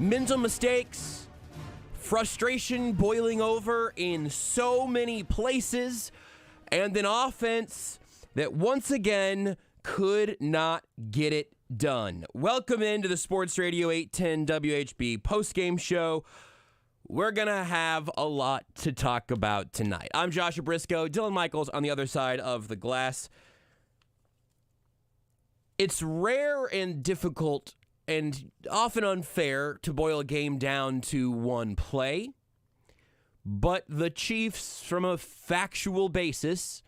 Mental mistakes, frustration boiling over in so many places, and an offense that once again could not get it done. Welcome into the Sports Radio 810 WHB Postgame Show. We're going to have a lot to talk about tonight. I'm Joshua Brisco, Dylan Michaels on the other side of the glass. It's rare and difficult and often unfair to boil a game down to one play, but the Chiefs, from a factual basis,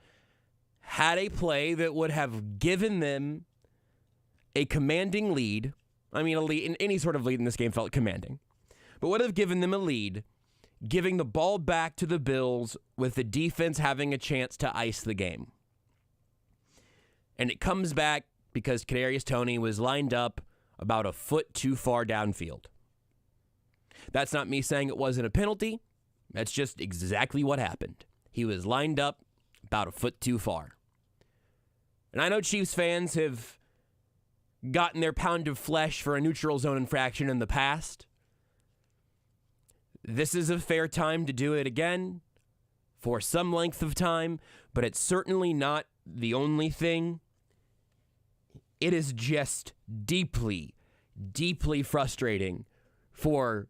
had a play that would have given them a commanding lead. I mean, a lead in any sort of lead in this game felt commanding, but would have given them a lead, giving the ball back to the Bills with the defense having a chance to ice the game. And it comes back because Kadarius Toney was lined up about a foot too far downfield. That's not me saying it wasn't a penalty. That's just exactly what happened. He was lined up about a foot too far. And I know Chiefs fans have gotten their pound of flesh for a neutral zone infraction in the past. This is a fair time to do it again for some length of time, but it's certainly not the only thing. It is just deeply, deeply frustrating for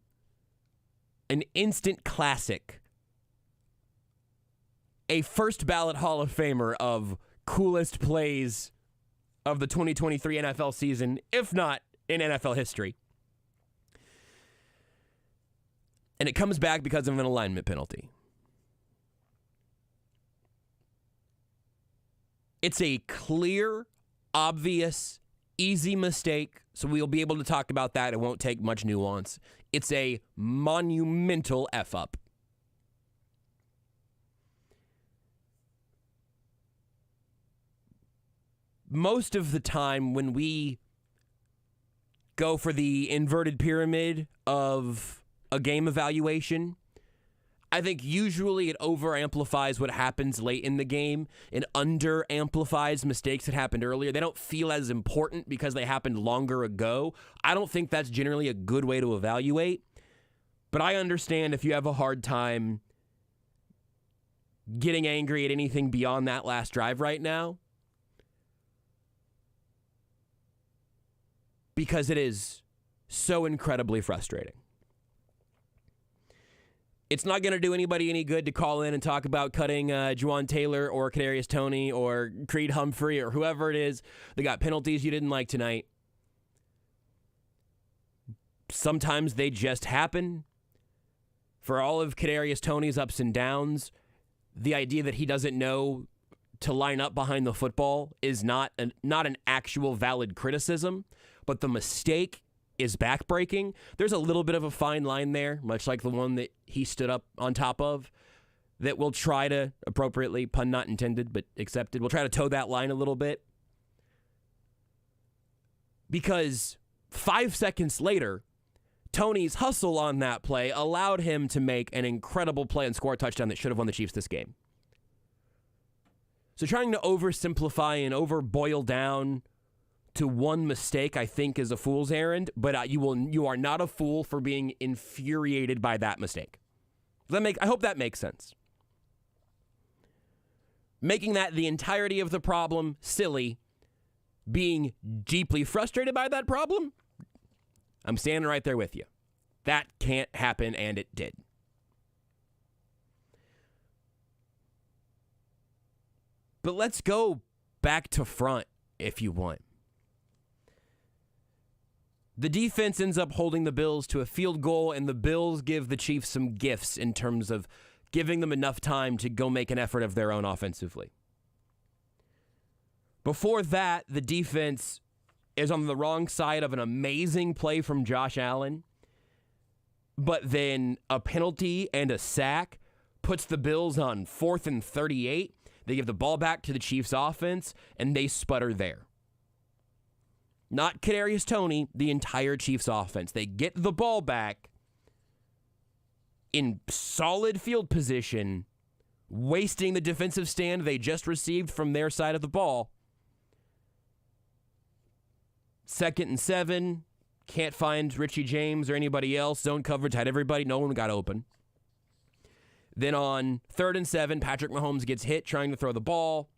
an instant classic, a first ballot Hall of Famer of coolest plays of the 2023 NFL season, if not in NFL history. And it comes back because of an alignment penalty. It's a clear, obvious, easy mistake, so we'll be able to talk about that. It won't take much nuance. It's a monumental F-up. Most of the time when we go for the inverted pyramid of a game evaluation, I think usually it over-amplifies what happens late in the game and under-amplifies mistakes that happened earlier. They don't feel as important because they happened longer ago. I don't think that's generally a good way to evaluate, but I understand if you have a hard time getting angry at anything beyond that last drive right now, because it is so incredibly frustrating. It's not going to do anybody any good to call in and talk about cutting Juwan Taylor or Kadarius Toney or Creed Humphrey or whoever it is that got penalties you didn't like tonight. Sometimes they just happen. For all of Kadarius Toney's ups and downs, the idea that he doesn't know to line up behind the football is not an actual valid criticism, but the mistake is backbreaking. There's a little bit of a fine line there, much like the one that he stood up on top of, that we'll try to appropriately, pun not intended, but accepted, we'll try to toe that line a little bit. Because 5 seconds later, Toney's hustle on that play allowed him to make an incredible play and score a touchdown that should have won the Chiefs this game. So trying to oversimplify and overboil down to one mistake, I think, is a fool's errand, but you are not a fool for being infuriated by that mistake. I hope that makes sense. Making that the entirety of the problem silly, being deeply frustrated by that problem, I'm standing right there with you. That can't happen, and it did. But let's go back to front if you want. The defense ends up holding the Bills to a field goal, and the Bills give the Chiefs some gifts in terms of giving them enough time to go make an effort of their own offensively. Before that, the defense is on the wrong side of an amazing play from Josh Allen, but then a penalty and a sack puts the Bills on 4th and 38. They give the ball back to the Chiefs offense, and they sputter there. Not Kadarius Toney, the entire Chiefs offense. They get the ball back in solid field position, wasting the defensive stand they just received from their side of the ball. 2nd and 7, Can't find Richie James or anybody else. Zone coverage had everybody. No one got open. Then on 3rd and 7, Patrick Mahomes gets hit trying to throw the ball.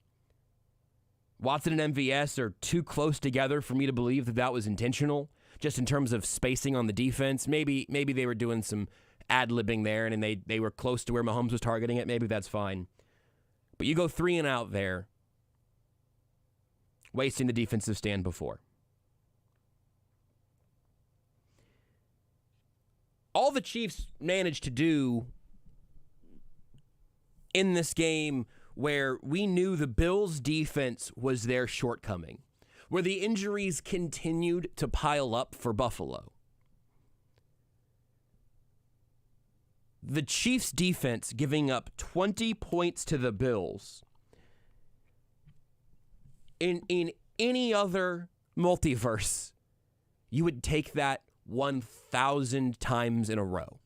Watson and MVS are too close together for me to believe that was intentional, just in terms of spacing on the defense. Maybe they were doing some ad-libbing there, and they were close to where Mahomes was targeting it. Maybe that's fine. But you go 3 and out there, wasting the defensive stand before. All the Chiefs managed to do in this game where we knew the Bills' defense was their shortcoming, where the injuries continued to pile up for Buffalo. The Chiefs' defense giving up 20 points to the Bills. In any other multiverse, you would take that 1,000 times in a row.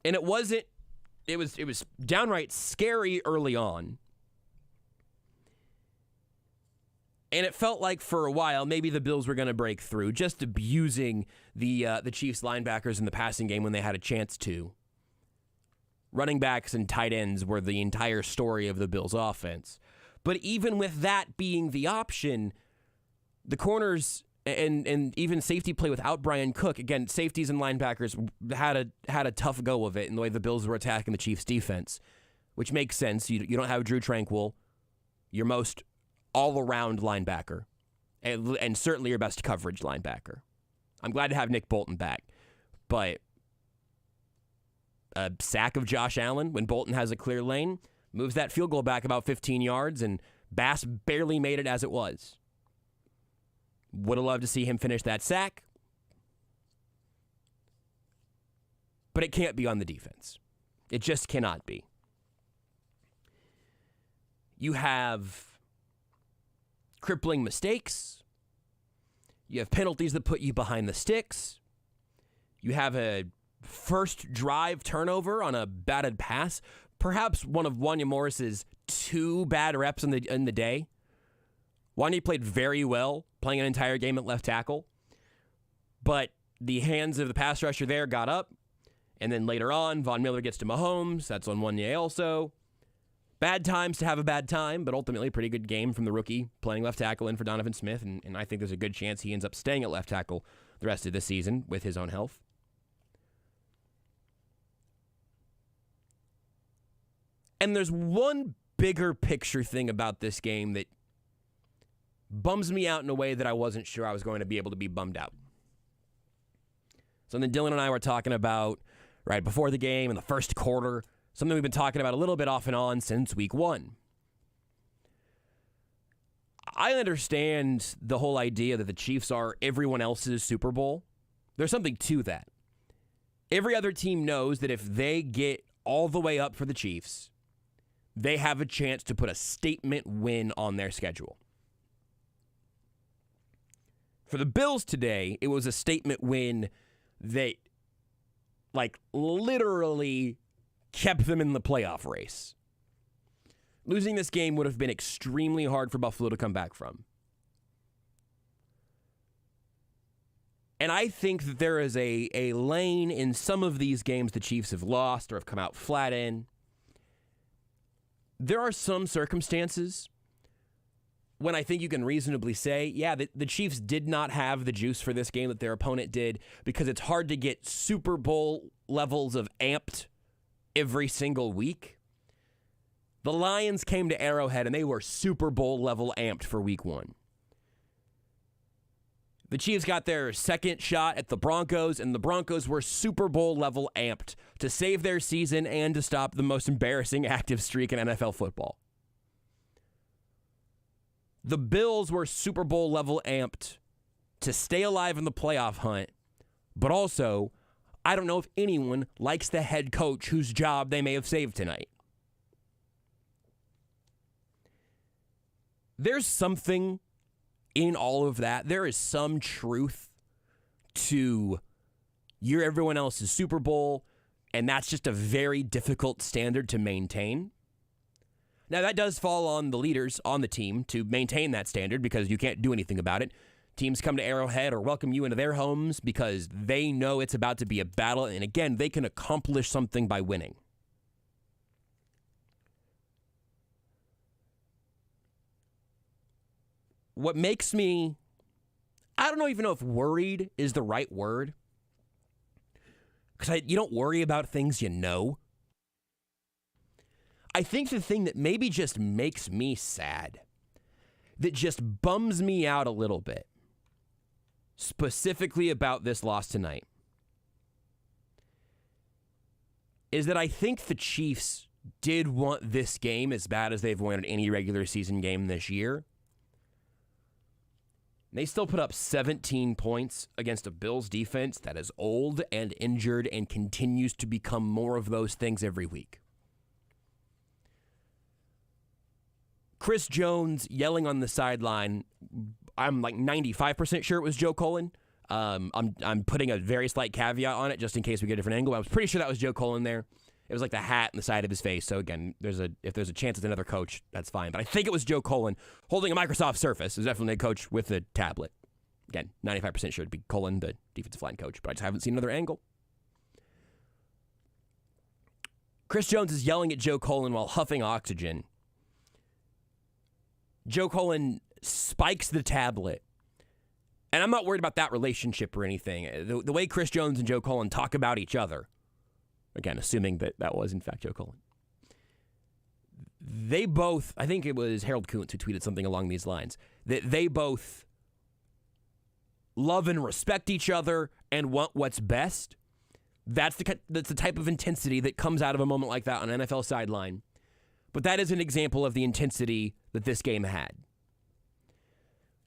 And it was downright scary early on. And it felt like for a while, maybe the Bills were going to break through, just abusing the Chiefs linebackers in the passing game when they had a chance to. Running backs and tight ends were the entire story of the Bills' offense. But even with that being the option, the corners and even safety play without Brian Cook, again, safeties and linebackers had a tough go of it in the way the Bills were attacking the Chiefs' defense, which makes sense. You don't have Drew Tranquill, your most all-around linebacker, and certainly your best coverage linebacker. I'm glad to have Nick Bolton back, but a sack of Josh Allen when Bolton has a clear lane moves that field goal back about 15 yards, and Bass barely made it as it was. Would have loved to see him finish that sack, but it can't be on the defense. It just cannot be. You have crippling mistakes. You have penalties that put you behind the sticks. You have a first drive turnover on a batted pass. Perhaps one of Wanya Morris's 2 bad reps in the day. Wanya played very well, playing an entire game at left tackle. But the hands of the pass rusher there got up. And then later on, Von Miller gets to Mahomes. That's on Wanya also. Bad times to have a bad time, but ultimately a pretty good game from the rookie playing left tackle in for Donovan Smith. And I think there's a good chance he ends up staying at left tackle the rest of the season with his own health. And there's one bigger picture thing about this game that bums me out in a way that I wasn't sure I was going to be able to be bummed out. Something Dylan and I were talking about right before the game in the first quarter, something we've been talking about a little bit off and on since week 1. I understand the whole idea that the Chiefs are everyone else's Super Bowl. There's something to that. Every other team knows that if they get all the way up for the Chiefs, they have a chance to put a statement win on their schedule. For the Bills today, it was a statement win that, literally kept them in the playoff race. Losing this game would have been extremely hard for Buffalo to come back from. And I think that there is a lane in some of these games the Chiefs have lost or have come out flat in. There are some circumstances when I think you can reasonably say, yeah, the Chiefs did not have the juice for this game that their opponent did, because it's hard to get Super Bowl levels of amped every single week. The Lions came to Arrowhead and they were Super Bowl level amped for week 1. The Chiefs got their second shot at the Broncos, and the Broncos were Super Bowl level amped to save their season and to stop the most embarrassing active streak in NFL football. The Bills were Super Bowl level amped to stay alive in the playoff hunt, but also, I don't know if anyone likes the head coach whose job they may have saved tonight. There's something in all of that. There is some truth to you're everyone else's Super Bowl, and that's just a very difficult standard to maintain. Now, that does fall on the leaders on the team to maintain that standard because you can't do anything about it. Teams come to Arrowhead or welcome you into their homes because they know it's about to be a battle, and again, they can accomplish something by winning. What makes me, I don't even know if worried is the right word, because you don't worry about things you know. I think the thing that maybe just makes me sad, that just bums me out a little bit, specifically about this loss tonight, is that I think the Chiefs did want this game as bad as they've wanted any regular season game this year. They still put up 17 points against a Bills defense that is old and injured and continues to become more of those things every week. Chris Jones yelling on the sideline, I'm like 95% sure it was Joe Cullen. I'm putting a very slight caveat on it just in case we get a different angle. I was pretty sure that was Joe Cullen there. It was like the hat and the side of his face. So again, if there's a chance it's another coach, that's fine. But I think it was Joe Cullen holding a Microsoft Surface. It was definitely a coach with a tablet. Again, 95% sure it'd be Cullen, the defensive line coach, but I just haven't seen another angle. Chris Jones is yelling at Joe Cullen while huffing oxygen. Joe Cullen spikes the tablet. And I'm not worried about that relationship or anything. The way Chris Jones and Joe Cullen talk about each other, again, assuming that was in fact Joe Cullen, they both, I think it was Harold Kuntz who tweeted something along these lines, that they both love and respect each other and want what's best. That's the type of intensity that comes out of a moment like that on an NFL sideline. But that is an example of the intensity that this game had.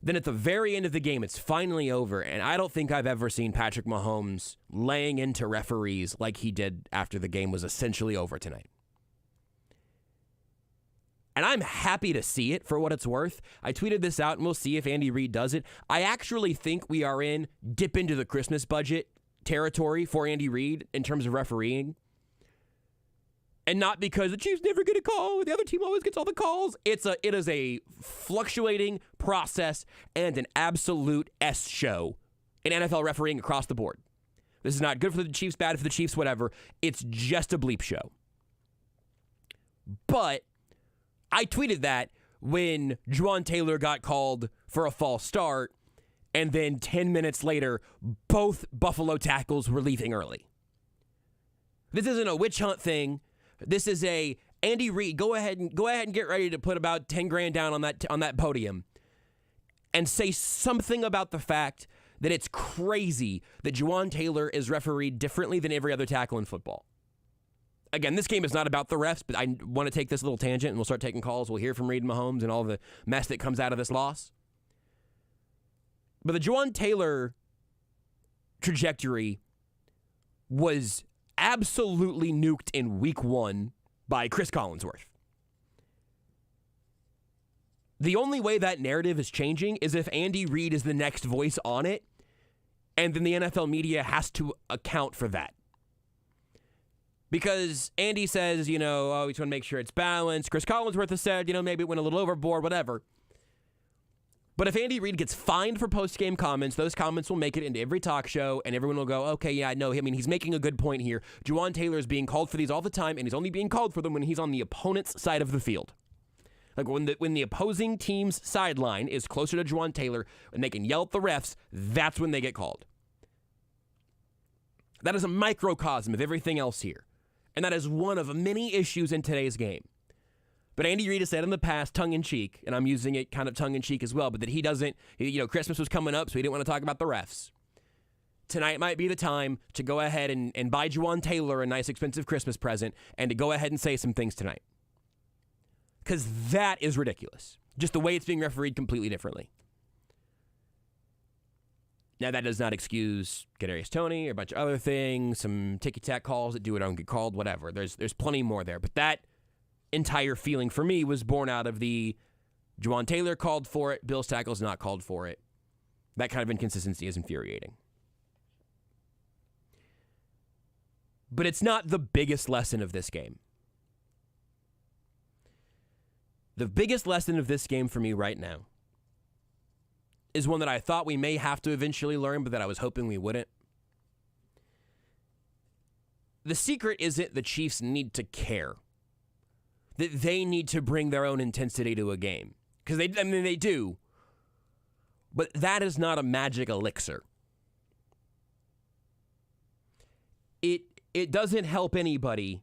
Then at the very end of the game, it's finally over, and I don't think I've ever seen Patrick Mahomes laying into referees like he did after the game was essentially over tonight. And I'm happy to see it for what it's worth. I tweeted this out, and we'll see if Andy Reid does it. I actually think we are in dip into the Christmas budget territory for Andy Reid in terms of refereeing. And not because the Chiefs never get a call, the other team always gets all the calls. It is a fluctuating process and an absolute S show in NFL refereeing across the board. This is not good for the Chiefs, bad for the Chiefs, whatever. It's just a bleep show. But I tweeted that when Juwan Taylor got called for a false start, and then 10 minutes later, both Buffalo tackles were leaving early. This isn't a witch hunt thing. This is a Andy Reid. Go ahead and get ready to put about $10,000 down on that podium, and say something about the fact that it's crazy that Juwan Taylor is refereed differently than every other tackle in football. Again, this game is not about the refs, but I want to take this little tangent, and we'll start taking calls. We'll hear from Reid and Mahomes and all the mess that comes out of this loss. But the Juwan Taylor trajectory was absolutely nuked in week 1 by Chris Collinsworth. The only way that narrative is changing is if Andy Reid is the next voice on it, and then the NFL media has to account for that. Because Andy says, we just want to make sure it's balanced. Chris Collinsworth has said, maybe it went a little overboard, whatever. But if Andy Reid gets fined for post-game comments, those comments will make it into every talk show, and everyone will go, okay, yeah, I know. I mean, he's making a good point here. Juwan Taylor is being called for these all the time, and he's only being called for them when he's on the opponent's side of the field. Like when the opposing team's sideline is closer to Juwan Taylor and they can yell at the refs, that's when they get called. That is a microcosm of everything else here. And that is one of many issues in today's game. But Andy Reid has said in the past, tongue-in-cheek, and I'm using it kind of tongue-in-cheek as well, but that he doesn't, Christmas was coming up, so he didn't want to talk about the refs. Tonight might be the time to go ahead and buy Juwan Taylor a nice, expensive Christmas present and to go ahead and say some things tonight. Because that is ridiculous. Just the way it's being refereed completely differently. Now, that does not excuse Kadarius Toney or a bunch of other things, some ticky-tack calls that do it, don't get called, whatever. There's plenty more there. But that entire feeling for me was born out of the Juwan Taylor called for it, Bills tackles not called for it. That kind of inconsistency is infuriating. But it's not the biggest lesson of this game. The biggest lesson of this game for me right now is one that I thought we may have to eventually learn, but that I was hoping we wouldn't. The secret isn't the Chiefs need to care, that they need to bring their own intensity to a game. Because they do. But that is not a magic elixir. It doesn't help anybody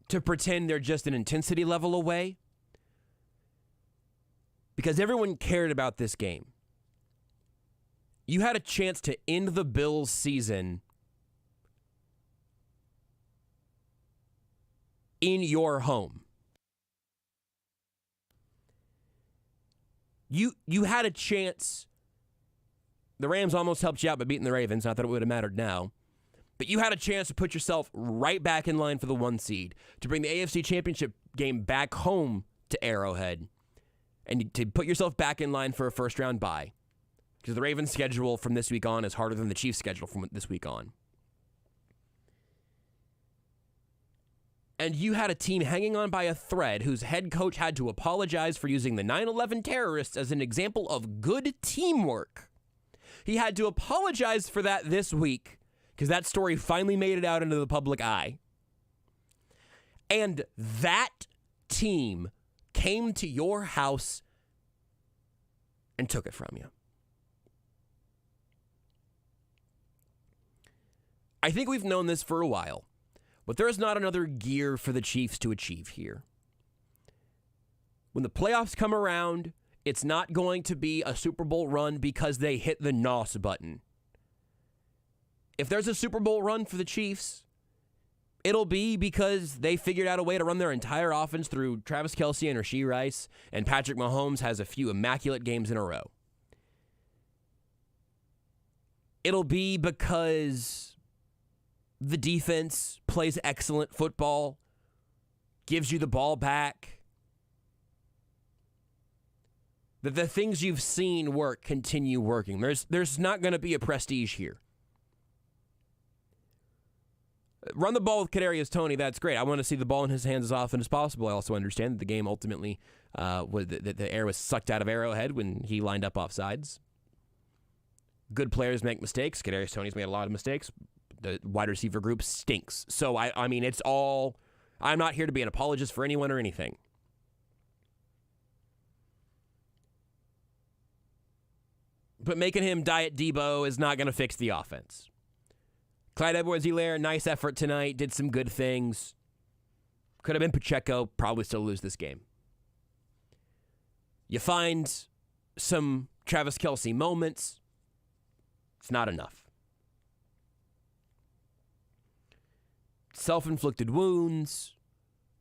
to pretend they're just an intensity level away, because everyone cared about this game. You had a chance to end the Bills' season in your home. You had a chance. The Rams almost helped you out by beating the Ravens. Not that it would have mattered now. But you had a chance to put yourself right back in line for the 1 seed, to bring the AFC Championship game back home to Arrowhead, and to put yourself back in line for a first-round bye. Because the Ravens' schedule from this week on is harder than the Chiefs' schedule from this week on. And you had a team hanging on by a thread whose head coach had to apologize for using the 9/11 terrorists as an example of good teamwork. He had to apologize for that this week, because that story finally made it out into the public eye. And that team came to your house and took it from you. I think we've known this for a while, but there is not another gear for the Chiefs to achieve here. When the playoffs come around, it's not going to be a Super Bowl run because they hit the NOS button. If there's a Super Bowl run for the Chiefs, it'll be because they figured out a way to run their entire offense through Travis Kelce and Rashee Rice, and Patrick Mahomes has a few immaculate games in a row. It'll be because the defense plays excellent football, gives you the ball back. The things you've seen work continue working. There's not going to be a prestige here. Run the ball with Kadarius Toney, that's great. I want to see the ball in his hands as often as possible. I also understand that the game ultimately, the air was sucked out of Arrowhead when he lined up offsides. Good players make mistakes. Kadarius Toney's made a lot of mistakes. The wide receiver group stinks. So, I mean, it's all... I'm not here to be an apologist for anyone or anything. But making him Diet Debo is not going to fix the offense. Clyde Edwards-Helaire, nice effort tonight, did some good things. Could have been Pacheco, probably still lose this game. You find some Travis Kelce moments. It's not enough. Self-inflicted wounds,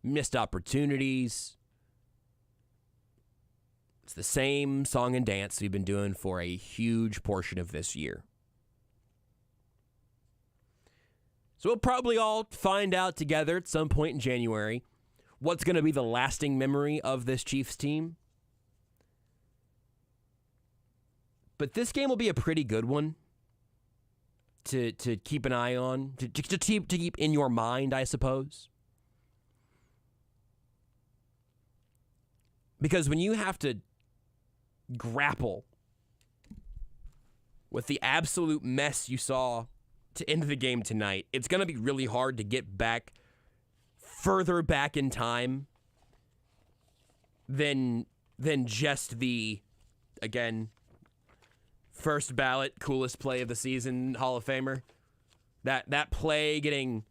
missed opportunities. It's the same song and dance we've been doing for a huge portion of this year. So we'll probably all find out together at some point in January what's going to be the lasting memory of this Chiefs team. But this game will be a pretty good one to keep an eye on, to keep in your mind, I suppose. Because when you have to grapple with the absolute mess you saw to end the game tonight, it's going to be really hard to get back further back in time than just the, again, first ballot coolest play of the season Hall of Famer. That play getting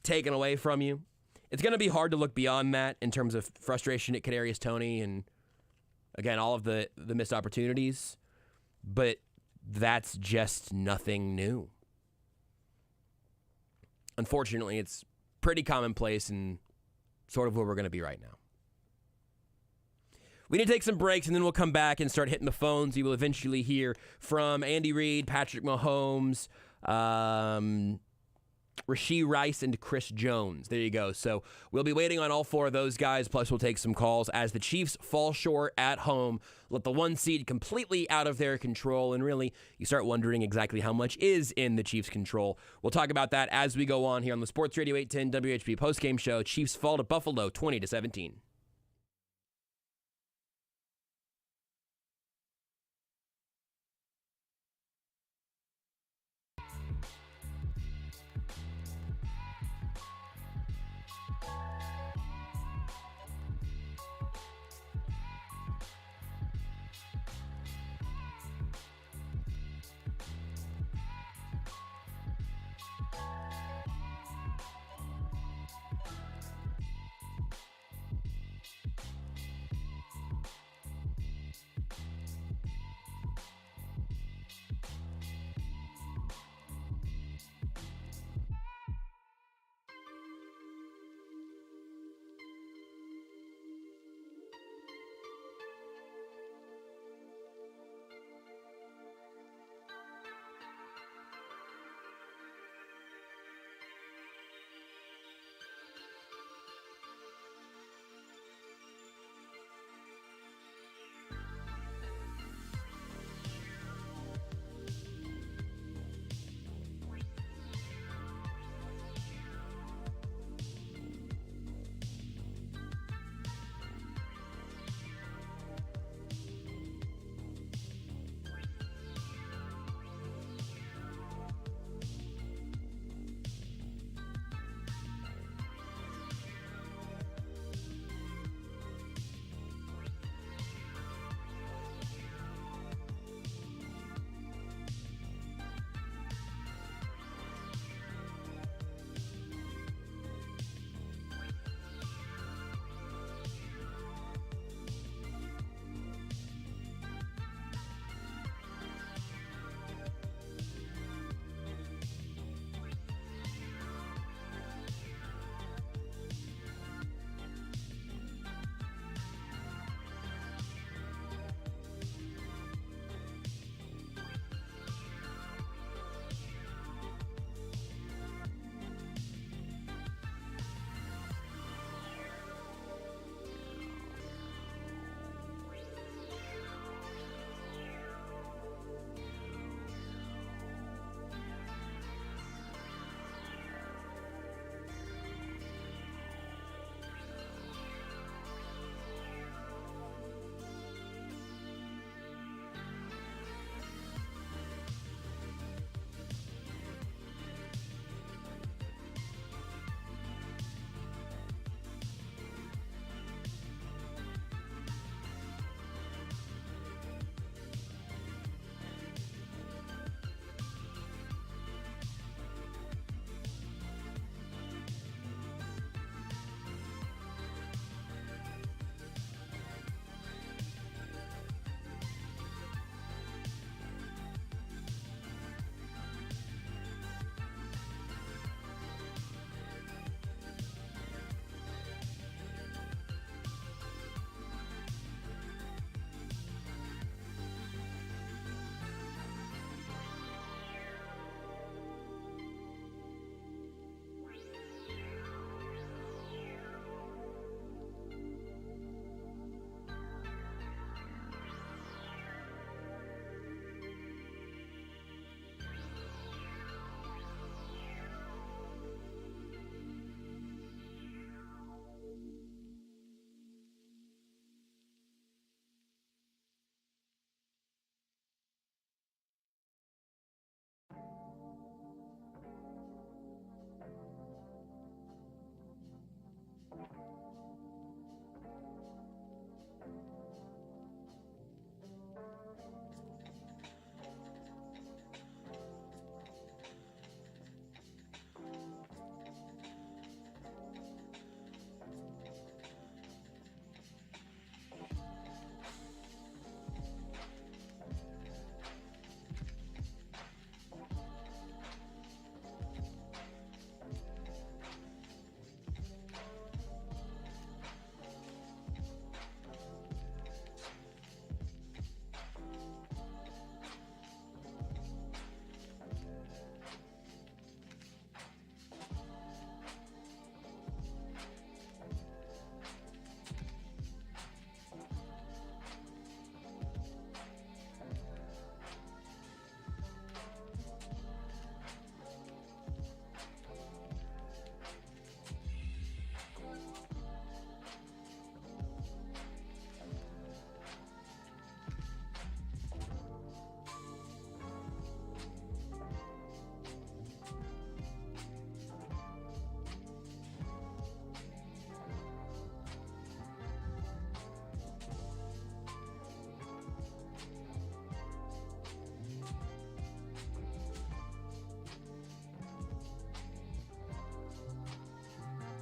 taken away from you. It's going to be hard to look beyond that in terms of frustration at Kadarius Toney and, again, all of the missed opportunities. But that's just nothing new. Unfortunately, it's pretty commonplace and sort of where we're going to be right now. We need to take some breaks, and then we'll come back and start hitting the phones. You will eventually hear from Andy Reid, Patrick Mahomes, Rashee Rice and Chris Jones. There you go. So we'll be waiting on all four of those guys, plus we'll take some calls as the Chiefs fall short at home, let the 1 seed completely out of their control, and really you start wondering exactly how much is in the Chiefs' control. We'll talk about that as we go on here on the Sports Radio 810 WHB postgame show. Chiefs fall to Buffalo 20-17.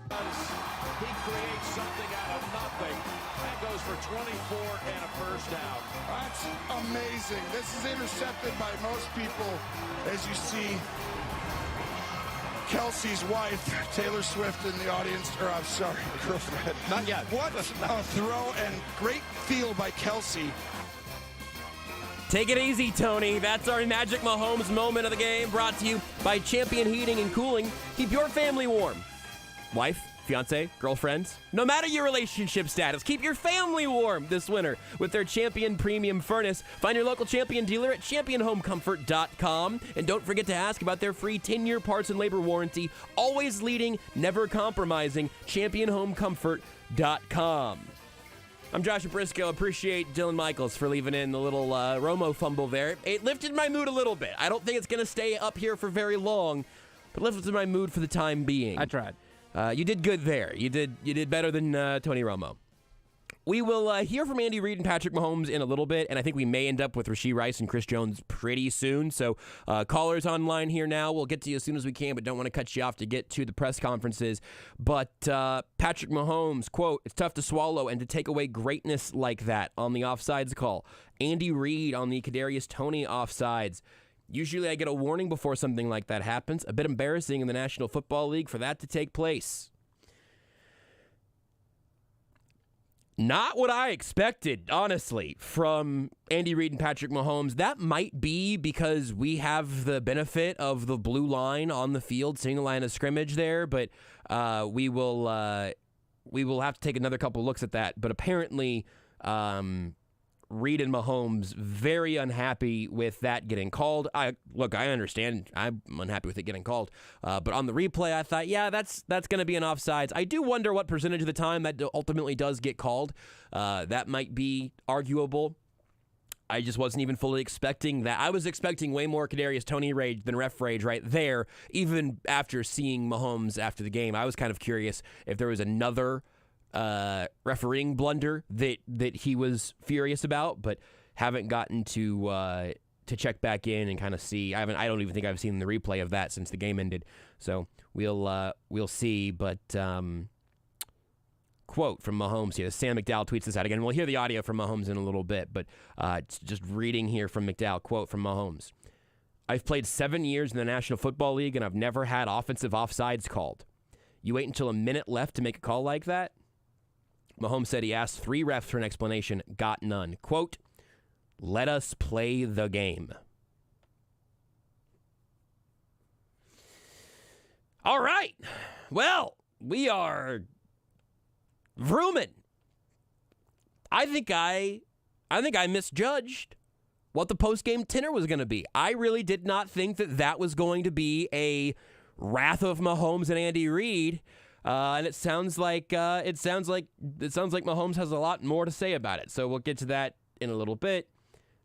He creates something out of nothing and goes for 24 and a first down. That's amazing. This is intercepted by most people, as you see. Kelsey's wife, Taylor Swift, in the audience, or I'm sorry, girlfriend. Not yet. What a throw and great feel by Kelsey. Take it easy, Tony. That's our Magic Mahomes moment of the game, brought to you by Champion Heating and Cooling. Keep your family warm. Wife, fiance, girlfriends, no matter your relationship status, keep your family warm this winter with their Champion Premium Furnace. Find your local Champion dealer at championhomecomfort.com. And don't forget to ask about their free 10-year parts and labor warranty. Always leading, never compromising, championhomecomfort.com. I'm Joshua Brisco. Appreciate Dylan Michaels for leaving in the little Romo fumble there. It lifted my mood a little bit. I don't think it's going to stay up here for very long, but lifted my mood for the time being. I tried. You did good there. You did better than Tony Romo. We will hear from Andy Reid and Patrick Mahomes in a little bit, and I think we may end up with Rashee Rice and Chris Jones pretty soon. So callers online here now. We'll get to you as soon as we can, but don't want to cut you off to get to the press conferences. But Patrick Mahomes, quote, "It's tough to swallow and to take away greatness like that" on the offsides call. Andy Reid on the Kadarius Toney offsides. "Usually I get a warning before something like that happens. A bit embarrassing in the National Football League for that to take place." Not what I expected, honestly, from Andy Reid and Patrick Mahomes. That might be because we have the benefit of the blue line on the field, seeing the line of scrimmage there, but we will have to take another couple looks at that. But apparently, Reid and Mahomes very unhappy with that getting called. I understand. I'm unhappy with it getting called. But on the replay, I thought, yeah, that's going to be an offsides. I do wonder what percentage of the time that ultimately does get called. That might be arguable. I just wasn't even fully expecting that. I was expecting way more Kadarius Toney rage than ref rage right there, even after seeing Mahomes after the game. I was kind of curious if there was another refereeing blunder that he was furious about, but haven't gotten to check back in and kind of see. I don't even think I've seen the replay of that since the game ended. So we'll see. But quote from Mahomes here. Sam McDowell tweets this out again. We'll hear the audio from Mahomes in a little bit, but just reading here from McDowell. Quote from Mahomes: "I've played 7 years in the National Football League, and I've never had offensive offsides called. You wait until a minute left to make a call like that?" Mahomes said he asked 3 refs for an explanation, got none. Quote, "Let us play the game." All right. Well, we are vrooming. I think I misjudged what the postgame tenor was going to be. I really did not think that was going to be a wrath of Mahomes and Andy Reid. And it sounds like Mahomes has a lot more to say about it. So we'll get to that in a little bit.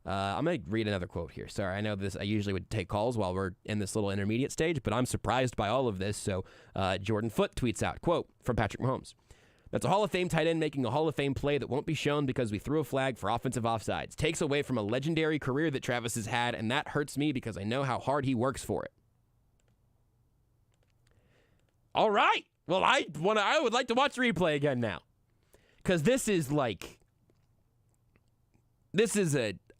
I'm going to read another quote here. Sorry, I know this. I usually would take calls while we're in this little intermediate stage, but I'm surprised by all of this. So Jordan Foote tweets out, quote from Patrick Mahomes: "That's a Hall of Fame tight end making a Hall of Fame play that won't be shown because we threw a flag for offensive offsides. Takes away from a legendary career that Travis has had, and that hurts me because I know how hard he works for it." All right. Well, I would like to watch the replay again now, because this is a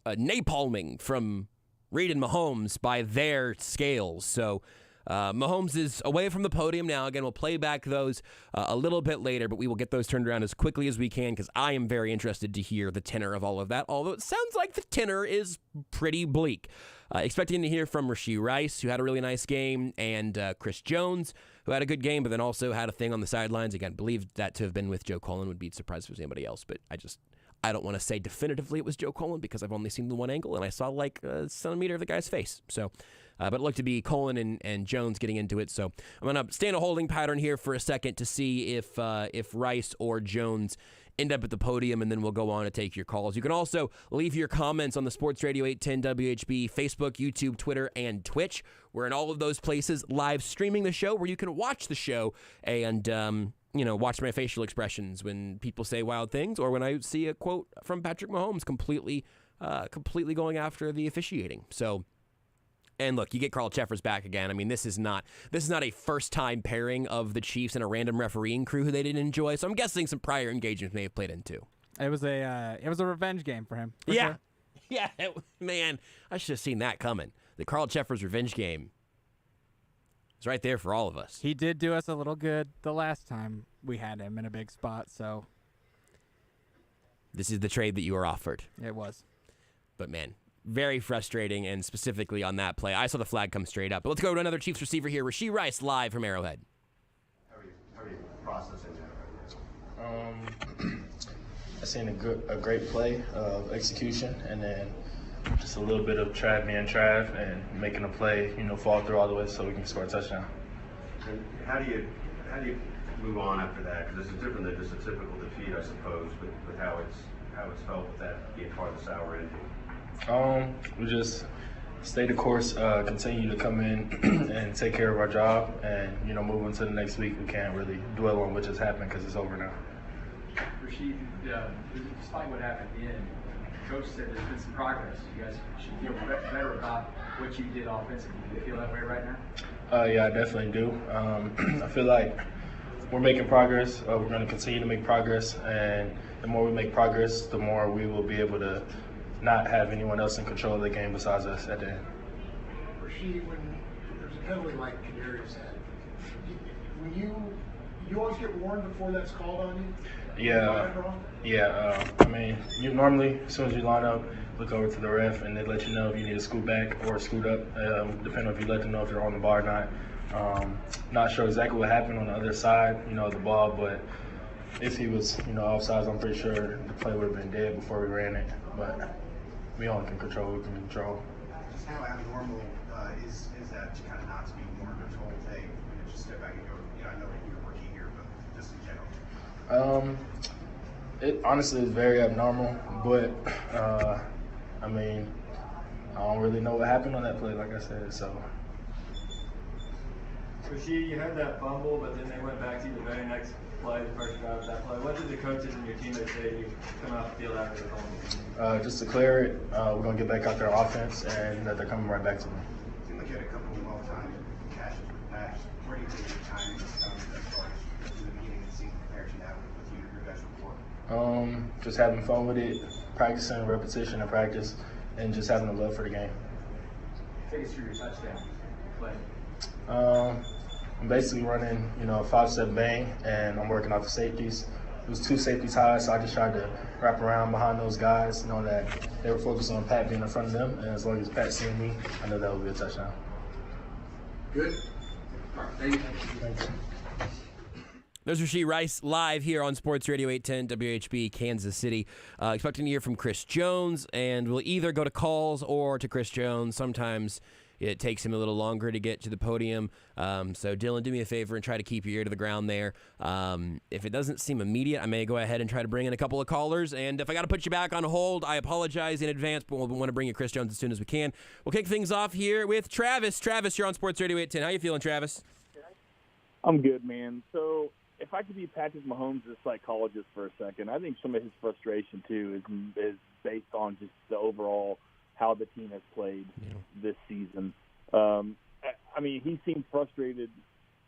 napalming from Reid and Mahomes by their scales. So Mahomes is away from the podium now. Again, we'll play back those a little bit later, but we will get those turned around as quickly as we can, because I am very interested to hear the tenor of all of that, although it sounds like the tenor is pretty bleak. Expecting to hear from Rashee Rice, who had a really nice game, and Chris Jones, who had a good game, but then also had a thing on the sidelines. Again, believed that to have been with Joe Cullen. Would be surprised if it was anybody else, but I don't want to say definitively it was Joe Cullen because I've only seen the one angle, and I saw like a centimeter of the guy's face. So, but it looked to be Cullen and Jones getting into it. So I'm going to stay in a holding pattern here for a second to see if Rice or Jones end up at the podium, and then we'll go on to take your calls. You can also leave your comments on the Sports Radio 810 WHB Facebook, YouTube, Twitter, and Twitch. We're in all of those places live streaming the show where you can watch the show and watch my facial expressions when people say wild things, or when I see a quote from Patrick Mahomes completely going after the officiating. So And look, you get Carl Cheffers back again. I mean, this is not a first-time pairing of the Chiefs and a random refereeing crew who they didn't enjoy. So I'm guessing some prior engagements may have played into. It was a revenge game for him. For yeah, sure. yeah, man, I should have seen that coming. The Carl Cheffers revenge game is right there for all of us. He did do us a little good the last time we had him in a big spot. So this is the trade that you were offered. it was. But man, very frustrating, and specifically on that play. I saw the flag come straight up. But let's go to another Chiefs receiver here. Rasheed Rice live from Arrowhead. How are you processing that? I seen a great play of execution, and then just a little bit of Trav being Trav and making a play, fall through all the way so we can score a touchdown. And how do you move on after that? Because this is different than just a typical defeat, I suppose, with how it's felt with that being part of the sour ending. We just stay the course, continue to come in and take care of our job, and move into the next week. We can't really dwell on what just happened because it's over now. Rasheed, despite what happened at the end, Coach said there's been some progress. You guys should feel better about what you did offensively. Do you feel that way right now? Yeah, I definitely do. I feel like we're making progress. We're going to continue to make progress, and the more we make progress, the more we will be able to not have anyone else in control of the game besides us at the end. Rasheed, when there's a penalty like Kadarius had, when you always get warned before that's called on you? Yeah. I mean, you normally, as soon as you line up, look over to the ref, and they let you know if you need to scoot back or scoot up, depending on if you let them know if you're on the bar or not. Not sure exactly what happened on the other side, of the ball, but if he was, offsides, I'm pretty sure the play would have been dead before we ran it. But we only can control what we can control. Just how abnormal is that to kind of not to be warned or told, hey, just step back and go, I know you're a rookie here, but just in general? It honestly is very abnormal, but I mean, I don't really know what happened on that play, like I said, so. Rasheed, you had that fumble, but then they went back to you the very next play, the first drive of that play. What did the coaches and your teammates say to you come out the field after the fumble? Just to clear it, we're going to get back out there offense, and that they're coming right back to me. It seemed like you had a couple of well-timed catches with Patch. Where do you think your timing is coming as far as the beginning of the season compared to that with your guys' report? Just having fun with it, practicing repetition and practice, and just having a love for the game. Take us through your touchdown play. I'm basically running, a 5-step bang, and I'm working off the safeties. It was 2 safeties high, so I just tried to wrap around behind those guys, knowing that they were focused on Pat being in front of them, and as long as Pat seeing me, I know that would be a touchdown. Good. All right, thank you. Thanks. There's Rasheed Rice live here on Sports Radio 810 WHB Kansas City. Expecting to hear from Chris Jones, and we'll either go to calls or to Chris Jones. Sometimes it takes him a little longer to get to the podium. So, Dylan, do me a favor and try to keep your ear to the ground there. If it doesn't seem immediate, I may go ahead and try to bring in a couple of callers. And if I got to put you back on hold, I apologize in advance, but we'll want to bring you Chris Jones as soon as we can. We'll kick things off here with Travis. Travis, you're on Sports Radio 810. How you feeling, Travis? I'm good, man. So, if I could be Patrick Mahomes' psychologist for a second, I think some of his frustration, too, is based on just the overall how the team has played this season. I mean, he seemed frustrated.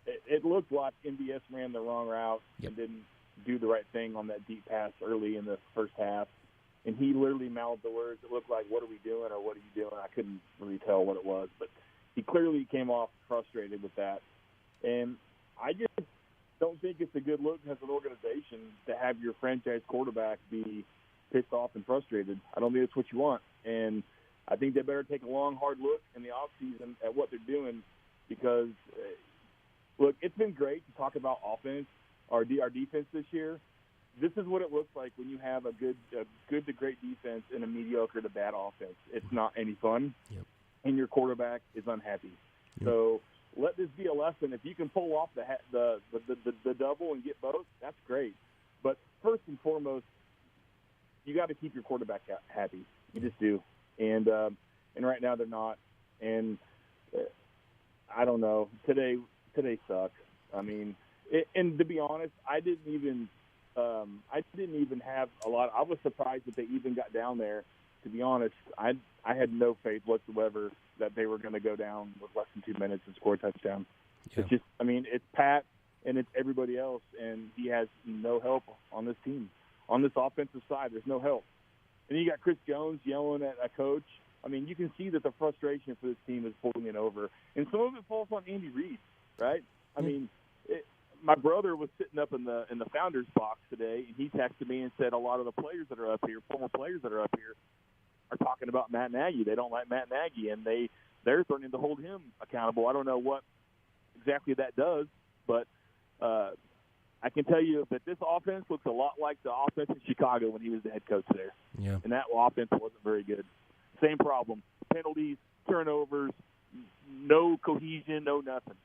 It looked like MVS ran the wrong route and didn't do the right thing on that deep pass early in the first half. And he literally mouthed the words. It looked like, what are we doing or what are you doing? I couldn't really tell what it was. But he clearly came off frustrated with that. And I just don't think it's a good look as an organization to have your franchise quarterback be pissed off and frustrated. I don't think that's what you want. And I think they better take a long, hard look in the offseason at what they're doing because, look, it's been great to talk about offense, our defense this year. This is what it looks like when you have a good to great defense and a mediocre to bad offense. It's not any fun, and your quarterback is unhappy. So let this be a lesson. If you can pull off the double and get both, that's great. But first and foremost, you got to keep your quarterback happy. You just do. And right now they're not. And I don't know. Today sucks. I mean, and to be honest, I didn't even have a lot. I was surprised that they even got down there to be honest, I had no faith whatsoever that they were going to go down with less than 2 minutes and score a touchdown. Yeah. It's just, I mean, it's Pat and it's everybody else, and he has no help on this team. On this offensive side, there's no help. And you got Chris Jones yelling at a coach. I mean, you can see that the frustration for this team is pulling it over. And some of it falls on Andy Reid, right? I mean, my brother was sitting up in the founders box today, and he texted me and said a lot of the players that are up here, former players that are up here, are talking about Matt Nagy. They don't like Matt Nagy, and they're threatening to hold him accountable. I don't know what exactly that does, but I can tell you that this offense looks a lot like the offense in Chicago when he was the head coach there. Yeah. And that offense wasn't very good. Same problem. Penalties, turnovers, no cohesion, no nothing.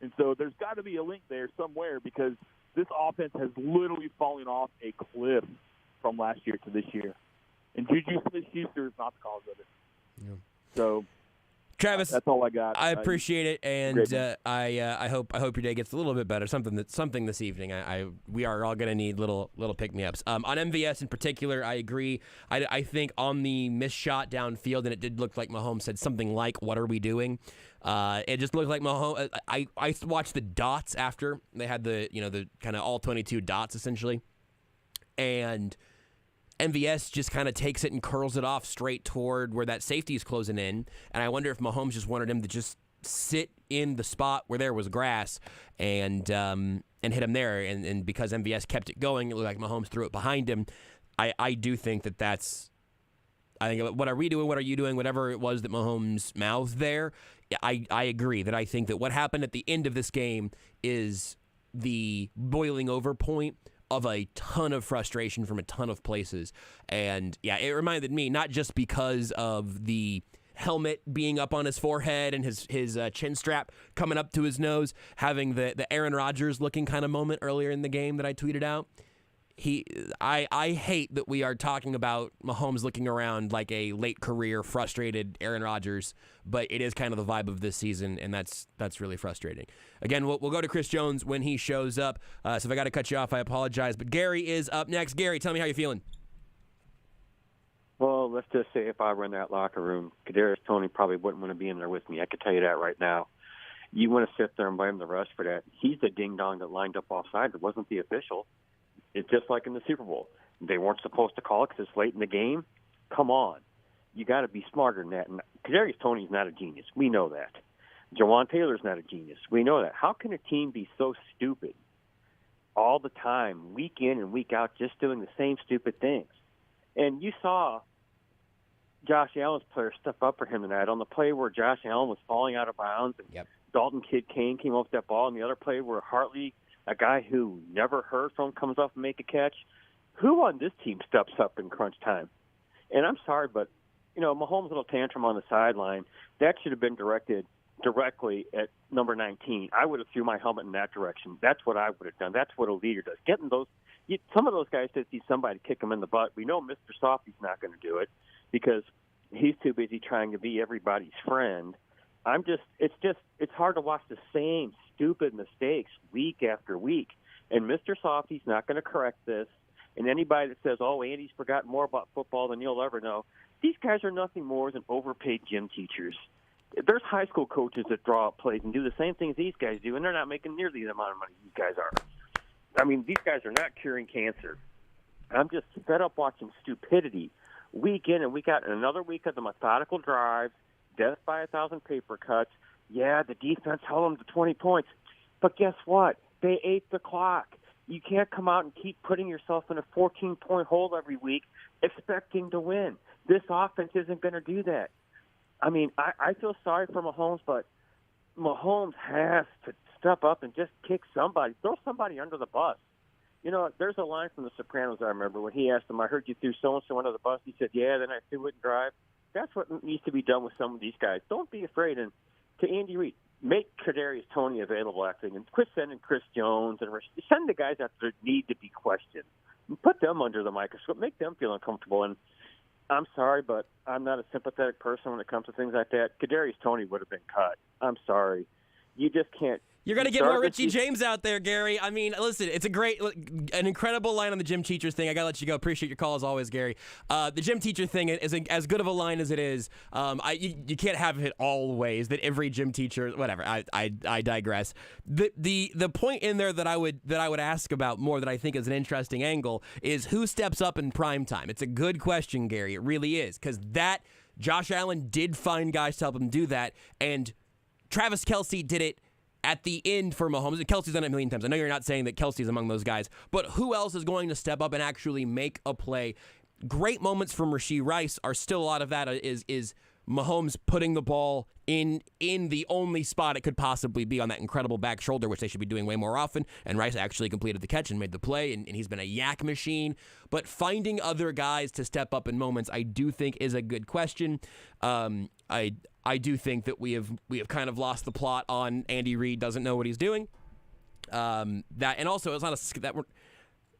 And so there's got to be a link there somewhere because this offense has literally fallen off a cliff from last year to this year. And Juju Smith-Schuster is not the cause of it. Yeah. So, Travis, that's all I got. I appreciate it, and I hope your day gets a little bit better. Something this evening. We are all going to need little pick me ups. On MVS in particular, I agree. I think on the missed shot downfield, and it did look like Mahomes said something like, "What are we doing?" It just looked like Mahomes. I watched the dots after they had the kind of all 22 dots essentially, and MVS just kind of takes it and curls it off straight toward where that safety is closing in. And I wonder if Mahomes just wanted him to just sit in the spot where there was grass and hit him there. And because MVS kept it going, it looked like Mahomes threw it behind him. I do think that's – I think what are we doing, what are you doing, whatever it was that Mahomes mouthed there, I agree that I think that what happened at the end of this game is the boiling over point of a ton of frustration from a ton of places. And, yeah, it reminded me, not just because of the helmet being up on his forehead and his chin strap coming up to his nose, having the Aaron Rodgers looking kind of moment earlier in the game that I tweeted out. I hate that we are talking about Mahomes looking around like a late career frustrated Aaron Rodgers, but it is kind of the vibe of this season, and that's really frustrating. Again, we'll go to Chris Jones when he shows up. So if I got to cut you off, I apologize. But Gary is up next. Gary, tell me how you're feeling. Well, let's just say if I were in that locker room, Kadarius Toney probably wouldn't want to be in there with me. I can tell you that right now. You want to sit there and blame the refs for that. He's the ding-dong that lined up offside. It wasn't the official. It's just like in the Super Bowl. They weren't supposed to call it because it's late in the game. Come on. You got to be smarter than that. And Kadarius Toney's not a genius. We know that. Jawan Taylor's not a genius. We know that. How can a team be so stupid all the time, week in and week out, just doing the same stupid things? And you saw Josh Allen's players step up for him tonight on the play where Josh Allen was falling out of bounds. And Dalton Kane came off that ball, and the other play where Hartley, a guy who never heard from, comes off and make a catch. Who on this team steps up in crunch time? And I'm sorry, but, Mahomes' little tantrum on the sideline, that should have been directed directly at number 19. I would have threw my helmet in that direction. That's what I would have done. That's what a leader does. Some of those guys just see somebody kick them in the butt. We know Mr. Softy's not going to do it because he's too busy trying to be everybody's friend. It's hard to watch the same stupid mistakes week after week. And Mr. Softy's not going to correct this. And anybody that says, Andy's forgotten more about football than you'll ever know, these guys are nothing more than overpaid gym teachers. There's high school coaches that draw up plays and do the same things these guys do, and they're not making nearly the amount of money these guys are. I mean, these guys are not curing cancer. I'm just fed up watching stupidity week in and week out. And another week of the methodical drives, death by 1,000 paper cuts. Yeah, the defense held them to 20 points. But guess what? They ate the clock. You can't come out and keep putting yourself in a 14-point hole every week expecting to win. This offense isn't going to do that. I mean, I feel sorry for Mahomes, but Mahomes has to step up and just kick somebody, throw somebody under the bus. There's a line from The Sopranos I remember when he asked him, I heard you threw so-and-so under the bus. He said, yeah, then I threw it and drive. That's what needs to be done with some of these guys. Don't be afraid. And to Andy Reid, make Kadarius Toney available after, and quit sending Chris Jones and send the guys out that need to be questioned. And put them under the microscope. Make them feel uncomfortable. And I'm sorry, but I'm not a sympathetic person when it comes to things like that. Kadarius Toney would have been cut. I'm sorry. You just can't You're going to get more Richie James out there, Gary. I mean, listen, it's an incredible line on the gym teacher thing. I got to let you go. Appreciate your call as always, Gary. The gym teacher thing is as good of a line as it is. You can't have it always that every gym teacher, whatever. I digress. The point in there that I would ask about more that I think is an interesting angle is who steps up in prime time. It's a good question, Gary. It really is, because Josh Allen did find guys to help him do that, and Travis Kelce did it at the end for Mahomes. And Kelsey's done it a million times. I know you're not saying that Kelsey's among those guys, but who else is going to step up and actually make a play? Great moments from Rashee Rice are still a lot of that is Mahomes putting the ball in the only spot it could possibly be on that incredible back shoulder, which they should be doing way more often. And Rice actually completed the catch and made the play, and he's been a yak machine. But finding other guys to step up in moments, I do think is a good question. I do think that we have kind of lost the plot on Andy Reid doesn't know what he's doing. And also it's not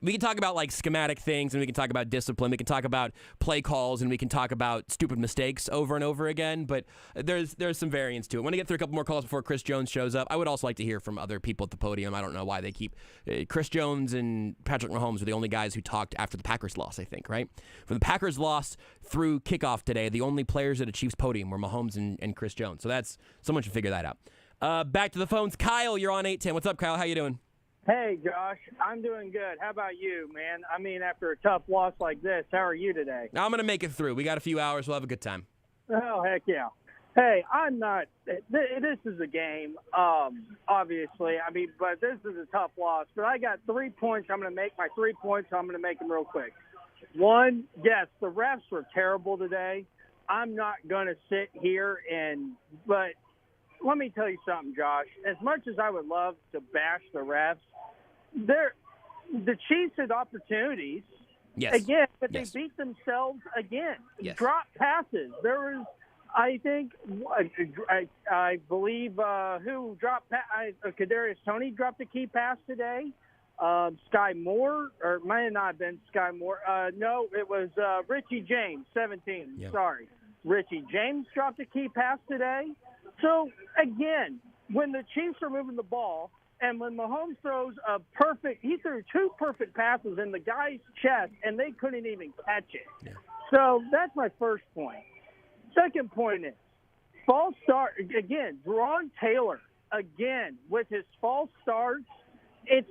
we can talk about like schematic things, and we can talk about discipline. We can talk about play calls, and we can talk about stupid mistakes over and over again. But there's some variance to it. I want to get through a couple more calls before Chris Jones shows up. I would also like to hear from other people at the podium. I don't know why they keep Chris Jones and Patrick Mahomes were the only guys who talked after the Packers loss, I think, right? For the Packers loss through kickoff today, the only players at a Chiefs podium were Mahomes and Chris Jones. So someone should figure that out. Back to the phones. Kyle, you're on 810. What's up, Kyle? How you doing? Hey, Josh. I'm doing good. How about you, man? I mean, after a tough loss like this, how are you today? I'm going to make it through. We got a few hours. We'll have a good time. Oh, heck yeah. Hey, I'm not – this is a game, obviously. I mean, but this is a tough loss. But I got 3 points. I'm going to make my 3 points. I'm going to make them real quick. One, yes, the refs were terrible today. I'm not going to sit here but let me tell you something, Josh. As much as I would love to bash the refs, the Chiefs had opportunities again, but they beat themselves again. Yes. Drop passes. There was, I think, I believe who dropped Kadarius Toney dropped a key pass today. Sky Moore, or it might not have been Sky Moore. No, it was Richie James, 17. Yep. Sorry. Richie James dropped a key pass today. So, again, when the Chiefs are moving the ball, and when Mahomes throws he threw 2 perfect passes in the guy's chest, and they couldn't even catch it. Yeah. So that's my first point. Second point is, false start, again, Ron Taylor, again, with his false starts, it's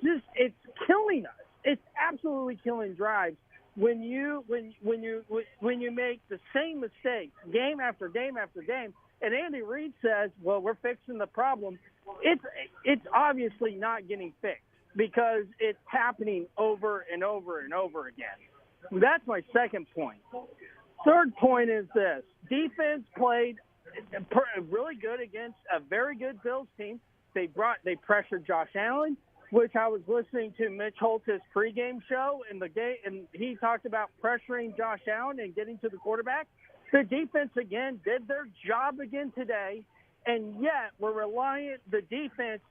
killing us. It's absolutely killing drives when you make the same mistakes game after game after game. And Andy Reid says, well, we're fixing the problem. It's obviously not getting fixed because it's happening over and over and over again. That's my second point. Third point is this. Defense played really good against a very good Bills team. They pressured Josh Allen, which I was listening to Mitch Holtz's pregame show in the game, and he talked about pressuring Josh Allen and getting to the quarterback. The defense, again, did their job again today, and yet we're reliant. The defense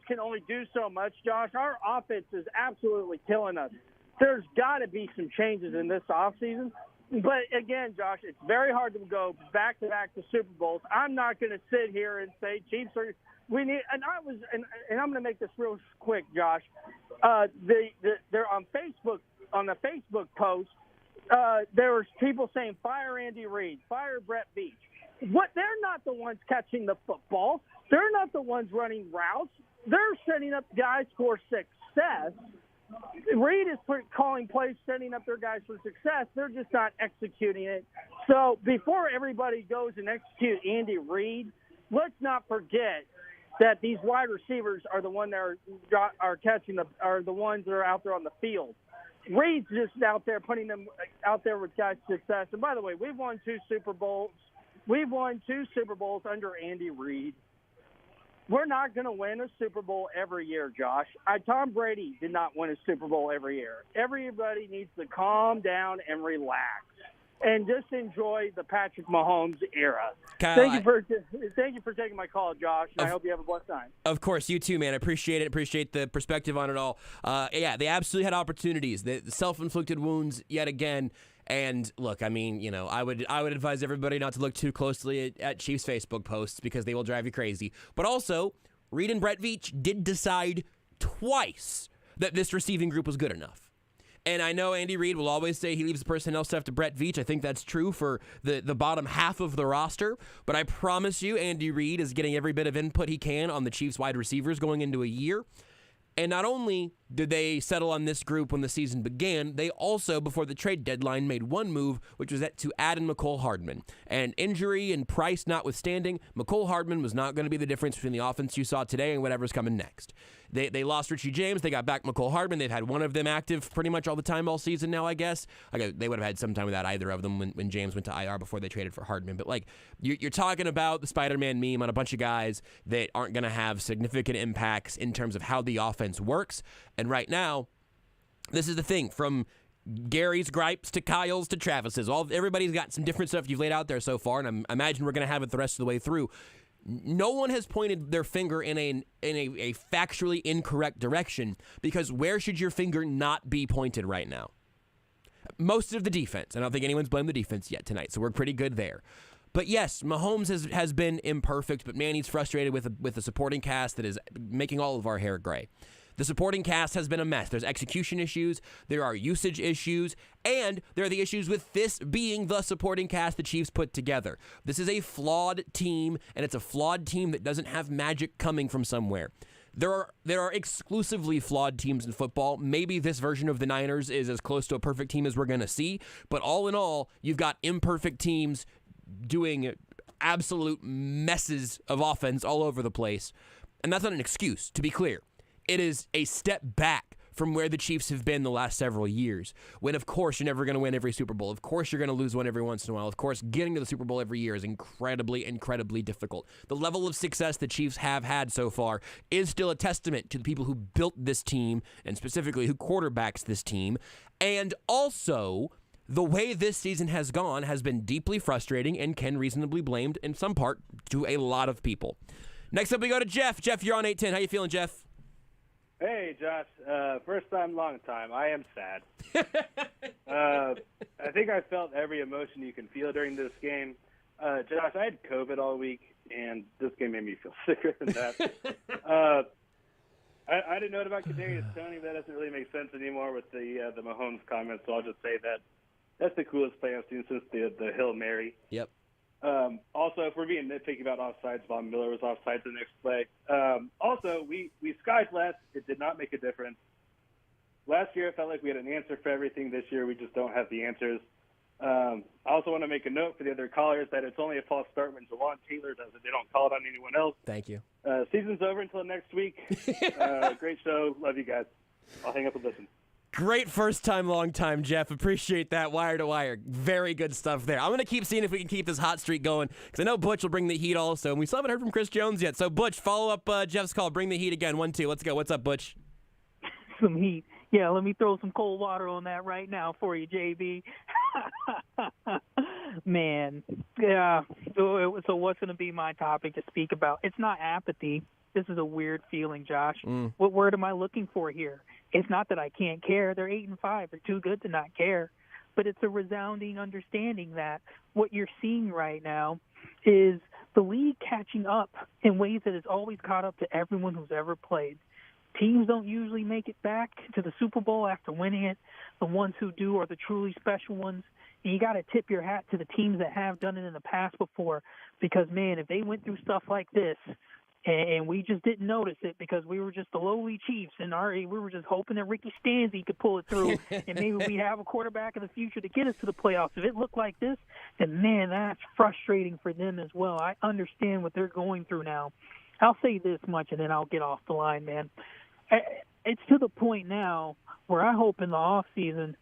can only do so much, Josh. Our offense is absolutely killing us. There's got to be some changes in this offseason. But, again, Josh, it's very hard to go back-to-back to Super Bowls. I'm not going to sit here and say Chiefs are – we need – and I'm going to make this real quick, Josh. They're on Facebook, on the Facebook post, there was people saying, fire Andy Reid, fire Brett Beach. They're not the ones catching the football. They're not the ones running routes. They're setting up guys for success. Reid is calling plays, setting up their guys for success. They're just not executing it. So before everybody goes and execute Andy Reid, let's not forget that these wide receivers are the ones that are catching are the ones that are out there on the field. Reid's just out there putting them out there with guys' success. And by the way, we've won 2 Super Bowls. We've won 2 Super Bowls under Andy Reid. We're not going to win a Super Bowl every year, Josh. Tom Brady did not win a Super Bowl every year. Everybody needs to calm down and relax and just enjoy the Patrick Mahomes era. Kyle, thank you for taking my call, Josh, and I hope you have a blessed time. Of course, you too, man. I appreciate it. Appreciate the perspective on it all. Yeah, they absolutely had opportunities. The self-inflicted wounds yet again. And look, I mean, you know, I would advise everybody not to look too closely at Chiefs Facebook posts because they will drive you crazy. But also, Reid and Brett Veach did decide twice that this receiving group was good enough. And I know Andy Reid will always say he leaves the personnel stuff to Brett Veach. I think that's true for the bottom half of the roster. But I promise you, Andy Reid is getting every bit of input he can on the Chiefs wide receivers going into a year. And not only did they settle on this group when the season began, they also, before the trade deadline, made one move, which was to add in Mecole Hardman. And injury and price notwithstanding, Mecole Hardman was not going to be the difference between the offense you saw today and whatever's coming next. They lost Richie James. They got back Mecole Hardman. They've had one of them active pretty much all the time all season now, I guess. They would have had some time without either of them when James went to IR before they traded for Hardman. But you're talking about the Spider-Man meme on a bunch of guys that aren't going to have significant impacts in terms of how the offense works. And right now, this is the thing. From Gary's gripes to Kyle's to Travis's, everybody's got some different stuff you've laid out there so far, and I imagine we're going to have it the rest of the way through. No one has pointed their finger in a factually incorrect direction, because where should your finger not be pointed right now? Most of the defense. I don't think anyone's blamed the defense yet tonight, so we're pretty good there. But yes, Mahomes has been imperfect, but man, he's frustrated with a supporting cast that is making all of our hair gray. The supporting cast has been a mess. There's execution issues, there are usage issues, and there are the issues with this being the supporting cast the Chiefs put together. This is a flawed team, and it's a flawed team that doesn't have magic coming from somewhere. There are exclusively flawed teams in football. Maybe this version of the Niners is as close to a perfect team as we're going to see, but all in all, you've got imperfect teams doing absolute messes of offense all over the place. And that's not an excuse, to be clear. It is a step back from where the Chiefs have been the last several years, when, of course, you're never going to win every Super Bowl. Of course, you're going to lose one every once in a while. Of course, getting to the Super Bowl every year is incredibly, incredibly difficult. The level of success the Chiefs have had so far is still a testament to the people who built this team, and specifically who quarterbacks this team. And also, the way this season has gone has been deeply frustrating and can reasonably be blamed, in some part, to a lot of people. Next up, we go to Jeff. Jeff, you're on 810. How you feeling, Jeff? Hey, Josh. First time, long time. I am sad. I think I felt every emotion you can feel during this game. Josh, I had COVID all week, and this game made me feel sicker than that. I didn't know about Kadarius Toney. That doesn't really make sense anymore with the Mahomes comments, so I'll just say that that's the coolest play I've seen since the Hail Mary. Yep. Also, if we're being nitpicky about offsides, Von Miller was offside the next play. Also, we skied less. It did not make a difference. Last year, it felt like we had an answer for everything. This year, we just don't have the answers. I also want to make a note for the other callers that it's only a false start when Jawan Taylor does it. They don't call it on anyone else. Thank you. Season's over until next week. Great show. Love you guys. I'll hang up and listen. Great first time, long time, Jeff. Appreciate that wire to wire. Very good stuff there. I'm going to keep seeing if we can keep this hot streak going, because I know Butch will bring the heat also, and we still haven't heard from Chris Jones yet. So, Butch, follow up Jeff's call. Bring the heat again. 1-2. Let's go. What's up, Butch? Some heat. Yeah, let me throw some cold water on that right now for you, JB. Man. Yeah. So what's going to be my topic to speak about? It's not apathy. This is a weird feeling, Josh. What word am I looking for here? It's not that I can't care. They're 8-5. They're too good to not care. But it's a resounding understanding that what you're seeing right now is the league catching up in ways that it's always caught up to everyone who's ever played. Teams don't usually make it back to the Super Bowl after winning it. The ones who do are the truly special ones. And you got to tip your hat to the teams that have done it in the past before, because, man, if they went through stuff like this, and we just didn't notice it because we were just the lowly Chiefs, and we were just hoping that Ricky Stanzi could pull it through, and maybe we'd have a quarterback in the future to get us to the playoffs. If it looked like this, then, man, that's frustrating for them as well. I understand what they're going through now. I'll say this much, and then I'll get off the line, man. It's to the point now where I hope in the offseason,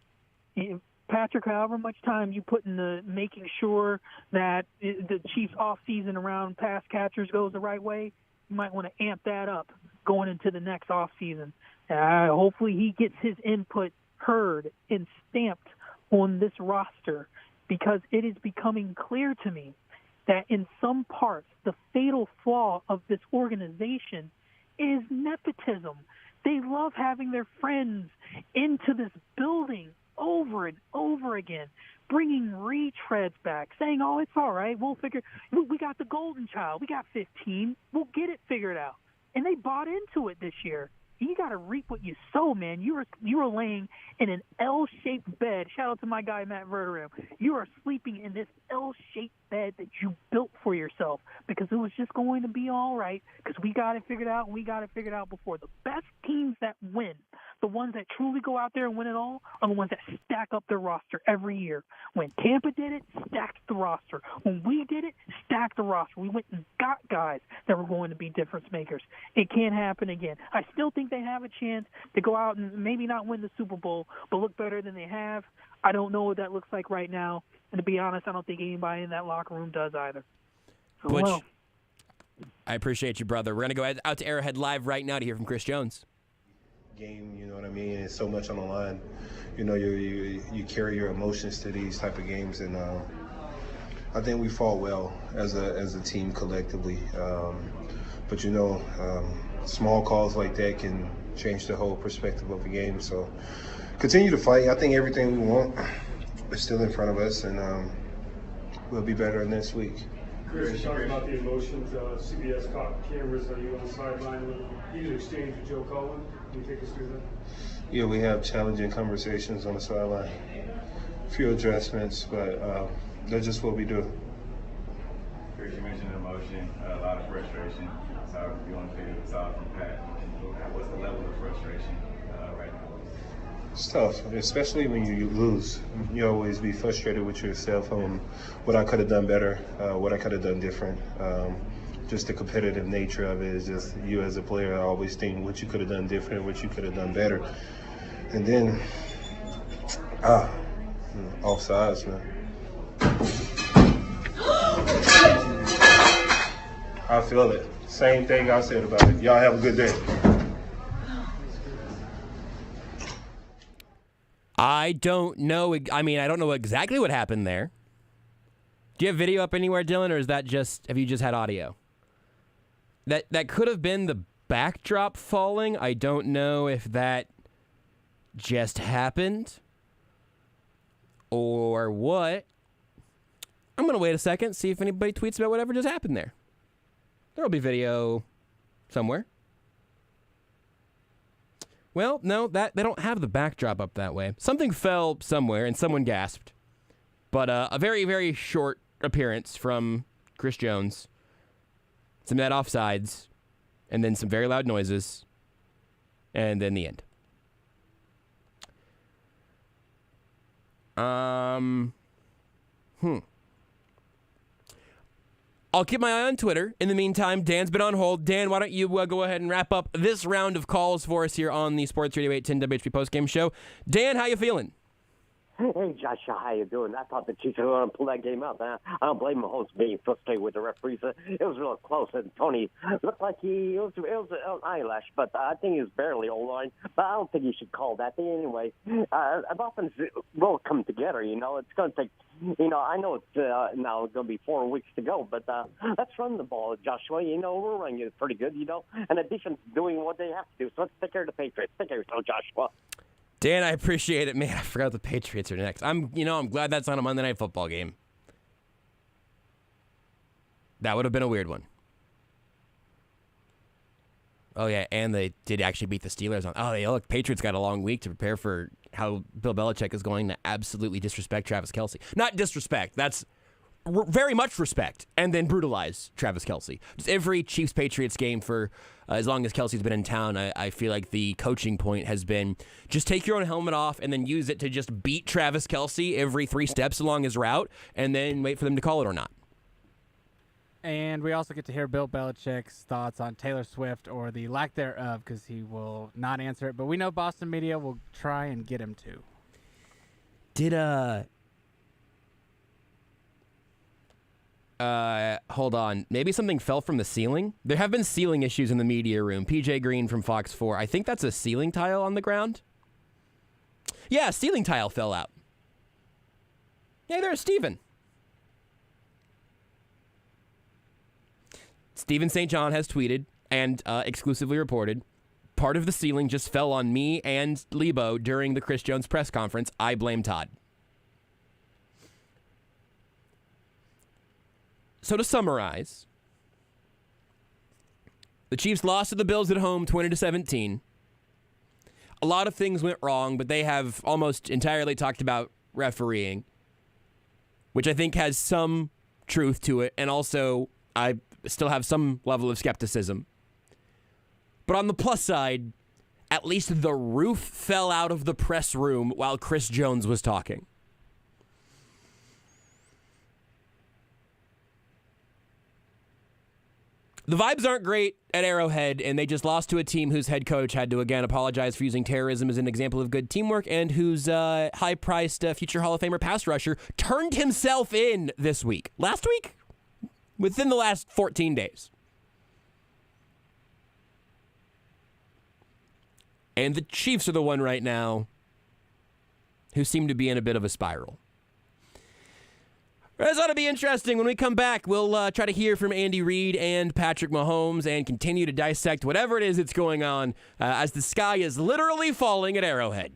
Patrick, however much time you put into making sure that the Chiefs' offseason around pass catchers goes the right way, you might want to amp that up going into the next offseason. Hopefully he gets his input heard and stamped on this roster, because it is becoming clear to me that in some parts the fatal flaw of this organization is nepotism. They love having their friends into this building over and over again, bringing retreads back, saying, oh, it's all right, we got the golden child, we got 15, we'll get it figured out. and they bought into it this year. You got to reap what you sow, man. You were laying in an L-shaped bed. Shout out to my guy, Matt Verderam. You are sleeping in this L-shaped bed that you built for yourself because it was just going to be all right because we got it figured out, and we got it figured out before. The best teams that win, the ones that truly go out there and win it all, are the ones that stack up their roster every year. When Tampa did it, stacked the roster. When we did it, stacked the roster. We went and got guys that were going to be difference makers. It can't happen again. I still think they have a chance to go out and maybe not win the Super Bowl, but look better than they have. I don't know what that looks like right now. And to be honest, I don't think anybody in that locker room does either. So, Butch, well, I appreciate you, brother. We're going to go out to Arrowhead Live right now to hear from Chris Jones. Game, you know what I mean? It's so much on the line. You know, you carry your emotions to these type of games, and I think we fought well as a team collectively. But you know, small calls like that can change the whole perspective of the game. So continue to fight. I think everything we want is still in front of us, and we'll be better next week. Chris, you talked about the emotions. CBS caught cameras of you on the sideline with you exchange with Joe Cullen. Can you take us through that? Yeah, we have challenging conversations on the sideline. A few adjustments, but that's just what we do. Chris, you mentioned emotion, a lot of frustration. So you want to figure this out from Pat. What's the level of frustration right now? It's tough, especially when you lose. You always be frustrated with yourself on what I could have done better, what I could have done different. Just the competitive nature of it is just you as a player. I always think what you could have done different, what you could have done better. And then, offsides, man. I feel it. Same thing I said about it. Y'all have a good day. I don't know. I mean, I don't know exactly what happened there. Do you have video up anywhere, Dylan, or is that have you just had audio? That could have been the backdrop falling. I don't know if that just happened or what. I'm going to wait a second, see if anybody tweets about whatever just happened there. There'll be video somewhere. Well, no, they don't have the backdrop up that way. Something fell somewhere and someone gasped. But a very, very short appearance from Chris Jones. Some net offsides, and then some very loud noises, and then the end. I'll keep my eye on Twitter. In the meantime, Dan's been on hold. Dan, why don't you go ahead and wrap up this round of calls for us here on the Sports Radio 810 WHP Postgame Show. Dan, how you feeling? Hey, Joshua, how you doing? I thought the Chiefs were going to pull that game out. I don't blame Mahomes being frustrated with the referees. It was real close, and Tony looked like it was an eyelash, but I think he was barely O-line. But I don't think you should call that thing anyway. Offense will come together, you know. It's going to take, you know, I know it's now going to be 4 weeks to go, but let's run the ball, Joshua. You know, we're running it pretty good, you know, and the defense is doing what they have to do. So let's take care of the Patriots. Take care of yourself, Joshua. Dan, I appreciate it. Man, I forgot the Patriots are next. I'm glad that's not a Monday Night Football game. That would have been a weird one. Oh, yeah, and they did actually beat the Steelers on. Oh, yeah, look, Patriots got a long week to prepare for how Bill Belichick is going to absolutely disrespect Travis Kelce. Not disrespect. That's very much respect, and then brutalize Travis Kelce. Just every Chiefs-Patriots game for as long as Kelce's been in town, I feel like the coaching point has been just take your own helmet off and then use it to just beat Travis Kelce every 3 steps along his route and then wait for them to call it or not. And we also get to hear Bill Belichick's thoughts on Taylor Swift or the lack thereof because he will not answer it. But we know Boston media will try and get him to. Hold on. Maybe something fell from the ceiling? There have been ceiling issues in the media room. PJ Green from Fox 4. I think that's a ceiling tile on the ground. Yeah, a ceiling tile fell out. Hey there, Steven. Steven St. John has tweeted and exclusively reported, part of the ceiling just fell on me and Lebo during the Chris Jones press conference. I blame Todd. So to summarize, The Chiefs lost to the Bills at home 20-17. A lot of things went wrong, but they have almost entirely talked about refereeing, which I think has some truth to it, and also I still have some level of skepticism. But on the plus side, at least the roof fell out of the press room while Chris Jones was talking. The vibes aren't great at Arrowhead, and they just lost to a team whose head coach had to again apologize for using terrorism as an example of good teamwork, and whose high-priced future Hall of Famer pass rusher turned himself in this week. Last week? Within the last 14 days. And the Chiefs are the one right now who seem to be in a bit of a spiral. This ought to be interesting. When we come back, we'll try to hear from Andy Reid and Patrick Mahomes and continue to dissect whatever it is that's going on as the sky is literally falling at Arrowhead.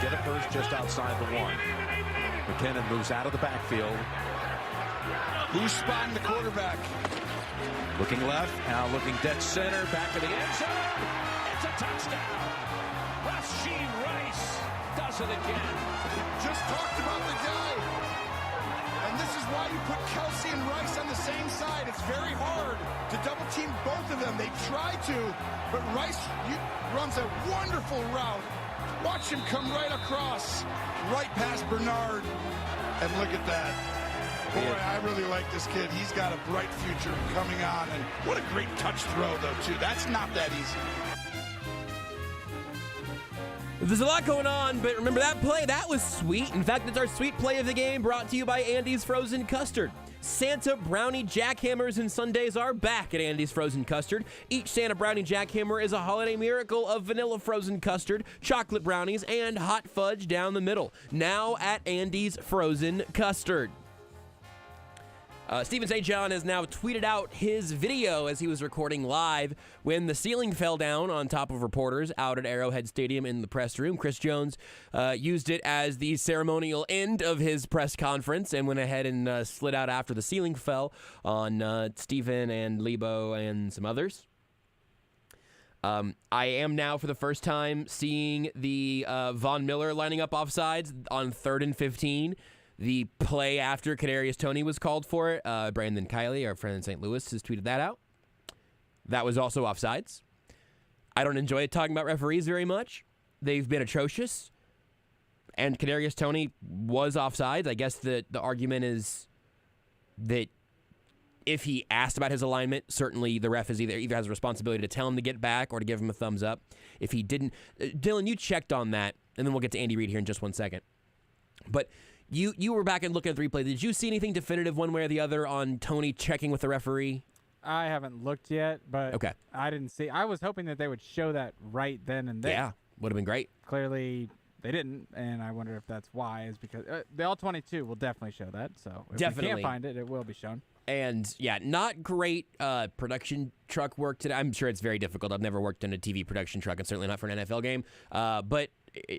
get a first just outside the 1. McKinnon moves out of the backfield. Who's spotting the quarterback? Looking left, now looking dead center, back to the end zone. It's a touchdown. Rashee Rice does it again. Just talked about the guy. And this is why you put Kelsey and Rice on the same side. It's very hard to double team both of them. They try to, but Rice runs a wonderful route. Watch him come right across, right past Bernard. And look at that. Boy, I really like this kid. He's got a bright future coming on. And what a great touch throw, though, too. That's not that easy. There's a lot going on, but remember that play? That was sweet. In fact, it's our sweet play of the game, brought to you by Andy's Frozen Custard. Santa Brownie Jackhammers and Sundays are back at Andy's Frozen Custard. Each Santa Brownie Jackhammer is a holiday miracle of vanilla frozen custard, chocolate brownies, and hot fudge down the middle. Now at Andy's Frozen Custard. Stephen St. John has now tweeted out his video as he was recording live when the ceiling fell down on top of reporters out at Arrowhead Stadium in the press room. Chris Jones used it as the ceremonial end of his press conference and went ahead and slid out after the ceiling fell on Stephen and Lebo and some others. I am now, for the first time, seeing the Von Miller lining up offsides on 3rd and 15. The play after Kadarius Toney was called for it. Brandon Kiley, our friend in St. Louis, has tweeted that out. That was also offsides. I don't enjoy talking about referees very much. They've been atrocious. And Kadarius Toney was offsides. I guess the argument is that if he asked about his alignment, certainly the ref is either has a responsibility to tell him to get back or to give him a thumbs up. If he didn't, Dylan, you checked on that, and then we'll get to Andy Reid here in just 1 second. But you were back and looking at the replay. Did you see anything definitive one way or the other on Toney checking with the referee? I haven't looked yet, but okay. I didn't see. I was hoping that they would show that right then and there. Yeah, would have been great. Clearly, they didn't, and I wonder if that's why. Is because the All-22 will definitely show that. So if you can't find it, it will be shown. And yeah, not great production truck work today. I'm sure it's very difficult. I've never worked in a TV production truck, and certainly not for an NFL game. But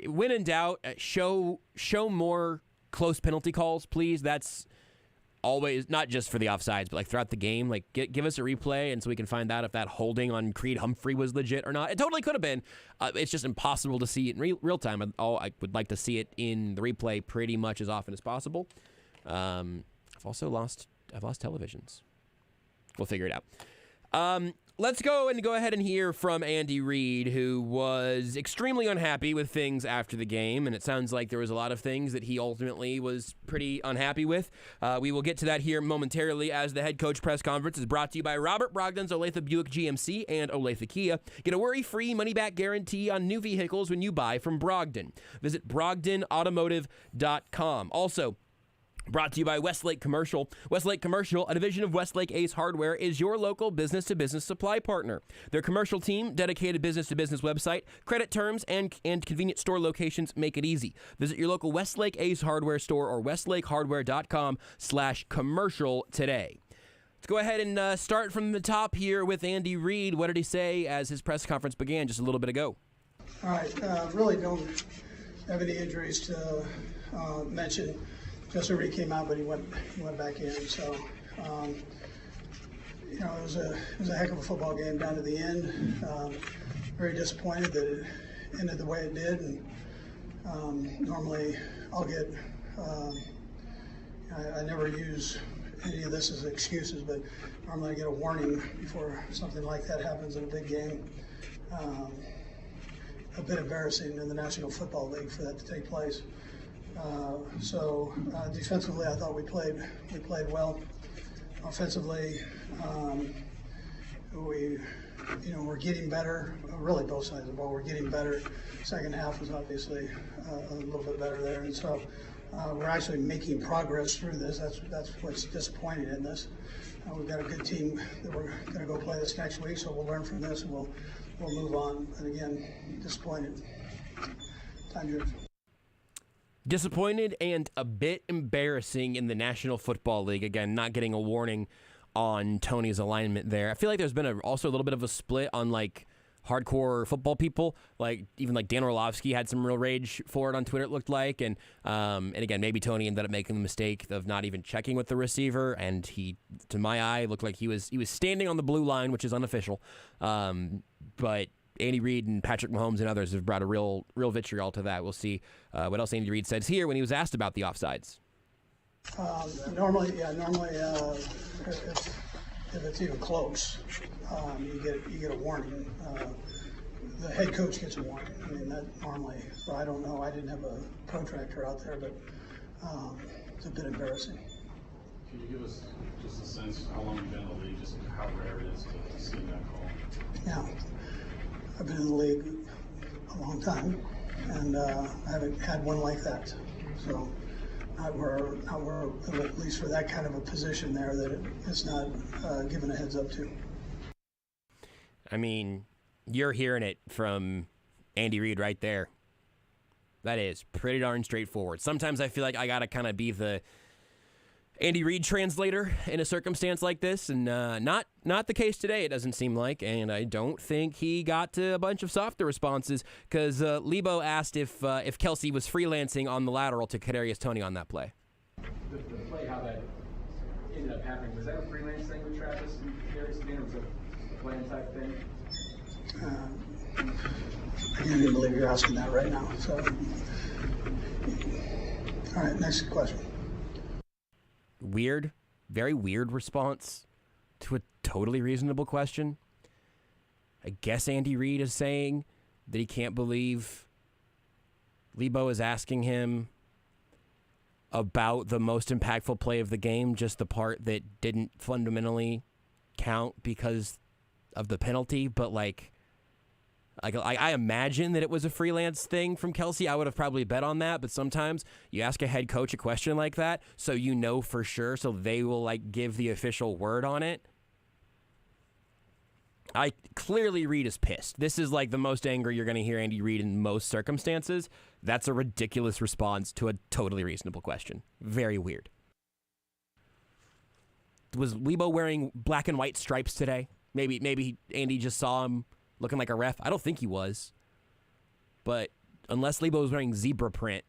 when in doubt, show more close penalty calls, please. That's always, not just for the offsides, but like throughout the game. Like give us a replay, and so we can find out if that holding on Creed Humphrey was legit or not. It totally could have been. It's just impossible to see it in real time. I would like to see it in the replay pretty much as often as possible. I've lost televisions. We'll figure it out. Let's go ahead and hear from Andy Reid, who was extremely unhappy with things after the game, and it sounds like there was a lot of things that he ultimately was pretty unhappy with. We will get to that here momentarily as the head coach press conference is brought to you by Robert Brogdon's Olathe Buick GMC and Olathe Kia. Get a worry-free money-back guarantee on new vehicles when you buy from Brogdon. Visit BrogdonAutomotive.com. Also, brought to you by Westlake Commercial. Westlake Commercial, a division of Westlake Ace Hardware, is your local business-to-business supply partner. Their commercial team, dedicated business-to-business website, credit terms, and convenient store locations make it easy. Visit your local Westlake Ace Hardware store or westlakehardware.com/commercial today. Let's go ahead and start from the top here with Andy Reid. What did he say as his press conference began just a little bit ago? All right, really don't have any injuries to mention. Joshua Reid came out, but he went back in. So, it was a heck of a football game down to the end. Very disappointed that it ended the way it did. And normally, I'll get. I never use any of this as excuses, but normally I get a warning before something like that happens in a big game. A bit embarrassing in the National Football League for that to take place. Defensively, I thought we played well. Offensively, we're getting better. Really, both sides of the ball, we're getting better. Second half was obviously a little bit better there, and so we're actually making progress through this. That's what's disappointing in this. We've got a good team that we're going to go play this next week, so we'll learn from this and we'll move on. And again, disappointed. Time yours. Disappointed and a bit embarrassing in the National Football League. Again, not getting a warning on Toney's alignment there. I feel like there's been also a little bit of a split on like hardcore football people, like even like Dan Orlovsky had some real rage for it on Twitter, it looked like. And again, maybe Tony ended up making the mistake of not even checking with the receiver, and he, to my eye, looked like he was standing on the blue line, which is unofficial. But Andy Reid and Patrick Mahomes and others have brought a real vitriol to that. We'll see what else Andy Reid says here when he was asked about the offsides. Normally, if it's even close, you get a warning. The head coach gets a warning. I mean, that normally, but I don't know. I didn't have a protractor out there, but it's a bit embarrassing. Can you give us just a sense how long you've been in the league, just how rare it is to see that call? Yeah, I've been in the league a long time, and I haven't had one like that. So not where at least for that kind of a position there, that it's not given a heads up to. I mean, you're hearing it from Andy Reid right there. That is pretty darn straightforward. Sometimes I feel like I got to kind of be the Andy Reid translator in a circumstance like this, and not the case today, it doesn't seem like, and I don't think he got to a bunch of softer responses, because Lebo asked if Kelce was freelancing on the lateral to Kadarius Toney on that play. The play, how that ended up happening, was that a freelance thing with Travis and Kadarius again, or was it a plan type thing? I can't even believe you're asking that right now. So, all right, next question. Weird, very weird response to a totally reasonable question. I guess Andy Reid is saying that he can't believe Lebo is asking him about the most impactful play of the game, just the part that didn't fundamentally count because of the penalty, but I imagine that it was a freelance thing from Kelce. I would have probably bet on that, but sometimes you ask a head coach a question like that so you know for sure, so they will give the official word on it. I clearly Reid is pissed. This is the most angry you're going to hear Andy Reid in most circumstances. That's a ridiculous response to a totally reasonable question. Very weird. Was Lebo wearing black and white stripes today? Maybe Andy just saw him looking like a ref. I don't think he was. But unless Lebo was wearing zebra print,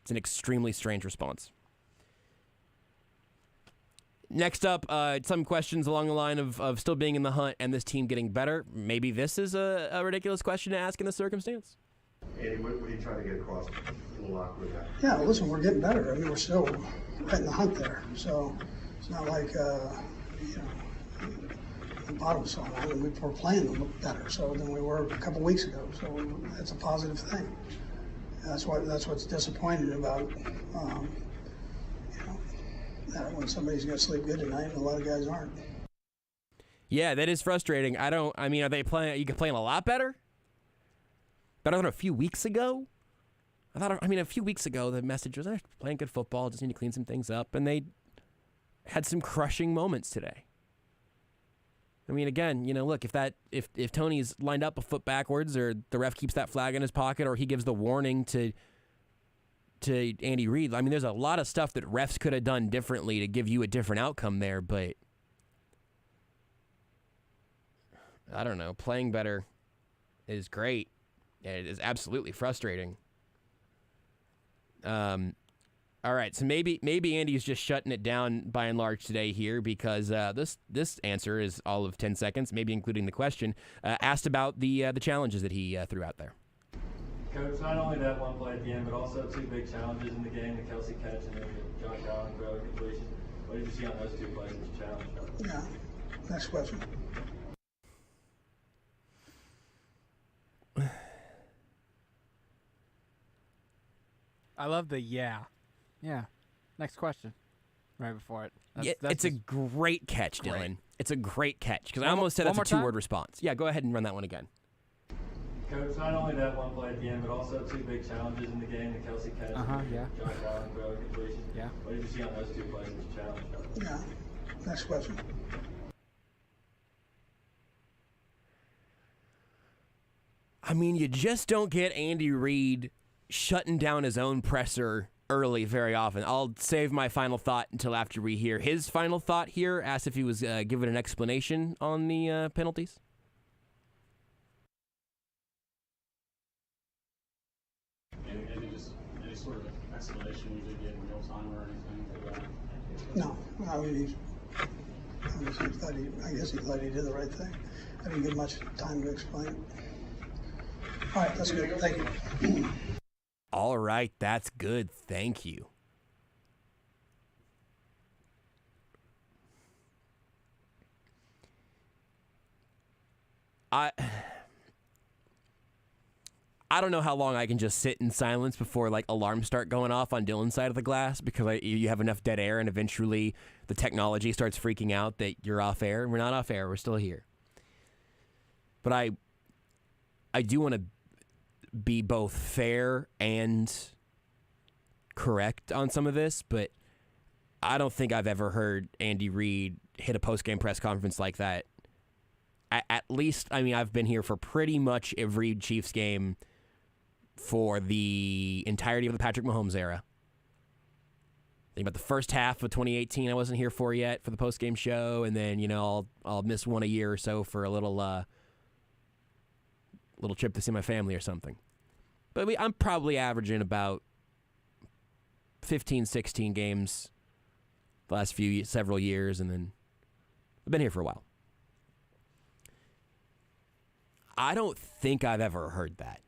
it's an extremely strange response. Next up, some questions along the line of still being in the hunt and this team getting better. Maybe this is a ridiculous question to ask in this circumstance. Andy, what are you trying to get across in the locker room? Yeah, listen, we're getting better. I mean, we're still right in the hunt there. So it's not like, the bottom song. I mean, we're playing a little better than we were a couple weeks ago. So that's a positive thing. That's what's disappointing about, that when somebody's going to sleep good tonight, and a lot of guys aren't. Yeah, that is frustrating. Are they playing? You playing a lot better? Better than a few weeks ago? A few weeks ago the message was, they're playing good football, just need to clean some things up, and they had some crushing moments today. I mean, again, look, if Tony's lined up a foot backwards, or the ref keeps that flag in his pocket, or he gives the warning to Andy Reid, I mean, there's a lot of stuff that refs could have done differently to give you a different outcome there, but I don't know. Playing better is great. It is absolutely frustrating. All right, so maybe Andy's just shutting it down by and large today here, because this answer is all of 10 seconds, maybe including the question, asked about the challenges that he threw out there. Coach, not only that one play at the end, but also two big challenges in the game, the Kelce catch and then the Josh Allen throw completion. What did you see on those two plays as a challenge? Yeah. Next question. I love the yeah. Next question. Right before it. It's a great catch, Dylan. It's a great catch, because I almost said that's a two-word response. Yeah, go ahead and run that one again. Coach, not only that one play at the end, but also two big challenges in the game, the Kelce catch and the Josh Allen throw completion. Yeah. What did you see on those two plays as a challenge? Yeah. Next question. I mean, you just don't get Andy Reid shutting down his own presser early very often. I'll save my final thought until after we hear his final thought here. Asked if he was given an explanation on the penalties. any sort of explanation you did get in real time or anything for that? No, I mean, I guess he thought he did the right thing. I didn't get much time to explain it. All right, that's good. Thank you. All right, that's good. Thank you. I don't know how long I can just sit in silence before like alarms start going off on Dylan's side of the glass, because you have enough dead air and eventually the technology starts freaking out that you're off air. We're not off air. We're still here. But I do want to be both fair and correct on some of this, but I don't think I've ever heard Andy Reid hit a post-game press conference like that. At least, I mean, I've been here for pretty much every Chiefs game for the entirety of the Patrick Mahomes era. Think about the first half of 2018 I wasn't here for yet for the post-game show, and then, you know, I'll miss one a year or so for a little trip to see my family or something. But I'm probably averaging about 15, 16 games the last several years, and then I've been here for a while. I don't think I've ever heard that.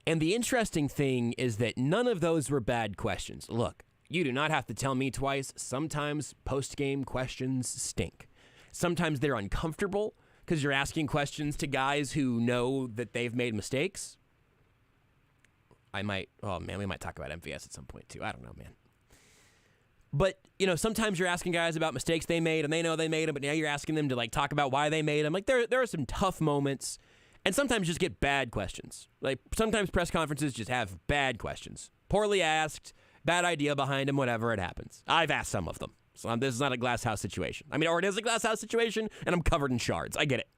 And the interesting thing is that none of those were bad questions. Look, you do not have to tell me twice. Sometimes post-game questions stink. Sometimes they're uncomfortable because you're asking questions to guys who know that they've made mistakes. We might talk about MVS at some point too. I don't know, man. But, you know, sometimes you're asking guys about mistakes they made, and they know they made them, but now you're asking them to, like, talk about why they made them. Like, there are some tough moments, and sometimes you just get bad questions. Like, sometimes press conferences just have bad questions. Poorly asked, bad idea behind them, whatever, it happens. I've asked some of them. So this is not a glass house situation. I mean, or it is a glass house situation, and I'm covered in shards. I get it.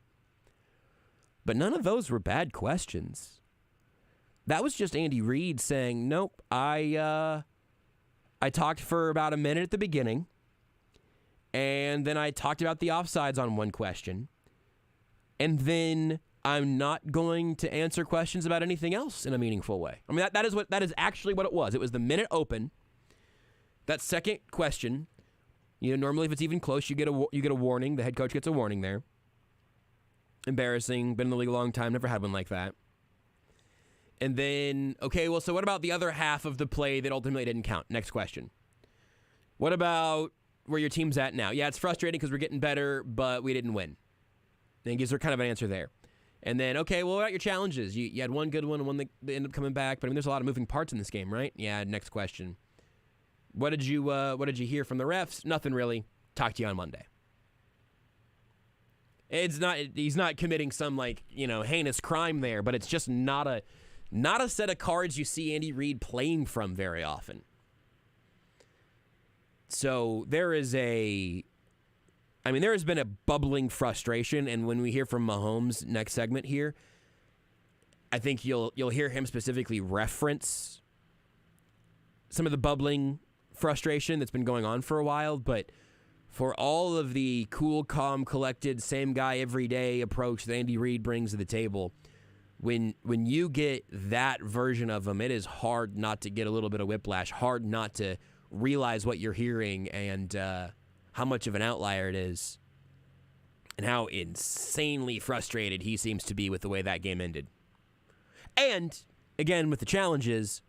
But none of those were bad questions. That was just Andy Reid saying, nope, I talked for about a minute at the beginning, and then I talked about the offsides on one question, and then I'm not going to answer questions about anything else in a meaningful way. I mean, that is actually what it was. It was the minute open. That second question, you know, normally if it's even close, you get a warning. The head coach gets a warning there. Embarrassing. Been in the league a long time. Never had one like that. And then, okay, well, so what about the other half of the play that ultimately didn't count? Next question. What about where your team's at now? Yeah, it's frustrating because we're getting better, but we didn't win. And gives her kind of an answer there. And then, okay, well, what about your challenges? You had one good one and one that ended up coming back, but I mean, there's a lot of moving parts in this game, right? Yeah, next question. What did you hear from the refs? Nothing really. Talk to you on Monday. He's not committing some, like, you know, heinous crime there, but it's just not a set of cards you see Andy Reid playing from very often. So there has been a bubbling frustration, and when we hear from Mahomes next segment here, I think you'll hear him specifically reference some of the bubbling frustration that's been going on for a while, but for all of the cool, calm, collected, same guy every day approach that Andy Reid brings to the table, when you get that version of him, it is hard not to get a little bit of whiplash, hard not to realize what you're hearing and how much of an outlier it is and how insanely frustrated he seems to be with the way that game ended. And, again, with the challenges,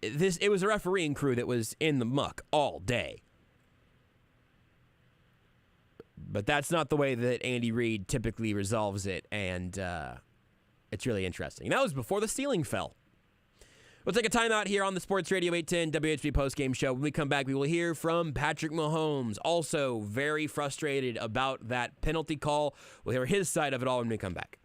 it was a refereeing crew that was in the muck all day. But that's not the way that Andy Reid typically resolves it, and it's really interesting. That was before the ceiling fell. We'll take a timeout here on the Sports Radio 810 WHB Postgame Show. When we come back, we will hear from Patrick Mahomes, also very frustrated about that penalty call. We'll hear his side of it all when we come back.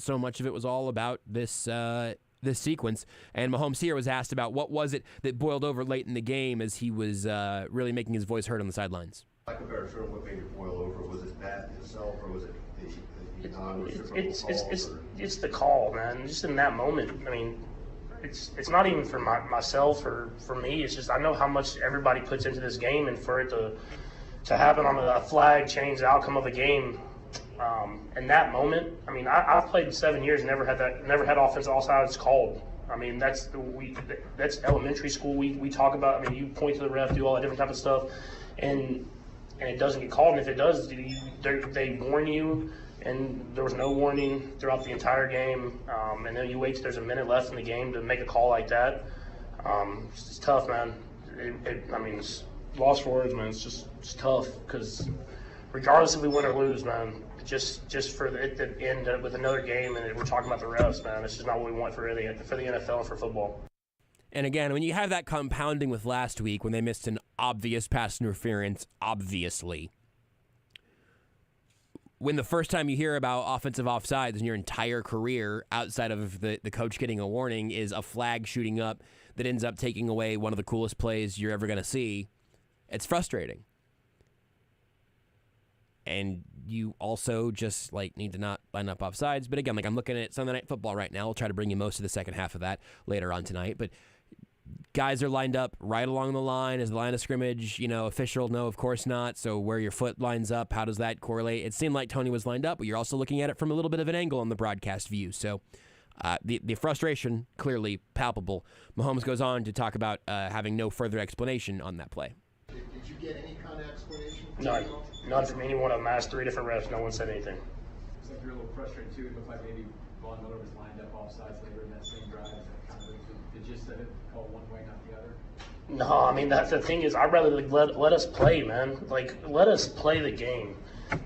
so much of it was all about this sequence. And Mahomes here was asked about what was it that boiled over late in the game as he was really making his voice heard on the sidelines. Like a better term, what made it boil over? Was it that itself, or was it the non-reciprocal it's the call, man. Just in that moment, I mean, it's not even for myself or for me. It's just I know how much everybody puts into this game, and for it to happen on a flag change the outcome of a game. In that moment, I mean, I've played 7 years, never had offense offsides called. I mean, that's elementary school. We talk about. I mean, you point to the ref, do all that different type of stuff, and it doesn't get called. And if it does, they warn you. And there was no warning throughout the entire game. And then you wait till there's a minute left in the game to make a call like that. It's tough, man. I mean, it's lost for words, man. It's tough because regardless if we win or lose, man, just for it to end with another game and we're talking about the refs, man, it's just not what we want for the NFL and for football. And again, when you have that compounding with last week when they missed an obvious pass interference, obviously, when the first time you hear about offensive offsides in your entire career outside of the coach getting a warning is a flag shooting up that ends up taking away one of the coolest plays you're ever going to see, it's frustrating. And you also just need to not line up offsides. But again, I'm looking at Sunday Night Football right now. I'll try to bring you most of the second half of that later on tonight. But guys are lined up right along the line. Is the line of scrimmage, official? No, of course not. So where your foot lines up, how does that correlate? It seemed like Tony was lined up, but you're also looking at it from a little bit of an angle on the broadcast view. So the frustration, clearly palpable. Mahomes goes on to talk about having no further explanation on that play. Did you get any kind of explanation? None from any one of them. I asked 3 different refs. No one said anything. Looks like you're a little frustrated too. It looked like maybe Von Miller was lined up offsides later in that same drive. That kind of brings the gist of it, call one way, not the other. No, I mean that's the thing is I'd rather let us play, man. Let us play the game,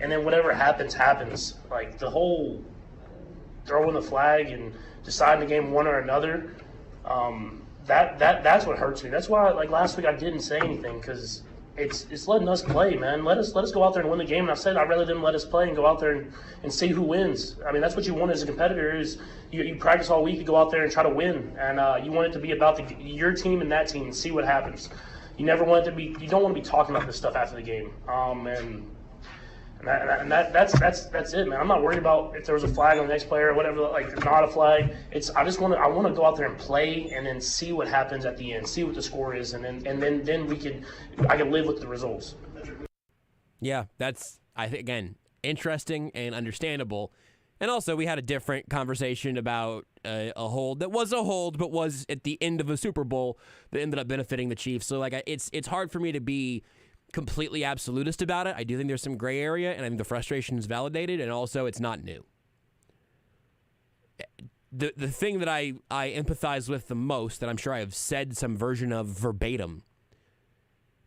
and then whatever happens. The whole throwing the flag and deciding the game one or another. That's what hurts me. That's why last week I didn't say anything because it's letting us play, man. Let us go out there and win the game. And I said I'd rather them let us play and go out there and see who wins. I mean that's what you want as a competitor is you practice all week, you go out there and try to win, and you want it to be about your team and that team and see what happens. You never want it to be. You don't want to be talking about this stuff after the game. And that's it, man. I'm not worried about if there was a flag on the next player or whatever, not a flag. I want to go out there and play and then see what happens at the end, see what the score is, and then I can live with the results. Yeah, that's I think again interesting and understandable. And also, we had a different conversation about a hold that was a hold, but was at the end of a Super Bowl that ended up benefiting the Chiefs. So it's hard for me to be completely absolutist about it. I do think there's some gray area, and I think the frustration is validated, and also it's not new. The thing that I empathize with the most, that I'm sure I have said some version of verbatim,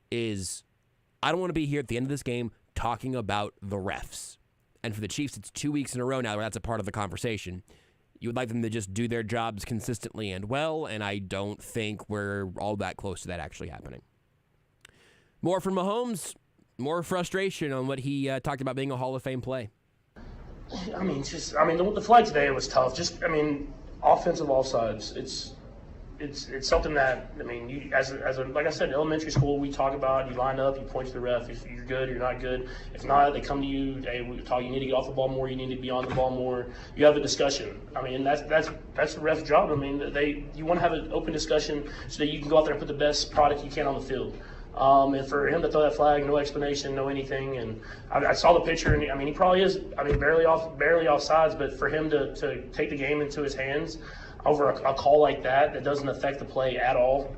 is I don't want to be here at the end of this game talking about the refs. And for the Chiefs, it's 2 weeks in a row now where that's a part of the conversation. You would like them to just do their jobs consistently and well, and I don't think we're all that close to that actually happening. More from Mahomes, more frustration on what he talked about being a Hall of Fame play. The flag today was tough. Offensive offsides. It's something that you like I said, elementary school we talk about. You line up, you point to the ref. If you're good, you're not good. If not, they come to you. Hey, you need to get off the ball more. You need to be on the ball more. You have a discussion. That's the ref's job. You want to have an open discussion so that you can go out there and put the best product you can on the field. And for him to throw that flag, no explanation, no anything, and I saw the picture, and he probably is, barely offsides, but for him to take the game into his hands over a call like that doesn't affect the play at all,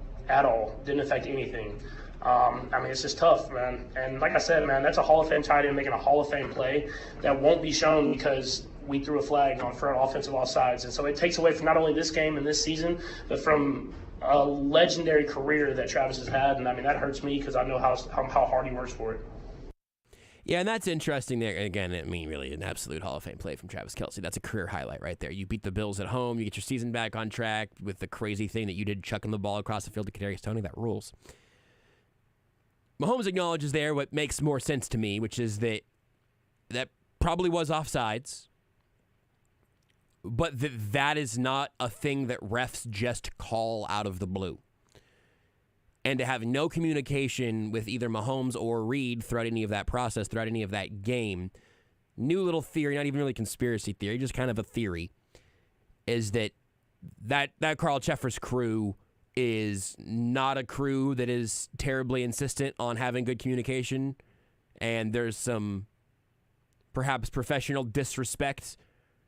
didn't affect anything. It's just tough, man. And like I said, man, that's a Hall of Fame tight end making a Hall of Fame play that won't be shown because we threw a flag for offensive offsides, and so it takes away from not only this game and this season, but from a legendary career that Travis has had, and that hurts me because I know how hard he works for it. Yeah, and that's interesting there. Again, really an absolute Hall of Fame play from Travis Kelce. That's a career highlight right there. You beat the Bills at home. You get your season back on track with the crazy thing that you did chucking the ball across the field to Kadarius Toney. That rules. Mahomes acknowledges there what makes more sense to me, which is that probably was offsides. but that is not a thing that refs just call out of the blue. And to have no communication with either Mahomes or Reid throughout any of that process, throughout any of that game, new little theory, not even really conspiracy theory, just kind of a theory, is that Carl Cheffers crew is not a crew that is terribly insistent on having good communication, and there's some perhaps professional disrespect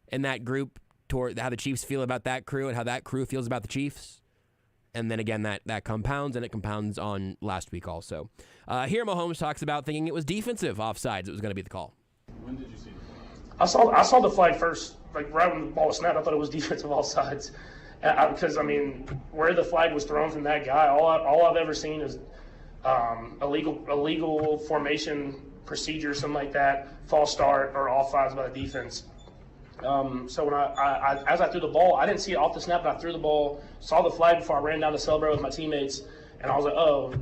in that group toward how the Chiefs feel about that crew and how that crew feels about the Chiefs. And then again, that compounds, and it compounds on last week also. Here Mahomes talks about thinking it was defensive offsides that was going to be the call. When did you see it? I saw the flag first, like right when the ball was snapped. I thought it was defensive offsides, because I mean, where the flag was thrown from that guy, all I've ever seen is illegal formation procedure, something like that, false start or offsides by the defense. So when as I threw the ball, I didn't see it off the snap, but I threw the ball, saw the flag before I ran down to celebrate with my teammates, and I was like, oh,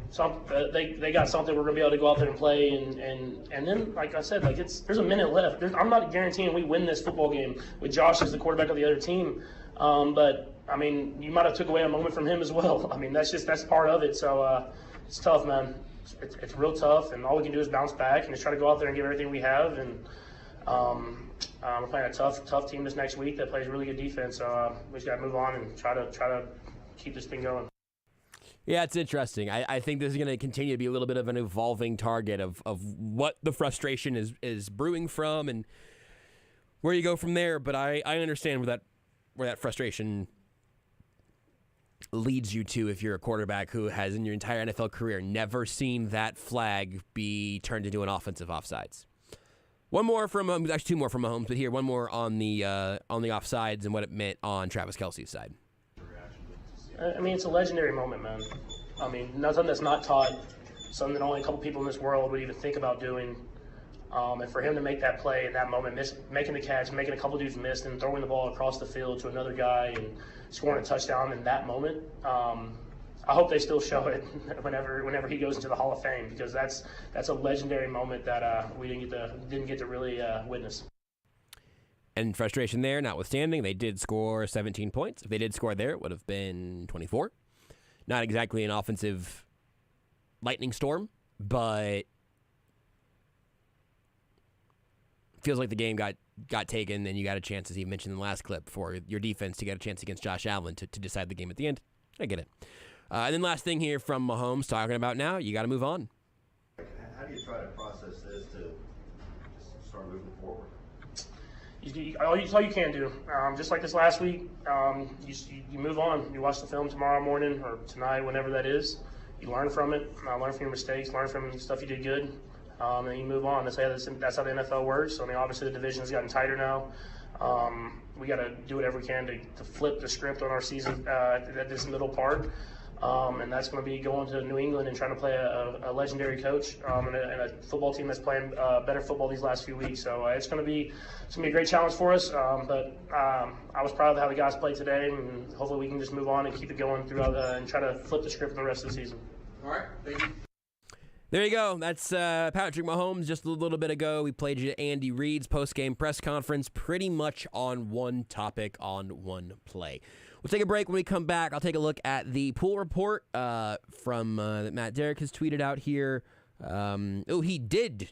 they got something, we're gonna be able to go out there and play, and then like I said, like there's a minute left. I'm not guaranteeing we win this football game with Josh as the quarterback of the other team, but I mean, you might have took away a moment from him as well. I mean, that's part of it. So it's tough, man. It's real tough, and all we can do is bounce back and just try to go out there and give everything we have. And we're playing a tough team this next week that plays really good defense. So we just got to move on and try to keep this thing going. Yeah, it's interesting. I think this is going to continue to be a little bit of an evolving target of what the frustration is brewing from and where you go from there. But I understand where that frustration leads you to if you're a quarterback who has in your entire NFL career never seen that flag be turned into an offensive offsides. One more from actually two more from Mahomes, but here one more on the offsides and what it meant on Travis Kelce's side. I mean, it's a legendary moment, man. I mean, nothing that's not taught, something that only a couple people in this world would even think about doing. And for him to make that play in that moment, making the catch, making a couple dudes miss, and throwing the ball across the field to another guy and scoring a touchdown in that moment, I hope they still show it whenever he goes into the Hall of Fame, because that's a legendary moment that we didn't get to really witness. And frustration there, notwithstanding, they did score 17 points. If they did score there, it would have been 24. Not exactly an offensive lightning storm, but feels like the game got taken, and you got a chance, as you mentioned in the last clip, for your defense to get a chance against Josh Allen to decide the game at the end. I get it. And then last thing here from Mahomes talking about now, you got to move on. How do you try to process this to just start moving forward? All you can do. Just like this last week, you move on. You watch the film tomorrow morning or tonight, whenever that is. You learn from it. Learn from your mistakes. Learn from stuff you did good. And you move on. That's how the NFL works. I mean, obviously the division has gotten tighter now. We got to do whatever we can to flip the script on our season at this middle part. And that's going to be going to New England and trying to play a legendary coach and a football team that's playing better football these last few weeks. So it's going to be a great challenge for us. But I was proud of how the guys played today, and hopefully we can just move on and keep it going throughout and try to flip the script for the rest of the season. All right, thank you. There you go. That's Patrick Mahomes. Just a little bit ago, we played you Andy Reid's post-game press conference, pretty much on one topic, on one play. We'll take a break. When we come back, I'll take a look at the pool report from that Matt Derrick has tweeted out here. He did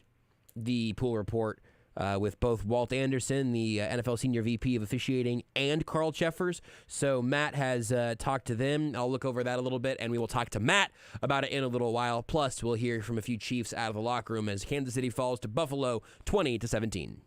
the pool report with both Walt Anderson, the NFL Senior VP of Officiating, and Carl Cheffers. So Matt has talked to them. I'll look over that a little bit, and we will talk to Matt about it in a little while. Plus, we'll hear from a few Chiefs out of the locker room as Kansas City falls to Buffalo 20-17.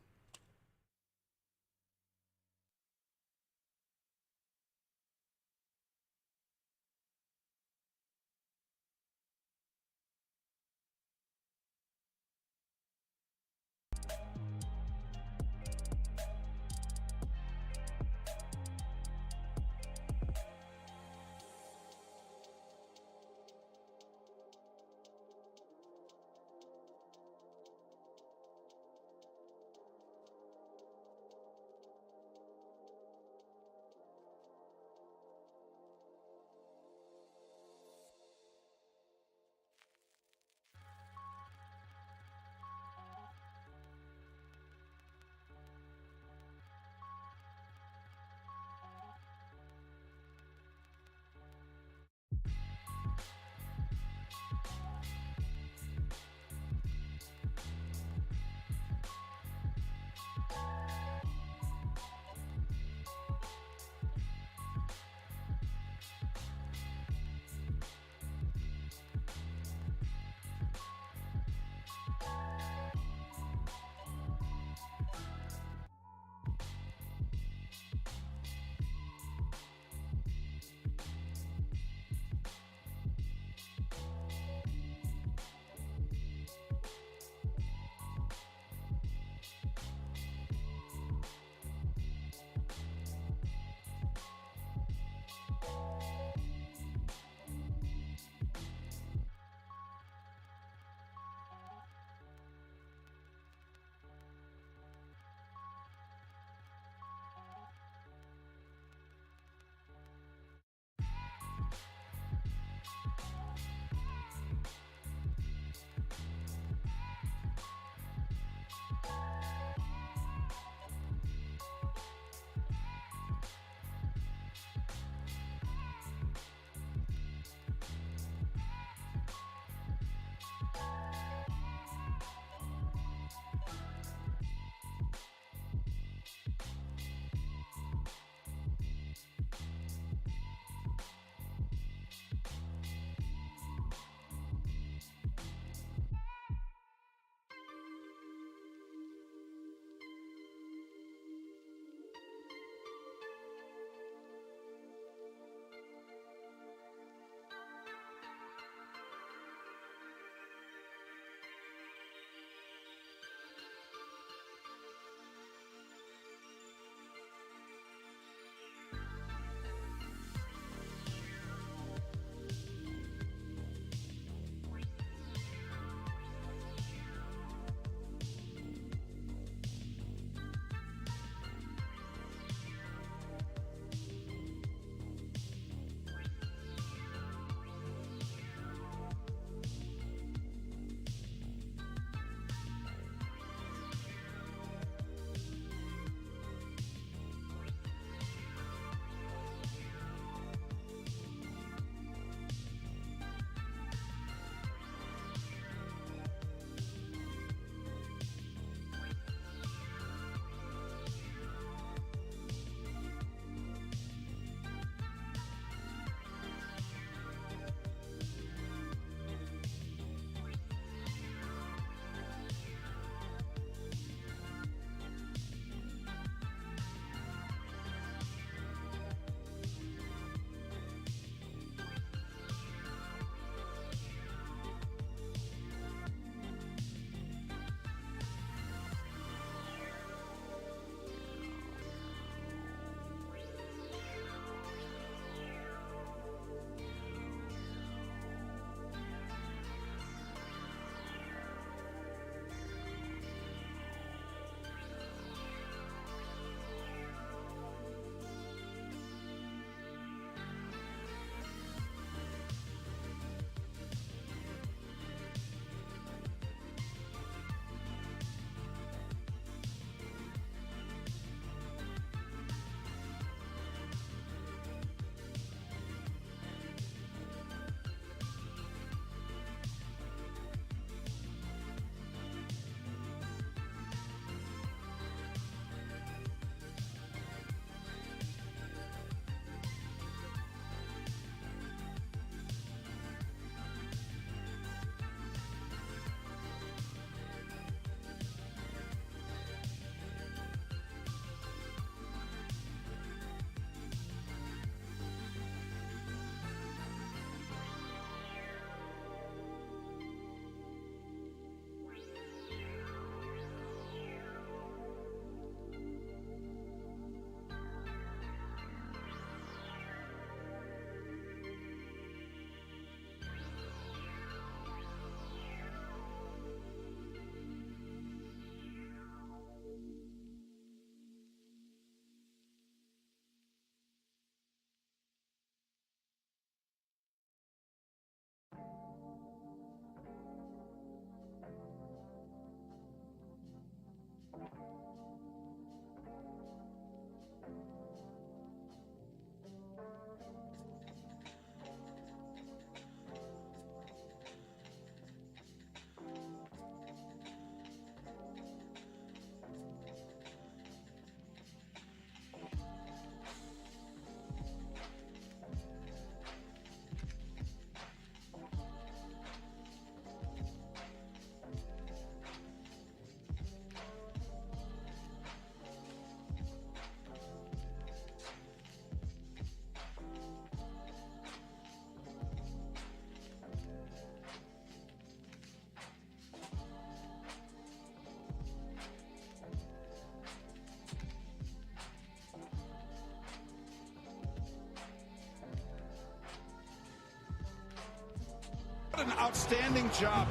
outstanding job.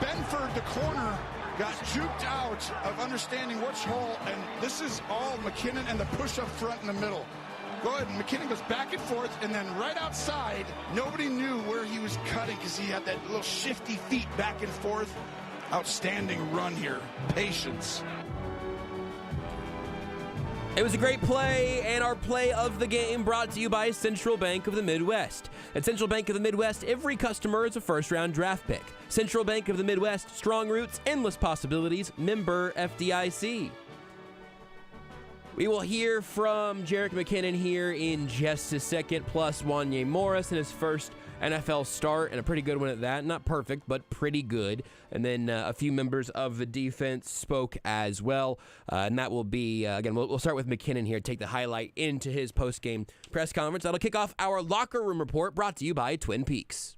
Benford, the corner, got juked out of understanding which hole, and this is all McKinnon and the push up front in the middle. Go ahead, and McKinnon goes back and forth, and then right outside, nobody knew where he was cutting because he had that little shifty feet back and forth. Outstanding run here. Patience. It was a great play, and our play of the game brought to you by Central Bank of the Midwest. At Central Bank of the Midwest, every customer is a first-round draft pick. Central Bank of the Midwest, strong roots, endless possibilities, member FDIC. We will hear from Jerick McKinnon here in just a second, plus Wanye Morris in his first NFL start, and a pretty good one at that. Not perfect, but pretty good. And then a few members of the defense spoke as well. And that will be, again, we'll start with McKinnon here, take the highlight into his post-game press conference. That'll kick off our locker room report, brought to you by Twin Peaks.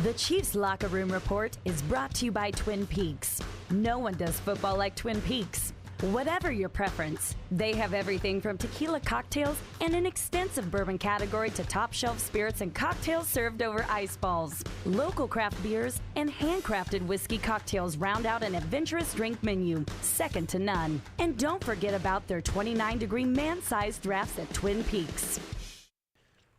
The Chiefs Locker Room Report is brought to you by Twin Peaks. No one does football like Twin Peaks. Whatever your preference, they have everything from tequila cocktails and an extensive bourbon category to top shelf spirits and cocktails served over ice balls. Local craft beers and handcrafted whiskey cocktails round out an adventurous drink menu, second to none. And don't forget about their 29-degree man-sized drafts at Twin Peaks.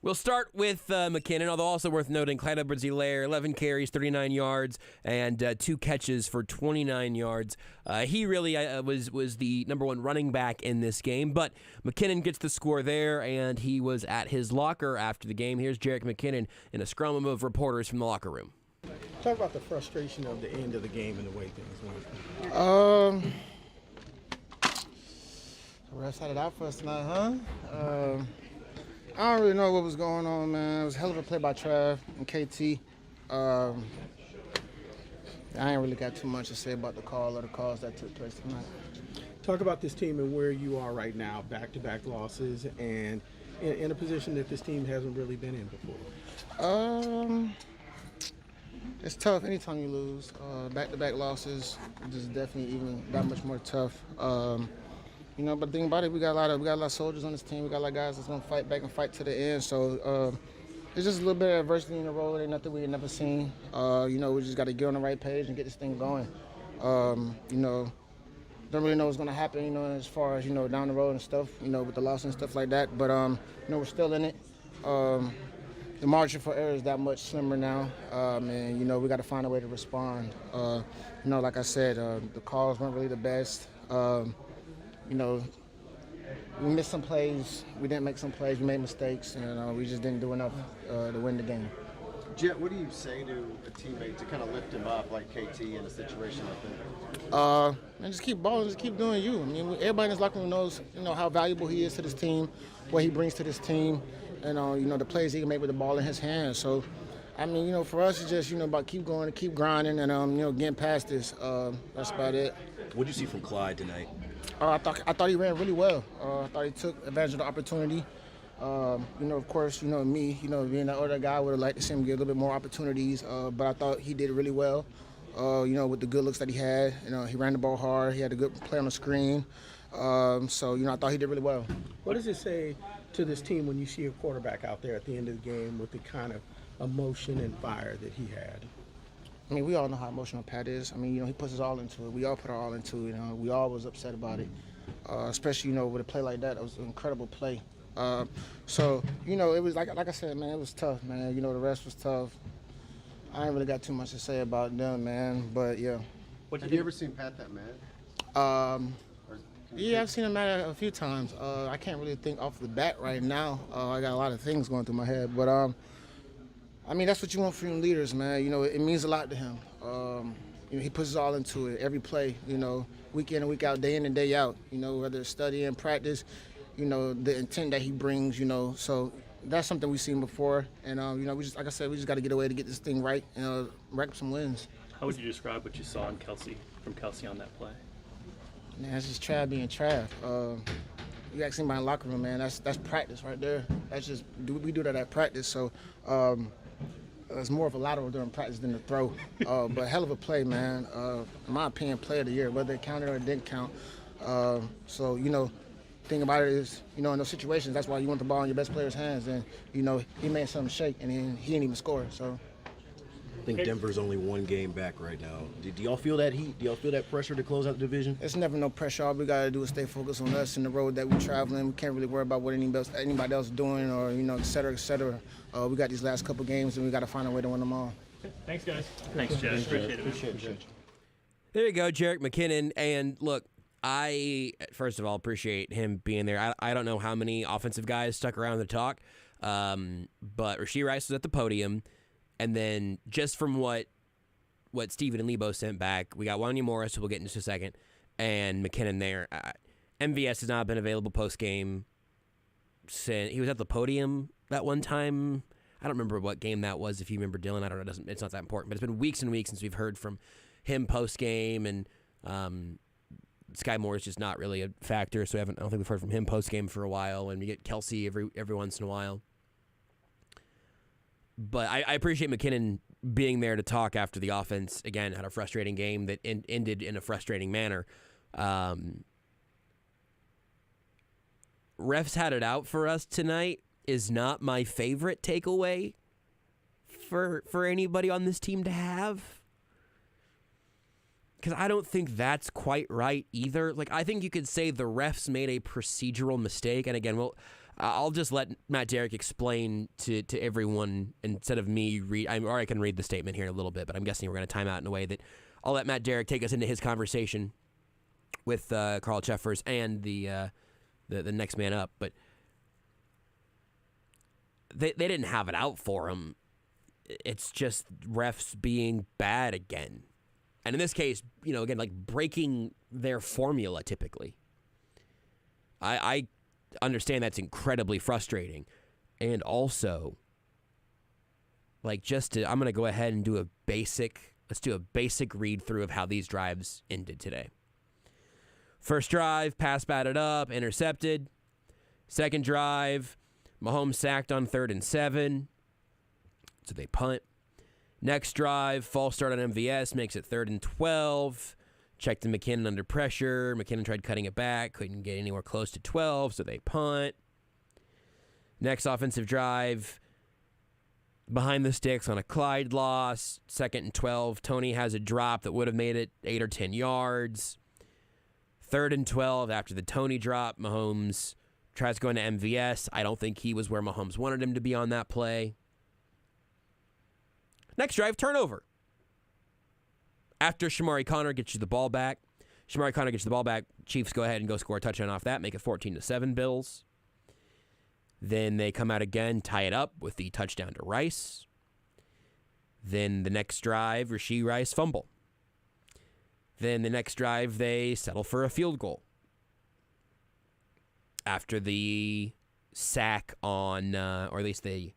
We'll start with McKinnon, although also worth noting, Clyde Edwards-Helaire, 11 carries, 39 yards, and 2 catches for 29 yards. He really was the number one running back in this game, but McKinnon gets the score there, and he was at his locker after the game. Here's Jerick McKinnon in a scrum of reporters from the locker room. Talk about the frustration of the end of the game and the way things went. The refs had it out for us tonight, huh? I don't really know what was going on, man. It was a hell of a play by Trav and KT. I ain't really got too much to say about the call or the calls that took place tonight. Talk about this team and where you are right now, back-to-back losses, and in a position that this team hasn't really been in before. It's tough anytime you lose. Back-to-back losses is definitely even that much more tough. You know, but the thing about it, we got a lot of soldiers on this team. We got a lot of guys that's gonna fight back and fight to the end. So it's just a little bit of adversity in the road. Ain't nothing we had never seen. You know, we just got to get on the right page and get this thing going. You know, don't really know what's gonna happen. You know, as far as down the road and stuff. You know, with the loss and stuff like that. But you know, we're still in it. The margin for error is that much slimmer now, and you know, we got to find a way to respond. You know, like I said, the calls weren't really the best. You know, we missed some plays. We didn't make some plays. We made mistakes, and we just didn't do enough to win the game. Jet, what do you say to a teammate to kind of lift him up like KT in a situation like that? And just keep balling, just keep doing you. I mean, everybody in this locker room knows, how valuable he is to this team, what he brings to this team, and the plays he can make with the ball in his hands. So, I mean, for us, it's just about keep going, keep grinding, and getting past this. That's about it. What did you see from Clyde tonight? I thought he ran really well. I thought he took advantage of the opportunity. Of course, me, being that older guy, I would have liked to see him get a little bit more opportunities. But I thought he did really well. With the good looks that he had. He ran the ball hard. He had a good play on the screen. So I thought he did really well. What does it say to this team when you see a quarterback out there at the end of the game with the kind of emotion and fire that he had? I mean, we all know how emotional Pat is. I mean, he puts us all into it. We all put our all into it. We all was upset about it, especially, with a play like that. It was an incredible play. So, it was like I said, man, it was tough, man. The rest was tough. I ain't really got too much to say about them, man, but, yeah. Have you ever seen Pat that mad? Yeah, I've seen him mad a few times. I can't really think off the bat right now. I got a lot of things going through my head, but I mean, that's what you want from your leaders, man. It means a lot to him. He puts us all into it, every play, week in and week out, day in and day out, whether it's study and practice, the intent that he brings, So that's something we've seen before. And, we just, like I said, we just got to get away to get this thing right and rack up some wins. How would you describe what you saw in from Kelsey on that play? Man, that's just Trav being Trav. You ask anybody in the locker room, man, that's practice right there. We do that at practice. So, it's more of a lateral during practice than the throw. But hell of a play, man. In my opinion, play of the year, whether it counted or it didn't count. So, thing about it is, in those situations, that's why you want the ball in your best player's hands. And, he made something shake, and then he didn't even score. So, think Denver's only one game back right now. Do y'all feel that heat? Do y'all feel that pressure to close out the division? It's never no pressure. All we got to do is stay focused on us and the road that we're traveling. We can't really worry about what anybody else is doing or, et cetera, et cetera. We got these last couple games, and we got to find a way to win them all. Thanks, guys. Thanks, Josh. Appreciate it. There you go, Jerick McKinnon. And look, I, first of all, appreciate him being there. I don't know how many offensive guys stuck around to talk, but Rashee Rice was at the podium. And then just from what Steven and Lebo sent back, we got Wanya Morris, who we'll get in just a second, and McKinnon there. MVS has not been available post-game since he was at the podium that one time. I don't remember what game that was. If you remember, Dylan, I don't know. It's not that important. But it's been weeks and weeks since we've heard from him post-game, and Sky Moore is just not really a factor, so I don't think we've heard from him post-game for a while, and we get Kelsey every once in a while. But I appreciate McKinnon being there to talk after the offense, again, had a frustrating game that ended in a frustrating manner. Refs had it out for us tonight is not my favorite takeaway for anybody on this team to have. Because I don't think that's quite right either. Like, I think you could say the refs made a procedural mistake. And again, I'll just let Matt Derrick explain to everyone instead of me read. Or I can read the statement here in a little bit, but I'm guessing we're going to time out in a way that I'll let Matt Derrick take us into his conversation with Carl Cheffers and the next man up. But they didn't have it out for him. It's just refs being bad again. And in this case, again, like breaking their formula typically. I understand that's incredibly frustrating. And also, like I'm going to go ahead and do let's do a basic read through of how these drives ended today. First drive, pass batted up, intercepted. Second drive, Mahomes sacked on 3rd and 7. So they punt. Next drive, false start on MVS, makes it 3rd and 12. Checked to McKinnon under pressure. McKinnon tried cutting it back, couldn't get anywhere close to 12, so they punt. Next offensive drive, behind the sticks on a Clyde loss. 2nd and 12. Tony has a drop that would have made it 8 or 10 yards. 3rd and 12 after the Tony drop. Mahomes tries going to MVS. I don't think he was where Mahomes wanted him to be on that play. Next drive, turnover. After Shamari Connor gets you the ball back. Chiefs go ahead and go score a touchdown off that, make it 14-7 Bills. Then they come out again, tie it up with the touchdown to Rice. Then the next drive, Rashee Rice fumble. Then the next drive, they settle for a field goal. After the sack on, or at least they...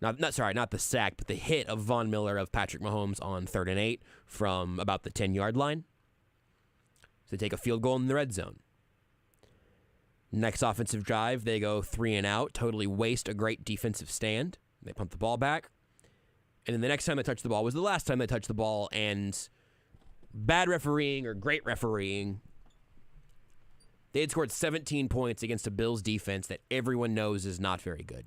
Not the sack, but the hit of Von Miller of Patrick Mahomes on 3rd and 8 from about the 10-yard line. So they take a field goal in the red zone. Next offensive drive, they go 3 and out, totally waste a great defensive stand. They pump the ball back. And then the next time they touch the ball was the last time they touched the ball, and bad refereeing or great refereeing. They had scored 17 points against a Bills defense that everyone knows is not very good.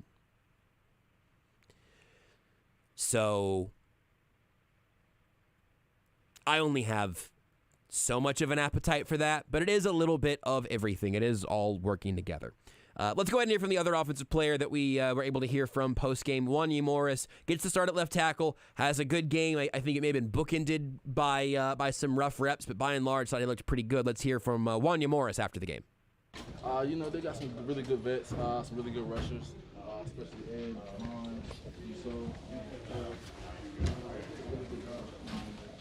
So I only have so much of an appetite for that, but it is a little bit of everything. It is all working together. Let's go ahead and hear from the other offensive player that we were able to hear from post-game. Wanya Morris gets the start at left tackle, has a good game. I think it may have been bookended by some rough reps, but by and large, thought he looked pretty good. Let's hear from Wanya Morris after the game. They got some really good vets, some really good rushers, especially Ed,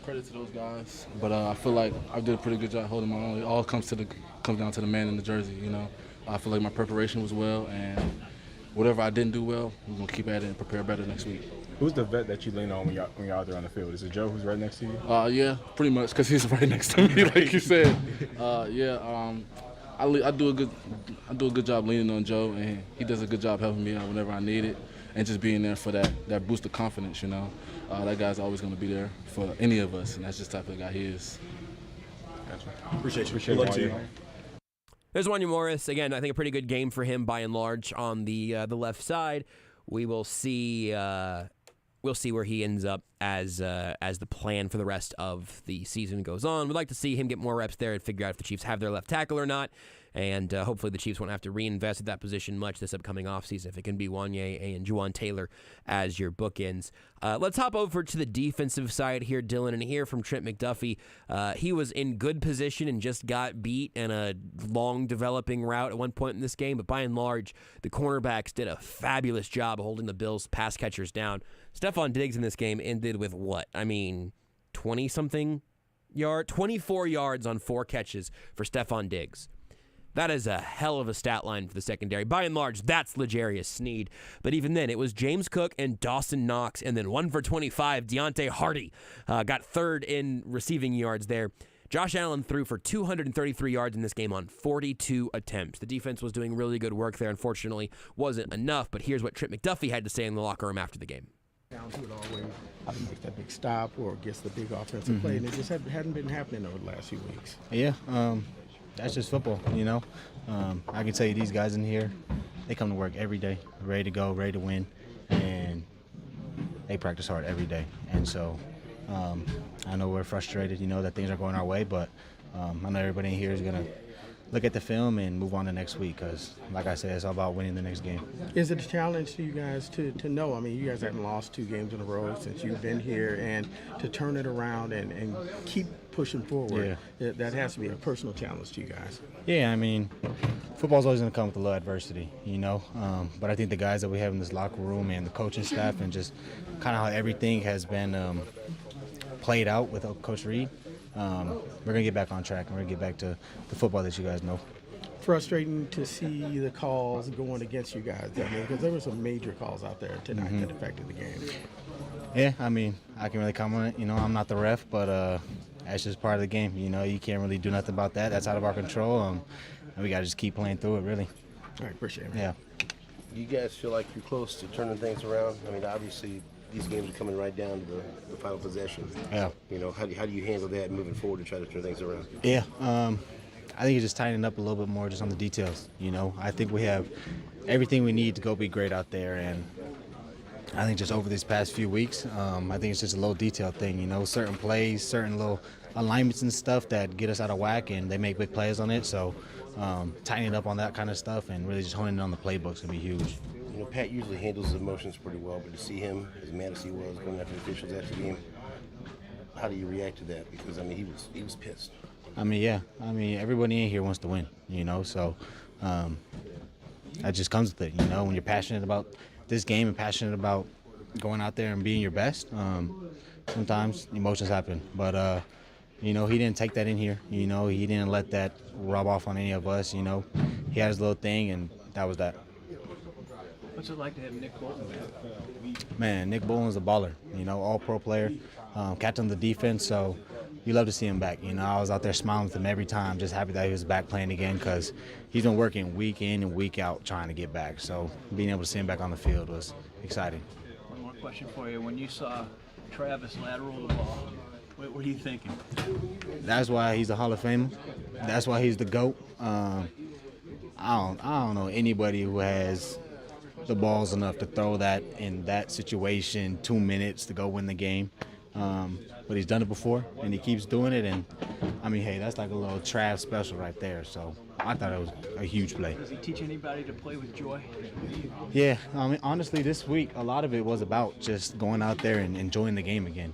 credit to those guys, but I feel like I did a pretty good job holding my own. It all comes down to the man in the jersey, I feel like my preparation was well, and whatever I didn't do well, we're gonna keep at it and prepare better next week. Who's the vet that you lean on when you're out there on the field? Is it Joe who's right next to you? Yeah, pretty much, because he's right next to me, like you said. I do a good job leaning on Joe, and he does a good job helping me out whenever I need it, and just being there for that boost of confidence. That guy's always going to be there for any of us, and that's just the type of guy he is. Gotcha. Appreciate you. There's Wanya Morris. Again, I think a pretty good game for him by and large on the left side. We will see we'll see where he ends up as the plan for the rest of the season goes on. We'd like to see him get more reps there and figure out if the Chiefs have their left tackle or not. And hopefully the Chiefs won't have to reinvest at that position much this upcoming offseason if it can be Wanye and Juwan Taylor as your bookends. Let's hop over to the defensive side here, Dylan, and hear from Trent McDuffie. He was in good position and just got beat in a long developing route at one point in this game, but by and large, the cornerbacks did a fabulous job holding the Bills' pass catchers down. Stephon Diggs in this game ended with what? 20-something yard? 24 yards on 4 catches for Stephon Diggs. That is a hell of a stat line for the secondary. By and large, that's L'Jarius Sneed. But even then, it was James Cook and Dawson Knox, and then 1 for 25, Deontay Hardy got third in receiving yards there. Josh Allen threw for 233 yards in this game on 42 attempts. The defense was doing really good work there. Unfortunately, wasn't enough. But here's what Trent McDuffie had to say in the locker room after the game. Down to it always make that big stop or gets the big offensive play, and it just hadn't been happening over the last few weeks. Yeah, that's just football, I can tell you these guys in here, they come to work every day, ready to go, ready to win, and they practice hard every day. And so I know we're frustrated, that things aren't going our way, but I know everybody in here is going to look at the film and move on to next week because, like I said, it's all about winning the next game. Is it a challenge to you guys to know? You guys haven't lost 2 games in a row since you've been here, and to turn it around and keep pushing forward, that has to be a personal challenge to you guys. Yeah, football's always going to come with a little adversity, but I think the guys that we have in this locker room and the coaching staff and just kind of how everything has been played out with Coach Reid, we're going to get back on track and we're going to get back to the football that you guys know. Frustrating to see the calls going against you guys, because there were some major calls out there tonight that affected the game. Yeah, I can really comment on it. I'm not the ref, but that's just part of the game. You can't really do nothing about that. That's out of our control, and we got to just keep playing through it, really. All right, appreciate it, man. Yeah. You guys feel like you're close to turning things around? Obviously, these games are coming right down to the final possession. Yeah. How do you handle that moving forward to try to turn things around? Yeah. I think it's just tightening up a little bit more just on the details. I think we have everything we need to go be great out there, and I think just over these past few weeks, I think it's just a little detail thing, certain plays, certain little alignments and stuff that get us out of whack, and they make big plays on it. So tightening up on that kind of stuff and really just honing in on the playbooks can be huge. Pat usually handles his emotions pretty well, but to see him, as mad as he was, going after the officials after the game, how do you react to that? Because, he was pissed. Everybody in here wants to win, so that just comes with it, when you're passionate about this game and passionate about going out there and being your best, sometimes emotions happen. But, he didn't take that in here. He didn't let that rub off on any of us. He had his little thing, and that was that. What's it like to have Nick Bolton back? Man, Nick Bolton's a baller, all-pro player, captain of the defense, so you love to see him back. I was out there smiling with him every time, just happy that he was back playing again because he's been working week in and week out trying to get back. So being able to see him back on the field was exciting. One more question for you. When you saw Travis lateral the ball, what were you thinking? That's why he's a Hall of Famer. That's why he's the GOAT. I don't know anybody who has the balls enough to throw that in that situation, 2 minutes to go win the game. But he's done it before, and he keeps doing it. And, hey, that's like a little Trav special right there. So I thought it was a huge play. Does he teach anybody to play with joy? Yeah, honestly, this week, a lot of it was about just going out there and enjoying the game again,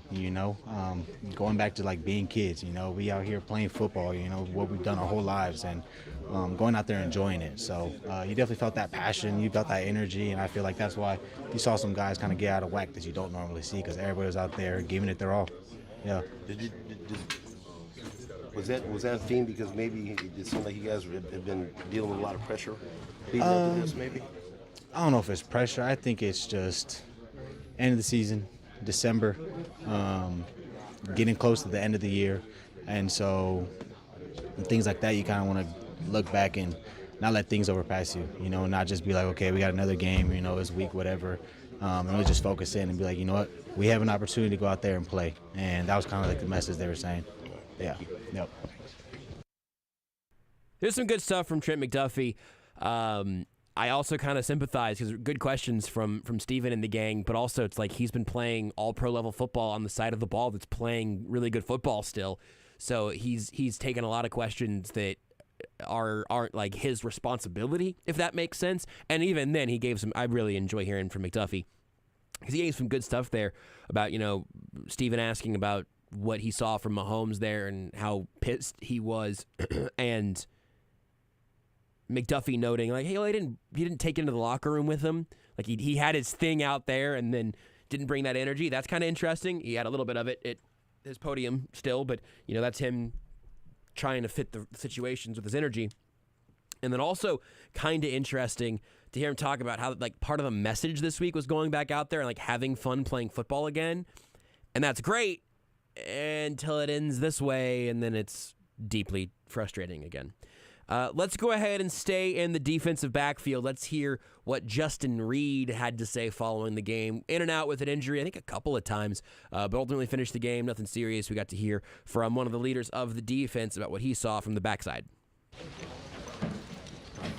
going back to, being kids, we out here playing football, what we've done our whole lives, and going out there and enjoying it. So you definitely felt that passion, you felt that energy, and I feel like that's why you saw some guys kind of get out of whack that you don't normally see because everybody was out there giving it their all. Yeah. Was that a theme because maybe it seemed like you guys have been dealing with a lot of pressure leading up to this maybe? I don't know if it's pressure. I think it's just end of the season, December, getting close to the end of the year. And so things like that, you kind of want to look back and not let things overpass you, not just be like, okay, we got another game, this week, whatever. And really just focus in and be like, you know what, we have an opportunity to go out there and play. And that was kind of like the message they were saying. Yeah. Yep. There's some good stuff from Trent McDuffie. I also kind of sympathize because good questions from Steven and the gang, but also it's like he's been playing all pro level football on the side of the ball that's playing really good football still. So he's taken a lot of questions that aren't like his responsibility, if that makes sense. And even then, he gave some. I really enjoy hearing from McDuffie because he gave some good stuff there about Steven asking about what he saw from Mahomes there and how pissed he was, and McDuffie noting like, hey, he didn't take it into the locker room with him. Like he had his thing out there and then didn't bring that energy. That's kind of interesting. He had a little bit of it at his podium still, but that's him trying to fit the situations with his energy. And then also kind of interesting to hear him talk about how like part of the message this week was going back out there and like having fun playing football again. And that's great until it ends this way, and then it's deeply frustrating again. Let's go ahead and stay in the defensive backfield. Let's hear what Justin Reid had to say following the game. In and out with an injury, I think a couple of times, but ultimately finished the game. Nothing serious. We got to hear from one of the leaders of the defense about what he saw from the backside. Playing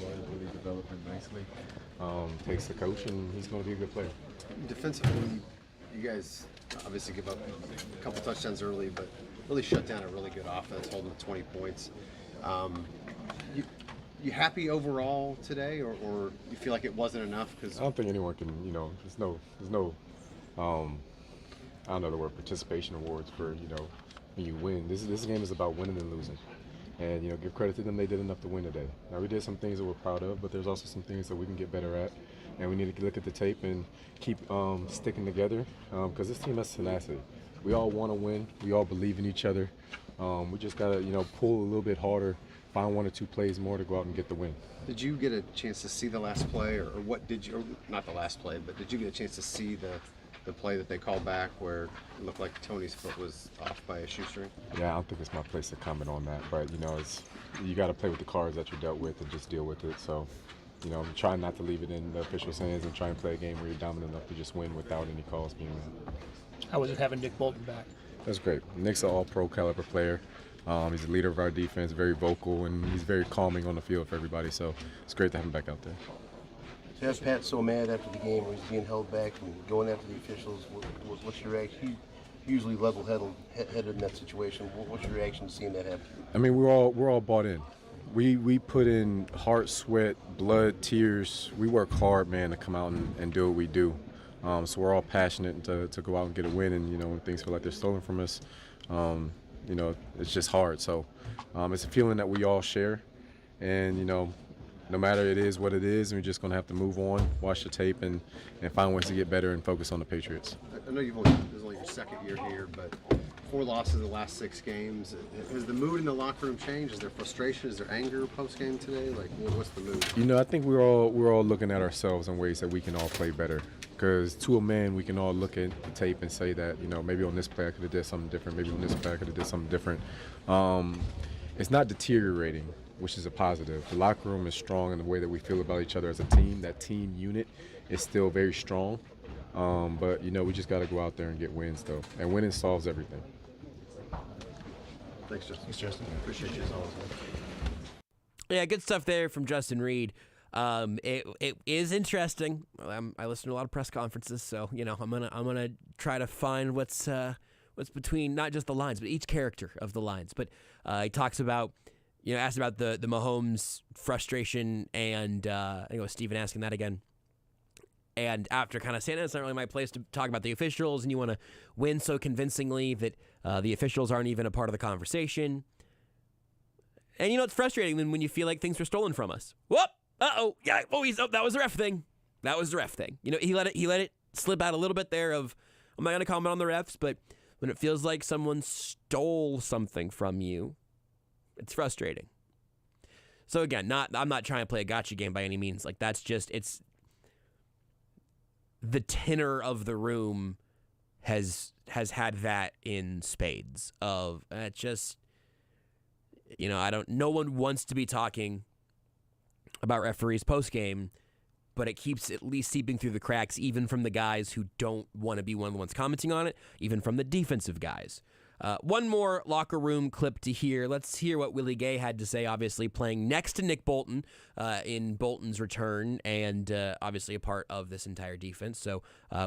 well, really developing nicely. Takes the coach, and he's going to be a good player. Defensively, you guys obviously give up a couple touchdowns early, but really shut down a really good offense, holding to 20 points. You happy overall today, or you feel like it wasn't enough? Because I don't think anyone can, there's no, I don't know the word, participation awards for, when you win. This game is about winning and losing. And, give credit to them, they did enough to win today. Now, we did some things that we're proud of, but there's also some things that we can get better at. And we need to look at the tape and keep sticking together, because this team has tenacity. We all want to win. We all believe in each other. We just got to, pull a little bit harder, find one or two plays more to go out and get the win. Did you get a chance to see the last play, or what did you, or not the last play, but did you get a chance to see the play that they called back where it looked like Tony's foot was off by a shoestring? Yeah, I don't think it's my place to comment on that, but, you got to play with the cards that you're dealt with and just deal with it. So, try not to leave it in the officials' hands and try and play a game where you're dominant enough to just win without any calls being made. How was it having Nick Bolton back? That's great. Nick's an all-pro caliber player. He's the leader of our defense, very vocal, and he's very calming on the field for everybody. So it's great to have him back out there. To have Pat so mad after the game where he's being held back and going after the officials, what's your reaction? He's usually level-headed in that situation. What's your reaction to seeing that happen? I mean, we're all bought in. We put in heart, sweat, blood, tears. We work hard, man, to come out and do what we do. So we're all passionate to go out and get a win. And, when things feel like they're stolen from us, it's just hard. So it's a feeling that we all share. And, no matter it is what it is, we're just going to have to move on, watch the tape, and find ways to get better and focus on the Patriots. I know this is only your second year here, but 4 losses in the last 6 games. Has the mood in the locker room changed? Is there frustration? Is there anger post-game today? Like, what's the mood? I think we're all looking at ourselves in ways that we can all play better. Because to a man, we can all look at the tape and say that, maybe on this play I could have did something different. Maybe on this play I could have did something different. It's not deteriorating, which is a positive. The locker room is strong in the way that we feel about each other as a team. That team unit is still very strong. But, we just got to go out there and get wins, though. And winning solves everything. Thanks, Justin. Appreciate you as always, man. Yeah, good stuff there from Justin Reid. It is interesting. I listen to a lot of press conferences, so I'm gonna try to find what's between not just the lines, but each character of the lines. But he talks about asked about the Mahomes frustration, and I think it was Steven asking that again. And after kind of saying it's not really my place to talk about the officials, and you want to win so convincingly that the officials aren't even a part of the conversation. And it's frustrating when you feel like things were stolen from us. Whoop! Uh-oh! Yeah! That was the ref thing. That was the ref thing. He let it slip out a little bit there. I'm not going to comment on the refs, but when it feels like someone stole something from you, it's frustrating. So again, I'm not trying to play a gotcha game by any means. Like it's the tenor of the room has had that in spades of no one wants to be talking about referees post-game, but it keeps at least seeping through the cracks, even from the guys who don't want to be one of the ones commenting on it, even from the defensive guys. One more locker room clip to hear. Let's hear what Willie Gay had to say, obviously playing next to Nick Bolton in Bolton's return and obviously a part of this entire defense. So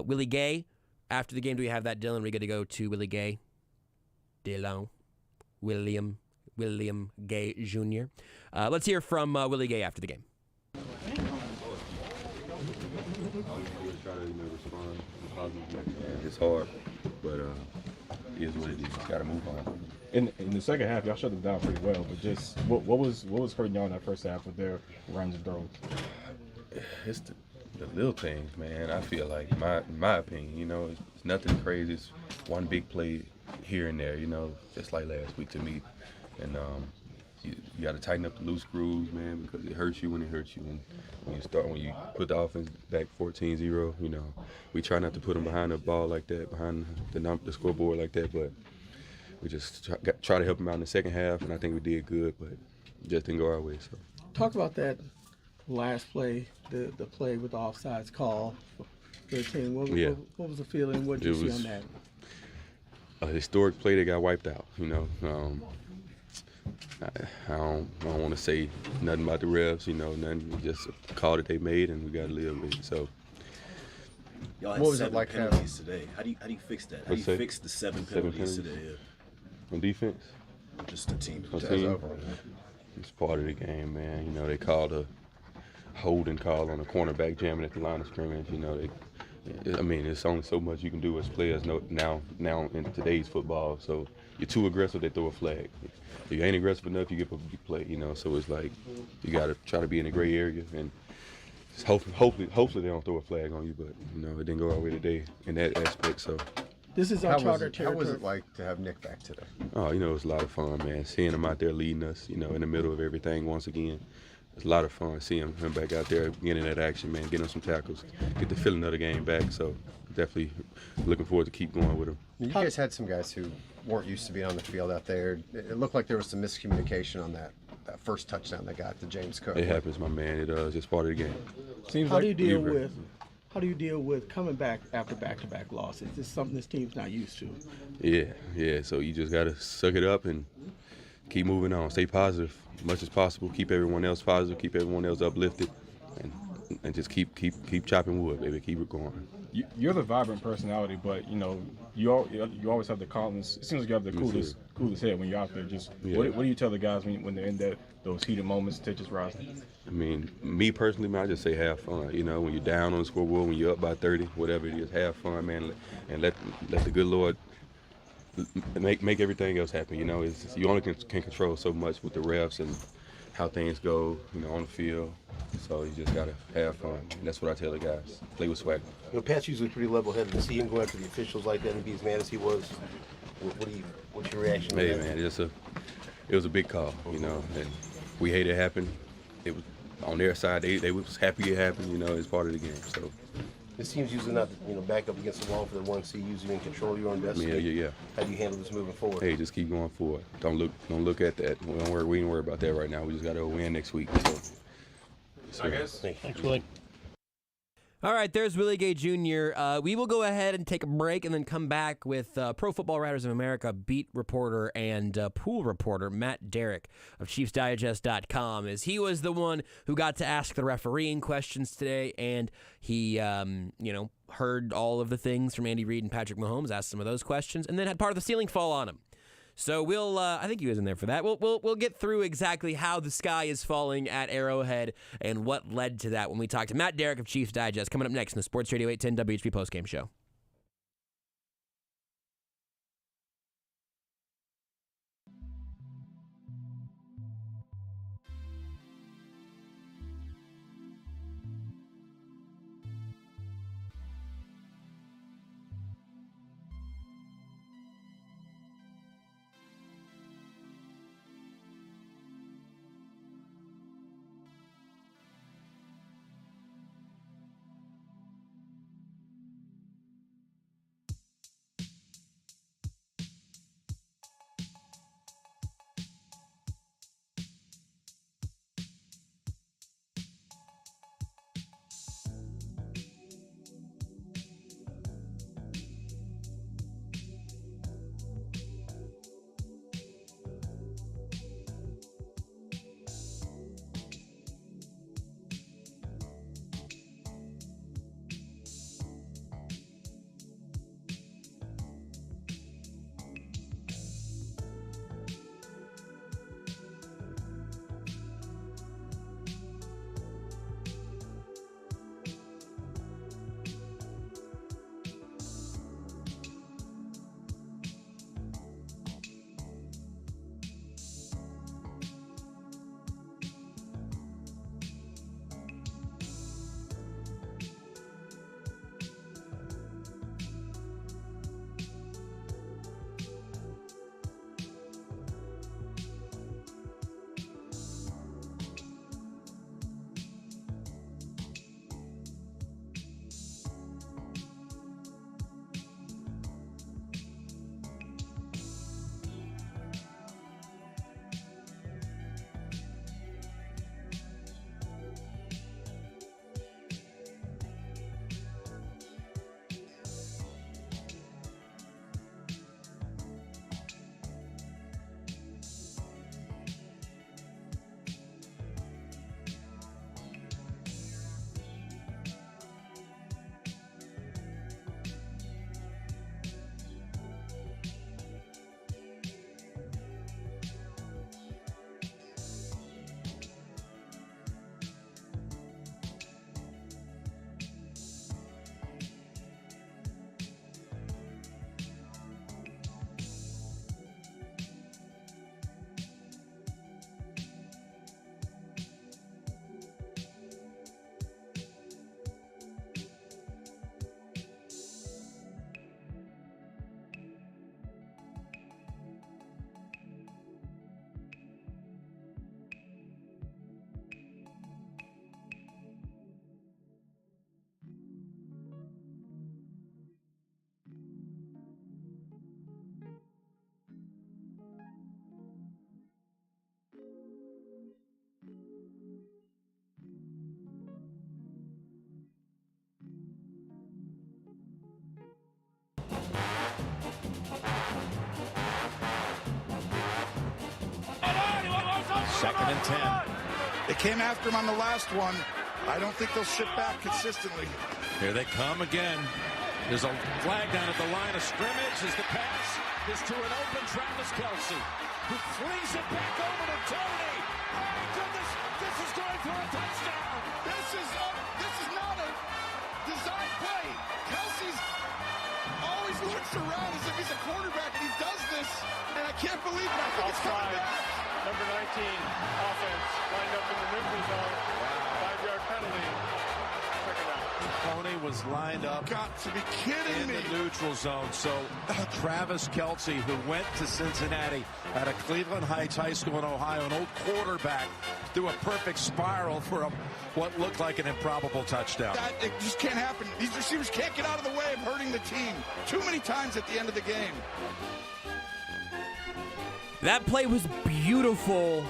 Willie Gay, after the game, do we have that, Dylan? We got to go to Willie Gay. Dylan. William Gay Jr. Let's hear from Willie Gay after the game. It's hard, but it is what it is. Got to move on. In the second half, y'all shut them down pretty well. But just what was hurting y'all in that first half with their runs and throws? It's the little things, man. I feel like, my opinion, it's nothing crazy. It's one big play here and there, just like last week to me. And you got to tighten up the loose screws, man, because it hurts you when it hurts you. And when you put the offense back 14-0, we try not to put them behind the ball like that, behind the scoreboard like that, but we just try to help them out in the second half, and I think we did good, but it just didn't go our way. So talk about that last play, the play with the offsides call for the team. What was the feeling? What did you see on that? A historic play that got wiped out, I don't want to say nothing about the refs, nothing. Just a call that they made, and we got to live with it. So, y'all had 7 penalties today. How do you fix that? How do you fix the 7 penalties today? On defense? Just the team. It's part of the game, man. They called a holding call on a cornerback jamming at the line of scrimmage. It's only so much you can do as players now in today's football. So you're too aggressive, they throw a flag. If you ain't aggressive enough, you give up a big play. So it's like you got to try to be in a gray area, and just hopefully they don't throw a flag on you. But it didn't go our way today in that aspect. So this is our charter territory. How was it like to have Nick back today? Oh, it was a lot of fun, man. Seeing him out there leading us, in the middle of everything once again. It's a lot of fun seeing him back out there, getting that action, man, getting some tackles, get the feeling of the game back. So definitely looking forward to keep going with him. You guys had some guys who weren't used to being on the field out there. It looked like there was some miscommunication on that first touchdown they got to James Cook. It happens, my man. It is. It's part of the game. How do you deal with coming back after back-to-back losses? This is something this team's not used to. Yeah. So you just got to suck it up and keep moving on. Stay positive as much as possible. Keep everyone else positive. Keep everyone else uplifted, and just keep chopping wood, baby. Keep it going. You're the vibrant personality, but you always have the calmness. It seems like you have the coolest head when you're out there. What do you tell the guys when they're in those heated moments to just rise? Me personally, man, I just say have fun. When you're down on the scoreboard, when you're up by 30, whatever it is, have fun, man, and let the good Lord make everything else happen. You only can control so much with the refs and how things go, on the field. So you just gotta have fun. And that's what I tell the guys. Play with swag. Pat's usually pretty level-headed. To see him go after the officials like that and be as mad as he was, what's your reaction to that? Hey, man, it was a big call, and we hate it happen. It was on their side. They was happy it happened. It's part of the game. So. This team's usually not, back up against the wall for the 1 seed, usually in control of your own destiny. Yeah. How do you handle this moving forward? Hey, just keep going forward. Don't look at that. We ain't worry about that right now. We just got to win next week. So I guess. Thanks, Willie. All right, there's Willie Gay Jr. We will go ahead and take a break and then come back with Pro Football Writers of America beat reporter and pool reporter Matt Derrick of ChiefsDigest.com, as he was the one who got to ask the refereeing questions today, and he, heard all of the things from Andy Reid and Patrick Mahomes, asked some of those questions, and then had part of the ceiling fall on him. So we'll, I think he was in there for that. We'll get through exactly how the sky is falling at Arrowhead and what led to that when we talk to Matt Derrick of Chiefs Digest, coming up next in the Sports Radio 810 WHP Postgame Show. 2nd and 10. They came after him on the last one. I don't think they'll sit back consistently. Here they come again. There's a flag down at the line of scrimmage as the pass is to an open Travis Kelce, who flings it back over to Tony. Oh, my goodness, this is going for a touchdown. This is not a design play. Kelce's always looks around as if he's a quarterback, and he does this, and I can't believe it. I think it's coming back. Number 19, offense, lined up in the neutral zone. 5-yard penalty. Tony was lined up Got to be kidding in the neutral zone. So Travis Kelce, who went to Cincinnati out of Cleveland Heights High School in Ohio, an old quarterback, threw a perfect spiral for what looked like an improbable touchdown. It just can't happen. These receivers can't get out of the way of hurting the team. Too many times at the end of the game. That play was beautiful,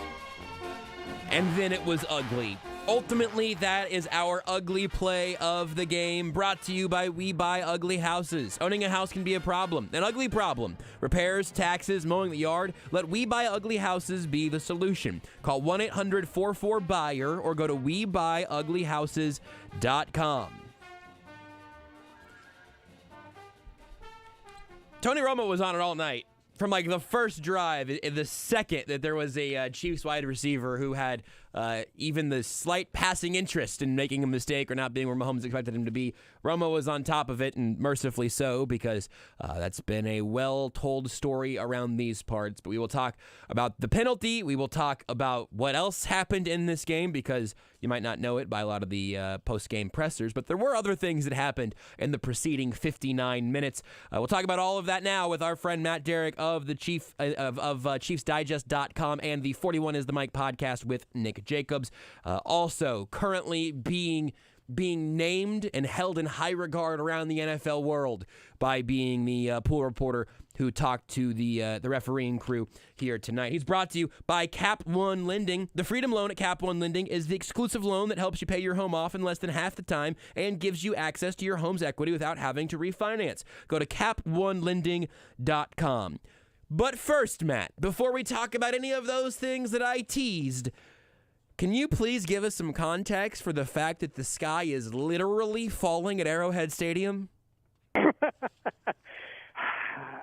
and then it was ugly. Ultimately, that is our ugly play of the game, brought to you by We Buy Ugly Houses. Owning a house can be a problem, an ugly problem. Repairs, taxes, mowing the yard. Let We Buy Ugly Houses be the solution. Call 1-800-44-BUYER or go to WeBuyUglyHouses.com. Tony Romo was on it all night. From like the first drive, the second that there was a Chiefs wide receiver who had even the slight passing interest in making a mistake or not being where Mahomes expected him to be, Romo was on top of it, and mercifully so, because that's been a well-told story around these parts. But we will talk about the penalty. We will talk about what else happened in this game, because you might not know it by a lot of the post-game pressers, but there were other things that happened in the preceding 59 minutes. We'll talk about all of that now with our friend Matt Derrick of the ChiefsDigest.com and the 41 is the Mic podcast with Nick Jacobs. Also currently being named and held in high regard around the NFL world by being the pool reporter who talked to the refereeing crew here tonight. He's brought to you by Cap One Lending. The Freedom Loan at Cap One Lending is the exclusive loan that helps you pay your home off in less than half the time and gives you access to your home's equity without having to refinance. Go to caponelending.com. But first, Matt, before we talk about any of those things that I teased, can you please give us some context for the fact that the sky is literally falling at Arrowhead Stadium?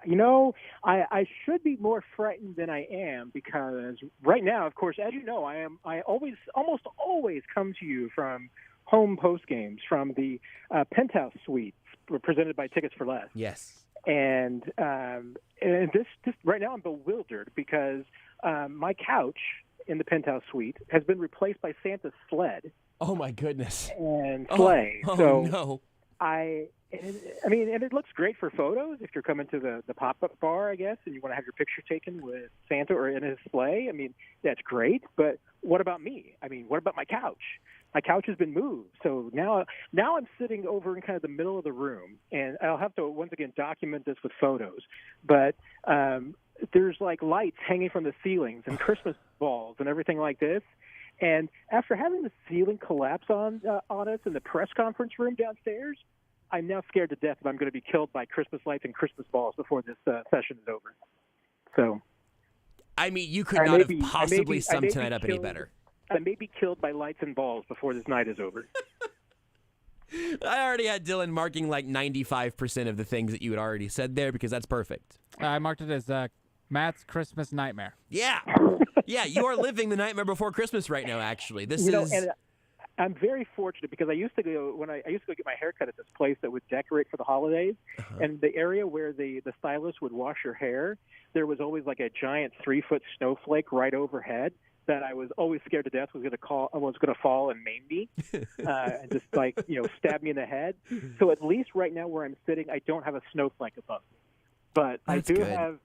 You know, I should be more frightened than I am, because right now, of course, as you know, I almost always come to you from home post games from the penthouse suites presented by Tickets for Less. Yes. And this right now I'm bewildered because my couch in the penthouse suite has been replaced by Santa's sled. Oh my goodness. And sleigh. So no. I mean, and it looks great for photos if you're coming to the pop-up bar, I guess, and you want to have your picture taken with Santa or in his sleigh. I mean, that's great, but what about me? I mean, what about my couch? My couch has been moved, so now I'm sitting over in kind of the middle of the room, and I'll have to once again document this with photos, but there's like lights hanging from the ceilings and Christmas balls and everything like this. And after having the ceiling collapse on us in the press conference room downstairs, I'm now scared to death that I'm going to be killed by Christmas lights and Christmas balls before this session is over. So, I mean, you could not have possibly summed tonight up any better. I may be killed by lights and balls before this night is over. I already had Dylan marking like 95% of the things that you had already said there, because that's perfect. I marked it as Matt's Christmas nightmare. Yeah. Yeah, you are living the nightmare before Christmas right now, actually. This is... And I'm very fortunate because I used to go get my haircut at this place that would decorate for the holidays, and the area where the stylist would wash your hair, there was always like a giant 3-foot snowflake right overhead that I was always scared to death was going to fall and maim me, and just stab me in the head. So at least right now where I'm sitting, I don't have a snowflake above me. But I do have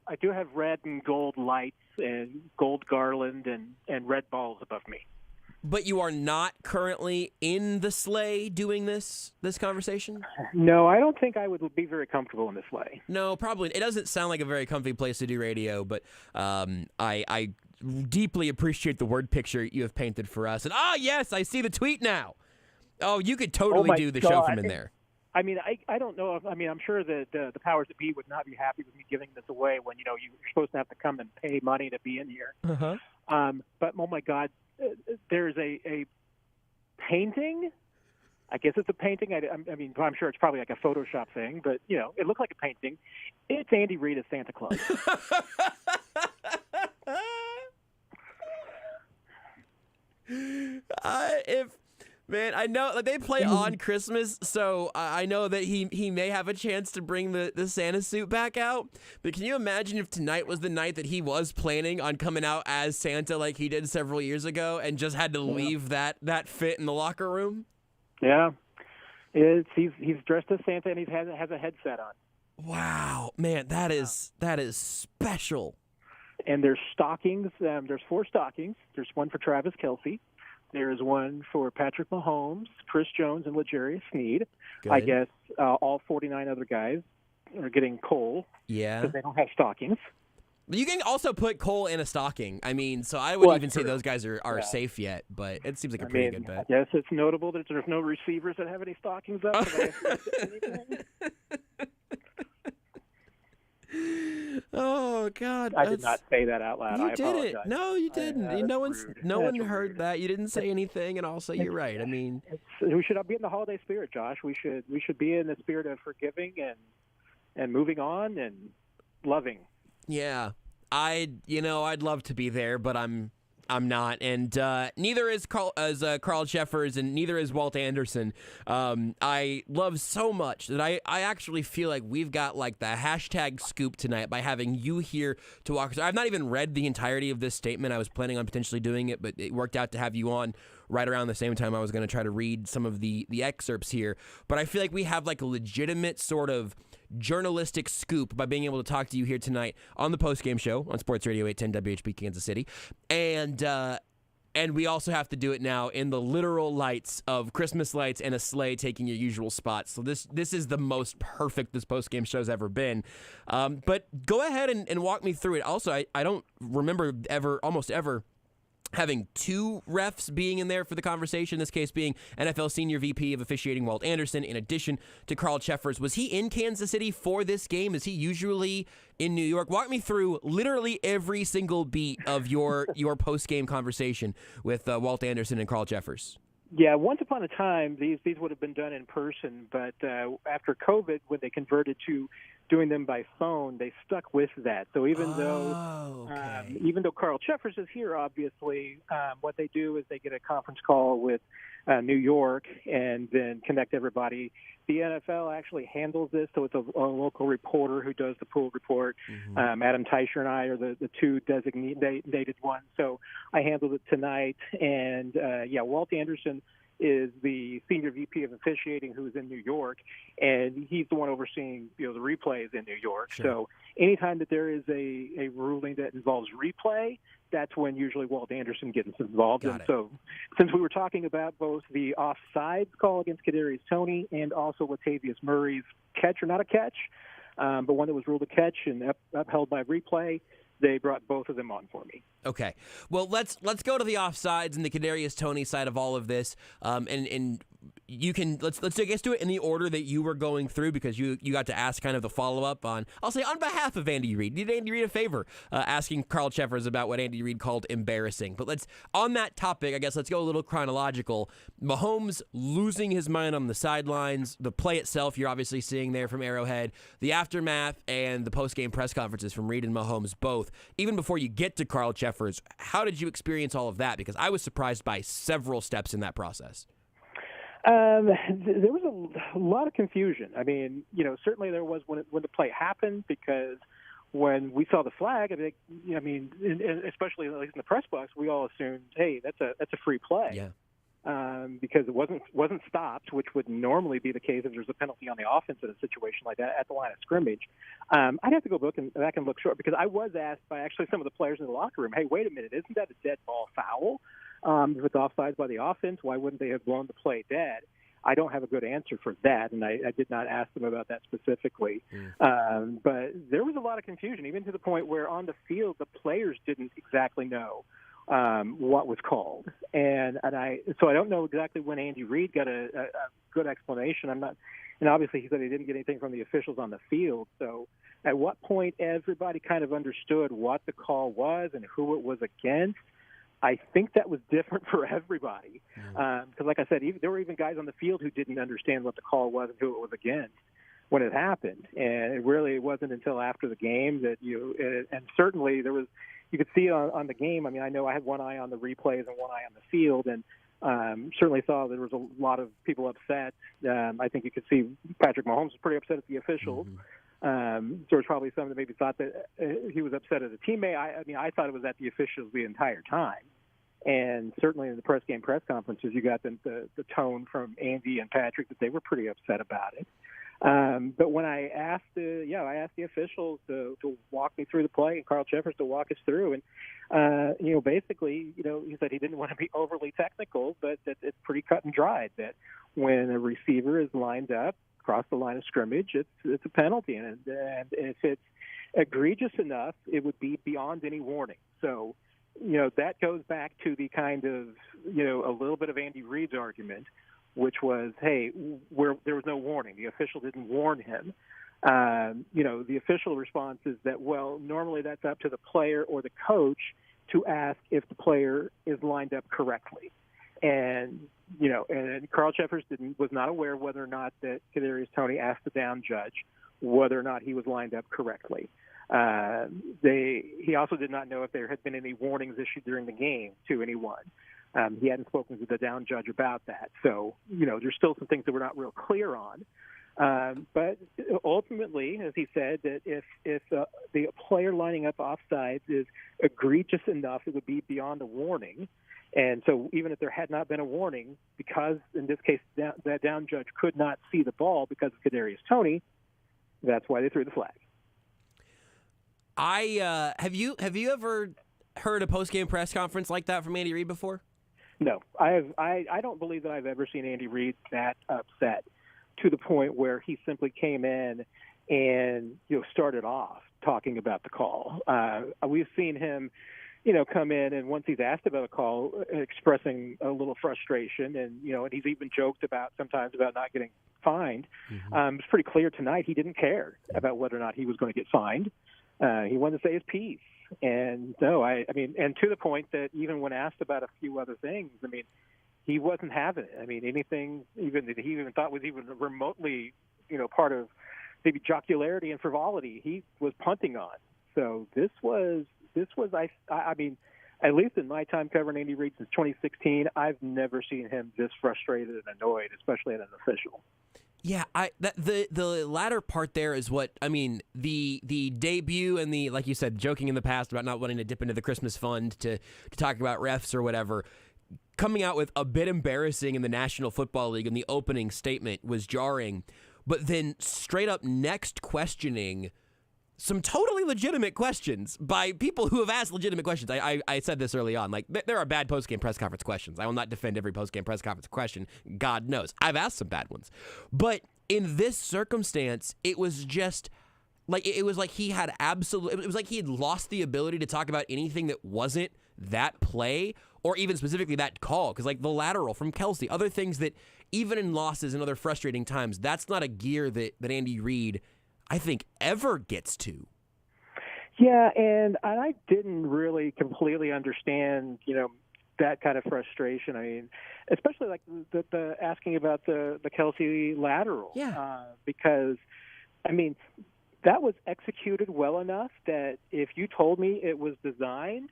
red and gold lights and gold garland and red balls above me. But you are not currently in the sleigh doing this conversation? No, I don't think I would be very comfortable in the sleigh. No, probably. It doesn't sound like a very comfy place to do radio, but I deeply appreciate the word picture you have painted for us. And yes, I see the tweet now. Oh, you could totally do the show from in there. I mean, I don't know. I'm sure that the powers that be would not be happy with me giving this away when, you're supposed to have to come and pay money to be in here. But oh my God, there's a painting. I guess it's a painting. I mean, I'm sure it's probably like a Photoshop thing, but it looked like a painting. It's Andy Reid as Santa Claus. Man, I know like, they play on Christmas, so I know that he may have a chance to bring the Santa suit back out. But can you imagine if tonight was the night that he was planning on coming out as Santa like he did several years ago and just had to leave that fit in the locker room? Yeah, he's dressed as Santa and he has a headset on. Wow, man, that is special. And there's stockings. There's 4 stockings. There's one for Travis Kelce. There's one for Patrick Mahomes, Chris Jones, and L'Jarius Sneed. Good. I guess all 49 other guys are getting Cole. Yeah. Because they don't have stockings. You can also put Cole in a stocking. I mean, so I wouldn't even say those guys are safe yet, but it seems like a pretty good bet. Yes, it's notable that there's no receivers that have any stockings up. Oh God! I did not say that out loud. You I apologize. didn't. No, you didn't. No one heard that. You didn't say anything, and also you're right. I mean, we should be in the holiday spirit, Josh. We should be in the spirit of forgiving and moving on and loving. Yeah, I'd love to be there, but I'm not, and neither is Carl Cheffers, and neither is Walt Anderson. I love so much that I actually feel like we've got like the hashtag scoop tonight by having you here to walk us. I've not even read the entirety of this statement. I was planning on potentially doing it, but it worked out to have you on right around the same time I was going to try to read some of the excerpts here. But I feel like we have like a legitimate sort of journalistic scoop by being able to talk to you here tonight on the Postgame Show on Sports Radio 810 WHB Kansas City. And we also have to do it now in the literal lights of Christmas lights and a sleigh taking your usual spot. So this is the most perfect this Postgame Show's ever been. But go ahead and walk me through it. Also, I don't remember almost ever having 2 refs being in there for the conversation, this case being NFL Senior VP of Officiating Walt Anderson, in addition to Carl Cheffers. Was he in Kansas City for this game? Is he usually in New York? Walk me through literally every single beat of your post-game conversation with Walt Anderson and Carl Cheffers. Yeah, once upon a time, these would have been done in person, but after COVID, when they converted to doing them by phone, they stuck with that. So even though Carl Cheffers is here, obviously, what they do is they get a conference call with New York and then connect everybody. The NFL actually handles this, so it's a local reporter who does the pool report. Mm-hmm. Adam Teicher and I are the 2 designated ones. So I handled it tonight, and Walt Anderson is the senior VP of officiating who's in New York, and he's the one overseeing the replays in New York. Sure. So anytime that there is a ruling that involves replay, that's when usually Walt Anderson gets involved. So since we were talking about both the offsides call against Kadarius Toney and also Latavius Murray's catch or not a catch, but one that was ruled a catch and upheld by replay, they brought both of them on for me. Okay. Well, let's go to the offsides and the Kadarius Toney side of all of this. And you can let's I guess do it in the order that you were going through, because you got to ask kind of the follow-up on, I'll say, on behalf of Andy Reid. Did Andy Reid a favor asking Carl Cheffers about what Andy Reid called embarrassing. But on that topic, I guess let's go a little chronological. Mahomes losing his mind on the sidelines, the play itself you're obviously seeing there from Arrowhead, the aftermath, and the post-game press conferences from Reid and Mahomes both. Even before you get to Carl Cheffers, how did you experience all of that? Because I was surprised by several steps in that process. There was a lot of confusion. I mean, certainly there was when the play happened, because when we saw the flag, especially at least in the press box, we all assumed, hey, that's a free play. Yeah. Because it wasn't stopped, which would normally be the case if there's a penalty on the offense in a situation like that at the line of scrimmage. I'd have to go back and look short, because I was asked by actually some of the players in the locker room, hey, wait a minute, isn't that a dead ball foul? If it's offsides by the offense, why wouldn't they have blown the play dead? I don't have a good answer for that, and I did not ask them about that specifically. But there was a lot of confusion, even to the point where on the field the players didn't exactly know what was called. So I don't know exactly when Andy Reid got a good explanation. And obviously he said he didn't get anything from the officials on the field. So at what point everybody kind of understood what the call was and who it was against, I think that was different for everybody. Because, like I said, there were even guys on the field who didn't understand what the call was and who it was against when it happened. And it wasn't until after the game that and certainly there was, you could see on the game. I mean, I know I had one eye on the replays and one eye on the field, and certainly saw there was a lot of people upset. I think you could see Patrick Mahomes was pretty upset at the officials. There was probably some that maybe thought that he was upset at a teammate. I thought it was at the officials the entire time. And certainly in the post-game press conferences, you got the tone from Andy and Patrick that they were pretty upset about it. But when I asked the officials to walk me through the play, and Carl Cheffers to walk us through, and basically, he said he didn't want to be overly technical, but that it's pretty cut and dried. That when a receiver is lined up across the line of scrimmage, it's a penalty, and if it's egregious enough, it would be beyond any warning. So, that goes back to the kind of a little bit of Andy Reid's argument, which was, hey, there was no warning. The official didn't warn him. The official response is that, well, normally that's up to the player or the coach to ask if the player is lined up correctly. And, and Carl Cheffers was not aware whether or not that Kadarius Toney asked the down judge whether or not he was lined up correctly. He also did not know if there had been any warnings issued during the game to anyone. He hadn't spoken to the down judge about that. So, there's still some things that we're not real clear on. But ultimately, as he said, that if the player lining up offsides is egregious enough, it would be beyond a warning. And so even if there had not been a warning, because in this case that down judge could not see the ball because of Kadarius Toney, that's why they threw the flag. Have you ever heard a post-game press conference like that from Andy Reid before? No, I don't believe that I've ever seen Andy Reid that upset to the point where he simply came in and started off talking about the call. We've seen him, come in, and once he's asked about a call, expressing a little frustration, and and he's even joked sometimes about not getting fined. It's pretty clear tonight he didn't care about whether or not he was going to get fined. He wanted to say his piece. And no, and to the point that even when asked about a few other things, he wasn't having it. Anything even that he even thought was even remotely, part of maybe jocularity and frivolity, he was punting on. So this was, at least in my time covering Andy Reid since 2016, I've never seen him this frustrated and annoyed, especially at an official. Yeah, the latter part there is what the debut and the, like you said, joking in the past about not wanting to dip into the Christmas fund to talk about refs or whatever, coming out with a bit embarrassing in the National Football League in the opening statement was jarring, but then straight up next questioning some totally legitimate questions by people who have asked legitimate questions. I said this early on. Like, there are bad post-game press conference questions. I will not defend every post-game press conference question. God knows. I've asked some bad ones. But in this circumstance, it was just like, it was like he had it was like he had lost the ability to talk about anything that wasn't that play or even specifically that call. Because, like, the lateral from Kelce, other things that even in losses and other frustrating times, that's not a gear that Andy Reid, I think, ever gets to. Yeah, and I didn't really completely understand, that kind of frustration. Especially like the asking about the Kelce lateral. Yeah. Because, that was executed well enough that if you told me it was designed,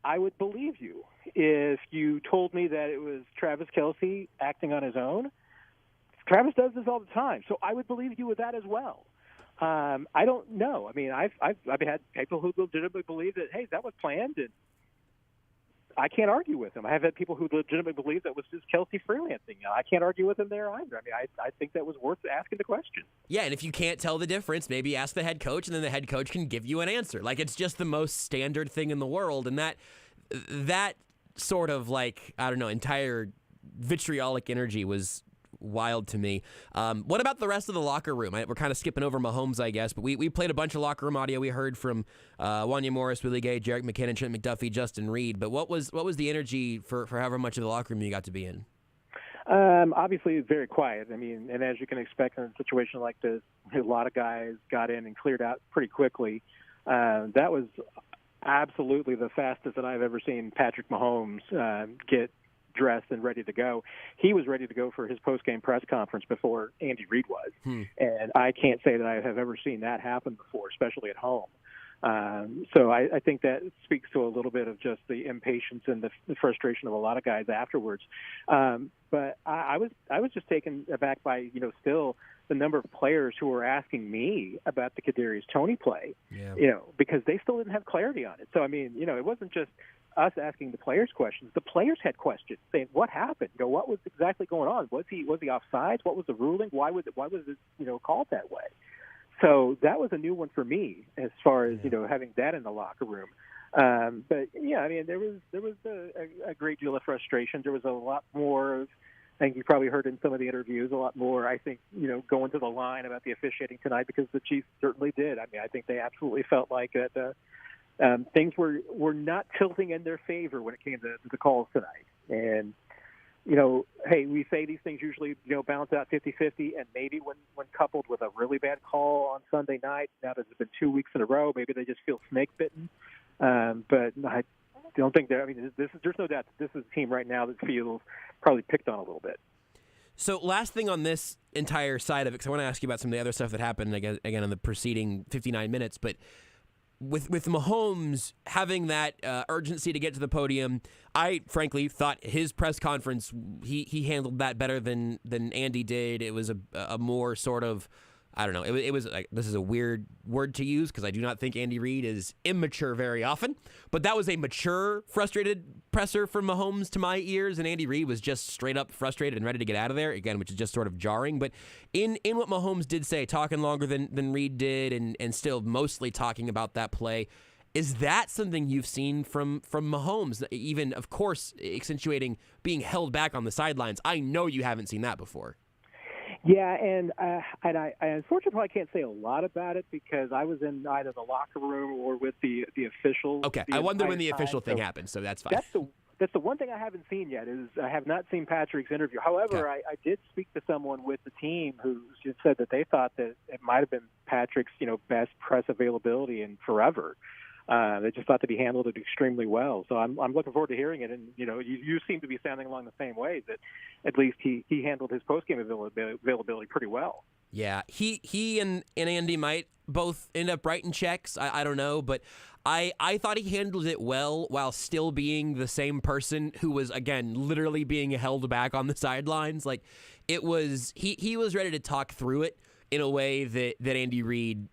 I would believe you. If you told me that it was Travis Kelce acting on his own, Travis does this all the time, so I would believe you with that as well. I don't know. I've had people who legitimately believe that, hey, that was planned, and I can't argue with them. I have had people who legitimately believe that was just Kelce freelancing. I can't argue with them there either. I think that was worth asking the question. Yeah, and if you can't tell the difference, maybe ask the head coach, and then the head coach can give you an answer. Like, it's just the most standard thing in the world, and that sort of, like, I don't know, entire vitriolic energy was wild to me. What about the rest of the locker room? We're kind of skipping over Mahomes, I guess, but we played a bunch of locker room audio. We heard from Wanya Morris, Willie Gay, Jerick McKinnon, Trent McDuffie, Justin Reid. But what was the energy for however much of the locker room you got to be in? Obviously, very quiet. And as you can expect in a situation like this, a lot of guys got in and cleared out pretty quickly. That was absolutely the fastest that I've ever seen Patrick Mahomes get dressed and ready to go. He was ready to go for his post-game press conference before Andy Reid was. And I can't say that I have ever seen that happen before, especially at home. So I think that speaks to a little bit of just the impatience and the frustration of a lot of guys afterwards. But I was just taken aback by, still the number of players who were asking me about the Kadarius Toney play, because they still didn't have clarity on it. So, I mean, it wasn't just us asking the players questions. The players had questions saying, what happened? What was exactly going on? Was he offsides? What was the ruling? Why was it called that way? So that was a new one for me as far as, having that in the locker room. But yeah, I mean, there was a great deal of frustration. There was a lot more of, I think you probably heard in some of the interviews, a lot more, I think, going to the line about the officiating tonight, because the Chiefs certainly did. I mean, I think they absolutely felt like that things were not tilting in their favor when it came to the calls tonight. And, hey, we say these things usually, balance out 50-50, and maybe when coupled with a really bad call on Sunday night, now that it's been 2 weeks in a row, maybe they just feel snake-bitten. But I don't think there's no doubt that this is a team right now that feels probably picked on a little bit. So last thing on this entire side of it, because I want to ask you about some of the other stuff that happened, again in the preceding 59 minutes, but with Mahomes having that urgency to get to the podium, I frankly thought his press conference, he handled that better than Andy did. It was a more sort of, I don't know, it was like, this is a weird word to use because I do not think Andy Reid is immature very often, but that was a mature, frustrated presser from Mahomes to my ears, and Andy Reid was just straight up frustrated and ready to get out of there, again, which is just sort of jarring. But in what Mahomes did say, talking longer than Reid did and still mostly talking about that play, is that something you've seen from Mahomes, even, of course, accentuating being held back on the sidelines? I know you haven't seen that before. Yeah, and I unfortunately probably can't say a lot about it because I was in either the locker room or with the officials. Okay, I wonder when the official thing happened, so that's fine. That's the one thing I haven't seen yet is I have not seen Patrick's interview. However, I did speak to someone with the team who just said that they thought that it might have been Patrick's best press availability in forever. They just thought that he handled it extremely well. So I'm looking forward to hearing it. And, you seem to be sounding along the same way, that at least he handled his postgame availability pretty well. Yeah, he and Andy might both end up writing checks. I don't know, but I thought he handled it well while still being the same person who was, again, literally being held back on the sidelines. Like, it was, he was ready to talk through it in a way that Andy Reid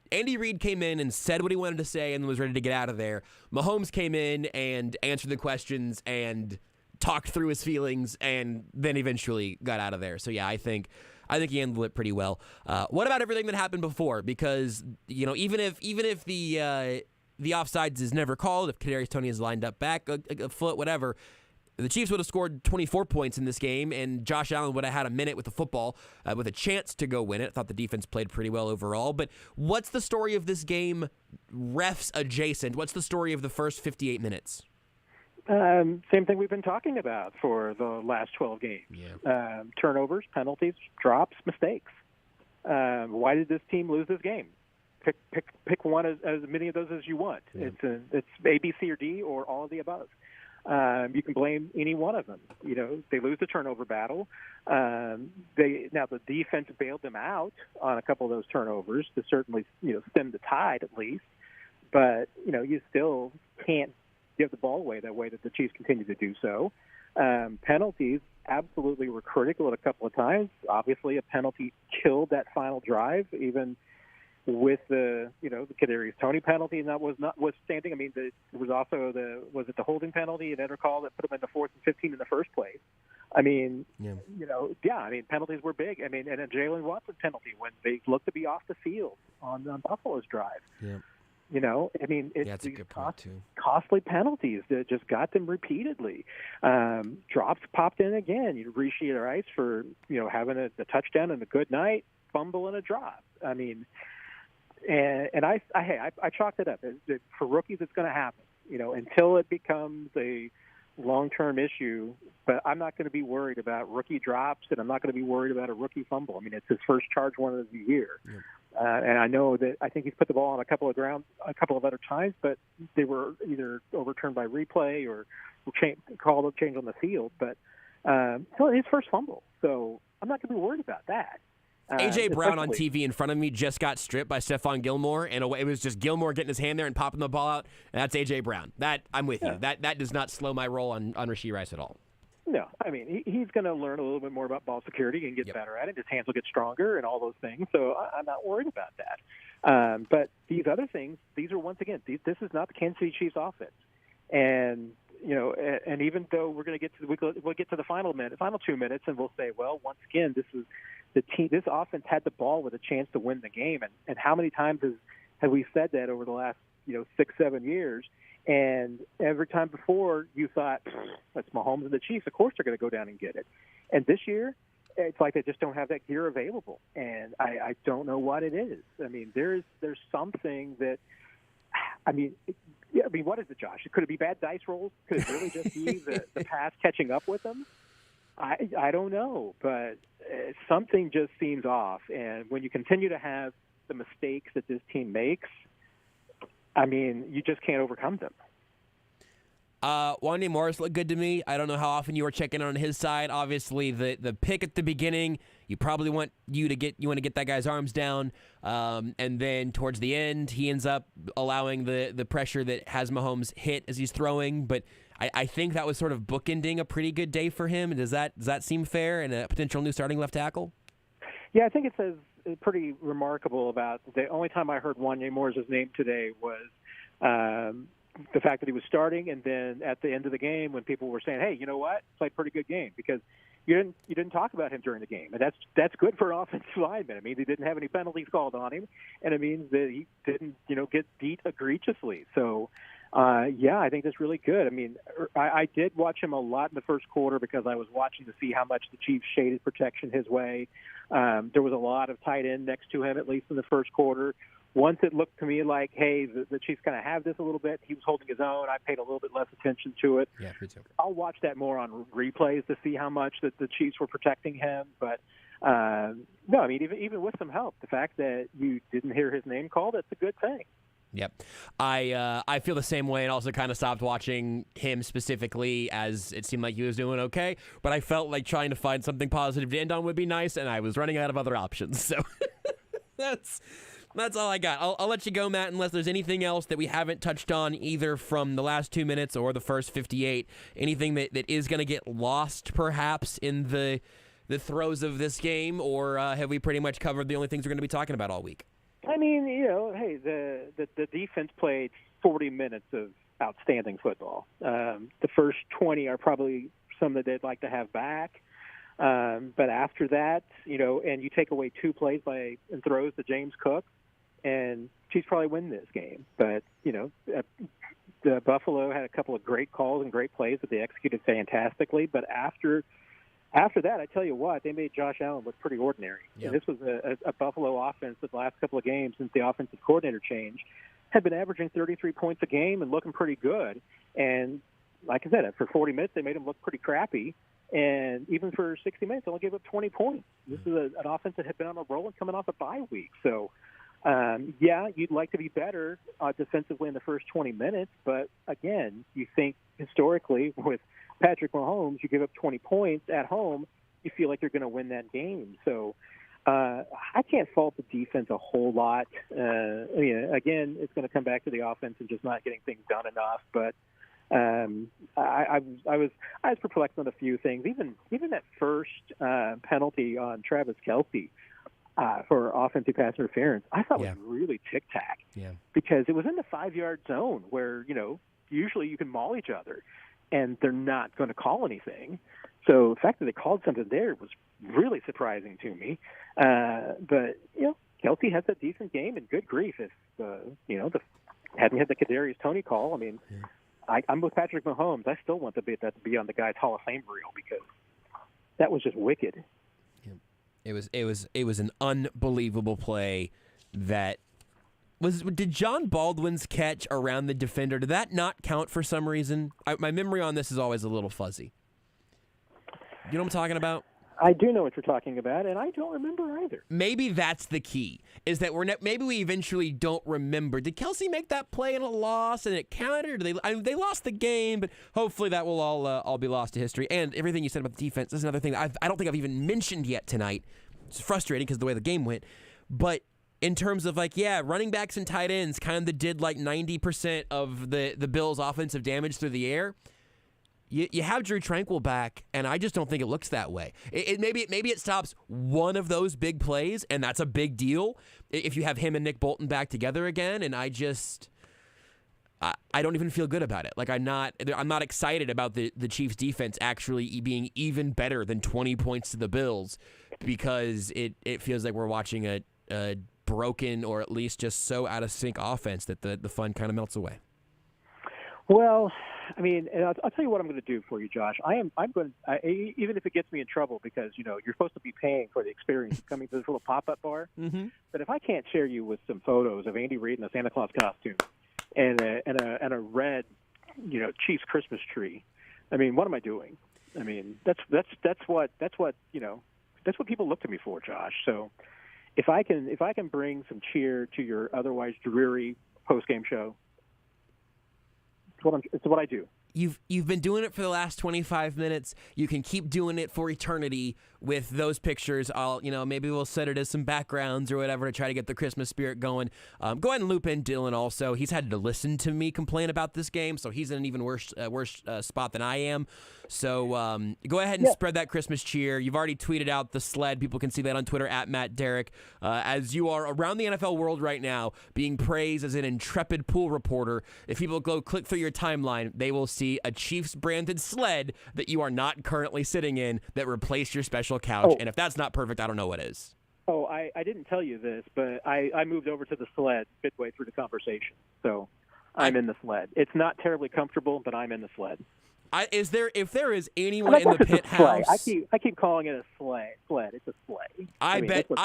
came in and said what he wanted to say and was ready to get out of there. Mahomes came in and answered the questions and talked through his feelings and then eventually got out of there. So yeah, I think he handled it pretty well. What about everything that happened before? Because even if the offsides is never called, if Kadarius Toney is lined up back a foot, whatever, the Chiefs would have scored 24 points in this game, and Josh Allen would have had a minute with the football with a chance to go win it. I thought the defense played pretty well overall. But what's the story of this game, refs adjacent? What's the story of the first 58 minutes? Same thing we've been talking about for the last 12 games. Yeah. Turnovers, penalties, drops, mistakes. Why did this team lose this game? Pick one as many of those as you want. Yeah. It's A, B, C, or D, or all of the above. You can blame any one of them. They lose the turnover battle. Now the defense bailed them out on a couple of those turnovers to certainly stem the tide at least. But you still can't give the ball away that way that the Chiefs continue to do so. Penalties absolutely were critical at a couple of times. Obviously, a penalty killed that final drive, even with the Kadarius Toney penalty, and that was notwithstanding. I mean, there was also the holding penalty and Eder call that put them in the 4th and 15 in the first place. I mean, penalties were big. I mean, and a Jalen Watson penalty when they looked to be off the field on Buffalo's drive. Yeah. It's these costly penalties that just got them repeatedly. Drops popped in again. Rishi Rice for having a touchdown and a good night, fumble and a drop. I mean. And I chalked it up. For rookies, it's going to happen, until it becomes a long-term issue. But I'm not going to be worried about rookie drops, and I'm not going to be worried about a rookie fumble. I mean, it's his first charge one of the year. Yeah. And I know that I think he's put the ball on a couple of other times, but they were either overturned by replay or called a change on the field. But so his first fumble, so I'm not going to be worried about that. A.J. Brown on TV in front of me just got stripped by Stephon Gilmore, and it was just Gilmore getting his hand there and popping the ball out, and that's A.J. Brown. That I'm with you. That does not slow my roll on Rashee Rice at all. No, I mean, he's going to learn a little bit more about ball security and get better at it. His hands will get stronger and all those things, so I'm not worried about that. But these other things, these are, once again, this is not the Kansas City Chiefs offense. And, and even though we're going to get to we'll get to the final 2 minutes, and we'll say, well, once again, this is the team. This offense had the ball with a chance to win the game, and how many times have we said that over the last 6-7 years? And every time before, you thought, that's Mahomes and the Chiefs. Of course they're going to go down and get it. And this year, it's like they just don't have that gear available. And I don't know what it is. I mean, there's something that, what is it, Josh? Could it be bad dice rolls? Could it really just be the pass catching up with them? I don't know. But something just seems off. And when you continue to have the mistakes that this team makes, you just can't overcome them. Wande Morris looked good to me. I don't know how often you were checking on his side. Obviously, the pick at the beginning, you probably want to get that guy's arms down, and then towards the end, he ends up allowing the pressure that has Mahomes hit as he's throwing. But I think that was sort of bookending a pretty good day for him. Does that seem fair and a potential new starting left tackle? Yeah, I think it says pretty remarkable about the only time I heard Wande Morris' name today was the fact that he was starting, and then at the end of the game when people were saying, hey, you know what, played a pretty good game, because you didn't talk about him during the game, and that's good for an offensive lineman. It means he didn't have any penalties called on him, and it means that he didn't get beat egregiously. So I think that's really good. I did watch him a lot in the first quarter because I was watching to see how much the Chiefs shaded protection his way. There was a lot of tight end next to him, at least in the first quarter. Once it looked to me like, hey, the Chiefs kind of have this a little bit. He was holding his own. I paid a little bit less attention to it. Yeah, me too. I'll watch that more on replays to see how much that the Chiefs were protecting him. But, even with some help, the fact that you didn't hear his name called, that's a good thing. Yep. I feel the same way, and also kind of stopped watching him specifically as it seemed like he was doing okay, but I felt like trying to find something positive to end on would be nice, and I was running out of other options. So that's all I got. I'll let you go, Matt, unless there's anything else that we haven't touched on either from the last 2 minutes or the first 58, anything that is going to get lost perhaps in the throes of this game, or have we pretty much covered the only things we're going to be talking about all week? Hey, the defense played 40 minutes of outstanding football. The first 20 are probably some that they'd like to have back. But after that, and you take away 2 plays and throws to James Cook, and Chiefs probably win this game. But, the Buffalo had a couple of great calls and great plays that they executed fantastically. But after that, I tell you what, they made Josh Allen look pretty ordinary. Yep. And this was a Buffalo offense that the last couple of games since the offensive coordinator change had been averaging 33 points a game and looking pretty good. And like I said, for 40 minutes, they made him look pretty crappy. And even for 60 minutes, they only gave up 20 points. This is an offense that had been on a roll and coming off a bye week. So, you'd like to be better defensively in the first 20 minutes. But, again, you think historically with Patrick Mahomes, you give up 20 points at home, you feel like you're going to win that game. So I can't fault the defense a whole lot. Again, it's going to come back to the offense and just not getting things done enough. But I was perplexed on a few things. Even that first penalty on Travis Kelce for offensive pass interference, I thought was really tic-tac. Yeah. Because it was in the 5-yard zone where, usually you can maul each other, and they're not going to call anything. So the fact that they called something there was really surprising to me. But, Kelce has a decent game, and good grief if, hadn't had the Kadarius Toney call. I'm with Patrick Mahomes. I still want that to be on the guy's Hall of Fame reel because that was just wicked. It was an unbelievable play that did John Baldwin's catch around the defender, did that not count for some reason? My memory on this is always a little fuzzy. You know what I'm talking about? I do know what you're talking about, and I don't remember either. Maybe that's the key, is that maybe we eventually don't remember. Did Kelce make that play in a loss and it counted? Or they lost the game, but hopefully that will all be lost to history. And everything you said about the defense is another thing that I don't think I've even mentioned yet tonight. It's frustrating because of the way the game went. But in terms of running backs and tight ends kind of did like 90% of the Bills' offensive damage through the air. You have Drew Tranquill back, and I just don't think it looks that way. Maybe it stops one of those big plays, and that's a big deal if you have him and Nick Bolton back together again. And I don't even feel good about it. Like I'm not excited about the Chiefs' defense actually being even better than 20 points to the Bills, because it feels like we're watching a broken, or at least just so out of sync offense that the fun kind of melts away. Well, I mean, and I'll tell you what I'm going to do for you, Josh. I'm going to, even if it gets me in trouble, because you're supposed to be paying for the experience of coming to this little pop-up bar. Mm-hmm. But if I can't share you with some photos of Andy Reid in a Santa Claus costume and a red, Chiefs Christmas tree, I mean, what am I doing? I mean, that's what people look to me for, Josh. So if I can bring some cheer to your otherwise dreary post-game show, it's what I do. You've been doing it for the last 25 minutes. You can keep doing it for eternity with those pictures. Maybe we'll set it as some backgrounds or whatever to try to get the Christmas spirit going. Go ahead and loop in Dylan also. He's had to listen to me complain about this game, so he's in an even worse spot than I am. So go ahead and spread that Christmas cheer. You've already tweeted out the sled. People can see that on Twitter at Matt Derrick. As you are around the NFL world right now, being praised as an intrepid pool reporter. If people go click through your timeline, they will see a Chiefs-branded sled that you are not currently sitting in that replaced your special couch. Oh. And if that's not perfect, I don't know what is. Oh, I didn't tell you this, but I moved over to the sled midway through the conversation. So I'm in the sled. It's not terribly comfortable, but I'm in the sled. If there is anyone in the pit house, I keep calling it a sled. It's a sleigh. I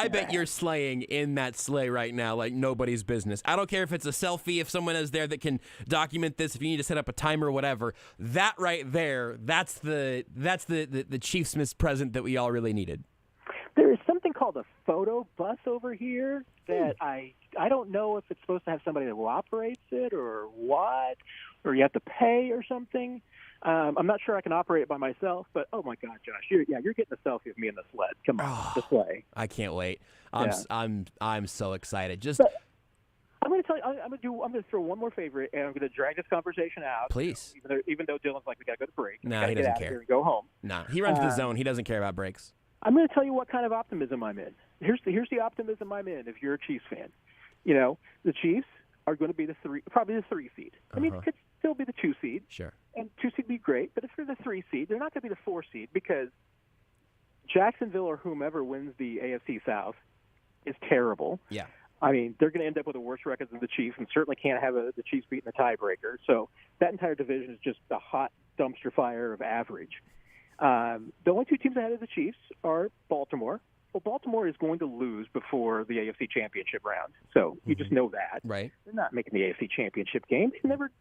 bet you're sleighing in that sleigh right now like nobody's business. I don't care if it's a selfie, if someone is there that can document this, if you need to set up a timer or whatever. That right there, that's the Chiefs' present that we all really needed. There is something called a photo bus over here that I don't know if it's supposed to have somebody that operates it or what, or you have to pay or something. I'm not sure I can operate it by myself, but oh my God, Josh, you're getting a selfie of me in the sled. Come on, the sleigh. I can't wait. I'm so excited. I'm going to tell you. I'm going to throw one more favorite, and I'm going to drag this conversation out. Please. Even though Dylan's like, we got to go to break. No, he doesn't care. And go home. No, he runs the zone. He doesn't care about breaks. I'm going to tell you what kind of optimism I'm in. Here's the optimism I'm in. If you're a Chiefs fan, the Chiefs are going to be probably the 3 seed. I mean, it could still be the 2 seed. Sure. And 2 seed would be great, but if they're the 3 seed, they're not going to be the 4 seed, because Jacksonville or whomever wins the AFC South is terrible. Yeah. I mean, they're going to end up with a worse record than the Chiefs, and certainly can't have the Chiefs beating the tiebreaker. So that entire division is just a hot dumpster fire of average. The only 2 teams ahead of the Chiefs are Baltimore. Well, Baltimore is going to lose before the AFC Championship round, so you just know that. Right. They're not making the AFC Championship game.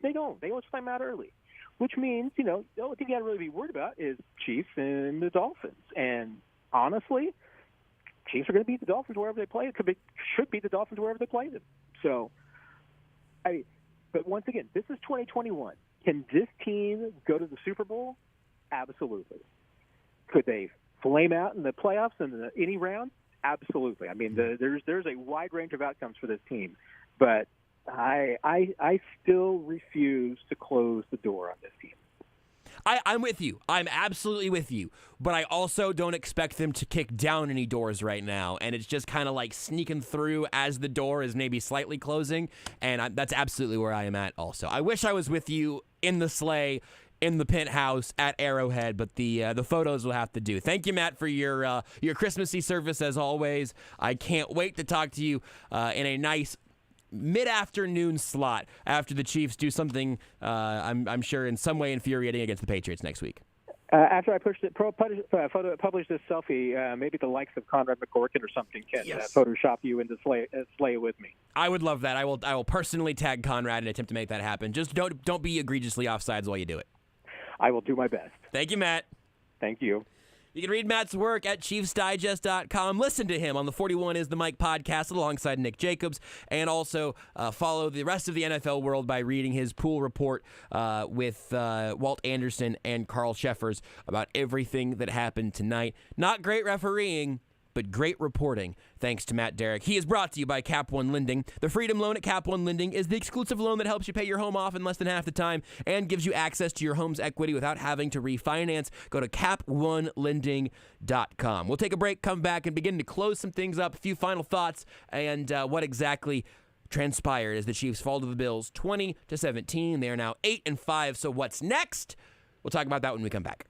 They don't. They always flame out early, which means, the only thing you got to really be worried about is Chiefs and the Dolphins. And honestly, Chiefs are going to beat the Dolphins wherever they play. Should beat the Dolphins wherever they play them. So, but once again, this is 2021. Can this team go to the Super Bowl? Absolutely. Could they flame out in the playoffs in any round? Absolutely. I mean, there's a wide range of outcomes for this team, but I still refuse to close the door on this team. I'm with you. I'm absolutely with you. But I also don't expect them to kick down any doors right now. And it's just kind of like sneaking through as the door is maybe slightly closing. And that's absolutely where I am at also. I wish I was with you in the sleigh, in the penthouse at Arrowhead, but the photos will have to do. Thank you, Matt, for your Christmassy service as always. I can't wait to talk to you in a nice mid-afternoon slot after the Chiefs do something, I'm sure, in some way infuriating against the Patriots next week. After I publish this selfie, maybe the likes of Conrad McCorkin or something can Photoshop you into slay with me. I would love that. I will personally tag Conrad and attempt to make that happen. Just don't be egregiously offsides while you do it. I will do my best. Thank you, Matt. Thank you. You can read Matt's work at ChiefsDigest.com. Listen to him on the 41 is the Mike podcast alongside Nick Jacobs, and also follow the rest of the NFL world by reading his pool report with Walt Anderson and Carl Sheffers about everything that happened tonight. Not great refereeing, but great reporting, thanks to Matt Derrick. He is brought to you by Cap One Lending. The Freedom Loan at Cap One Lending is the exclusive loan that helps you pay your home off in less than half the time and gives you access to your home's equity without having to refinance. Go to caponelending.com. We'll take a break, come back, and begin to close some things up, a few final thoughts, and what exactly transpired as the Chiefs fall to the Bills 20-17. They are now 8-5, so what's next? We'll talk about that when we come back.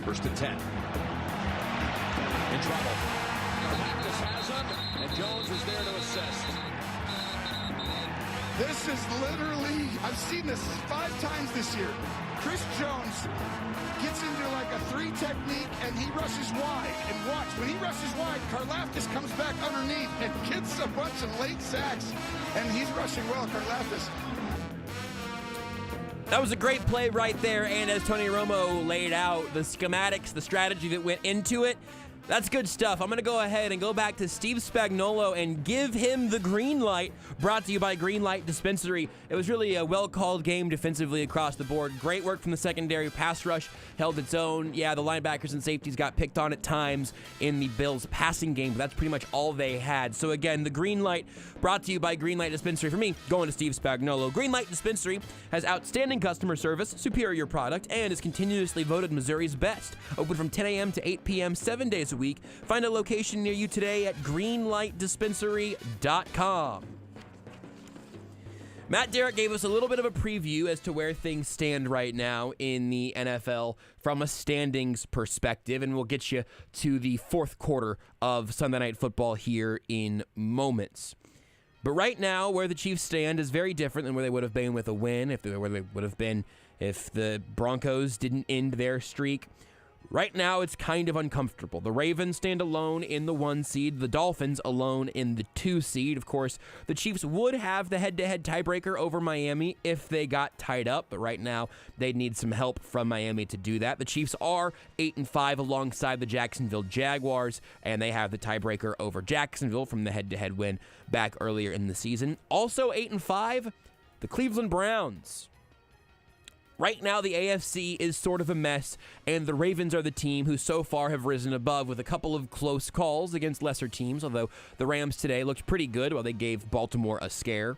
First and 10. In trouble. Practice has him, and Jones is there to assist. This is literally, I've seen this 5 times this year. Chris Jones gets into like a 3 technique, and he rushes wide. And watch, when he rushes wide, Karlaftis comes back underneath and gets a bunch of late sacks. And he's rushing well, Karlaftis. That was a great play right there, and as Tony Romo laid out the schematics, the strategy that went into it, That's good stuff. I'm going to go ahead and go back to Steve Spagnuolo and give him the green light, brought to you by Green Light Dispensary. It was really a well-called game defensively across the board. Great work from the secondary. Pass rush held its own. Yeah, the linebackers and safeties got picked on at times in the Bills' passing game, but that's pretty much all they had. So again, the green light brought to you by Green Light Dispensary. For me, going to Steve Spagnuolo. Green Light Dispensary has outstanding customer service, superior product, and is continuously voted Missouri's best. Open from 10 a.m. to 8 p.m. 7 days a week. Find a location near you today at greenlightdispensary.com. Matt Derrick gave us a little bit of a preview as to where things stand right now in the NFL from a standings perspective, and we'll get you to the fourth quarter of Sunday Night Football here in moments. But right now, where the Chiefs stand is very different than where they would have been with a win, where they would have been if the Broncos didn't end their streak. Right now, it's kind of uncomfortable. The Ravens stand alone in the 1 seed, the Dolphins alone in the 2 seed. Of course, the Chiefs would have the head-to-head tiebreaker over Miami if they got tied up, but right now, they'd need some help from Miami to do that. The Chiefs are 8-5 alongside the Jacksonville Jaguars, and they have the tiebreaker over Jacksonville from the head-to-head win back earlier in the season. Also 8-5, the Cleveland Browns. Right now, the AFC is sort of a mess, and the Ravens are the team who so far have risen above with a couple of close calls against lesser teams, although the Rams today looked pretty good while they gave Baltimore a scare.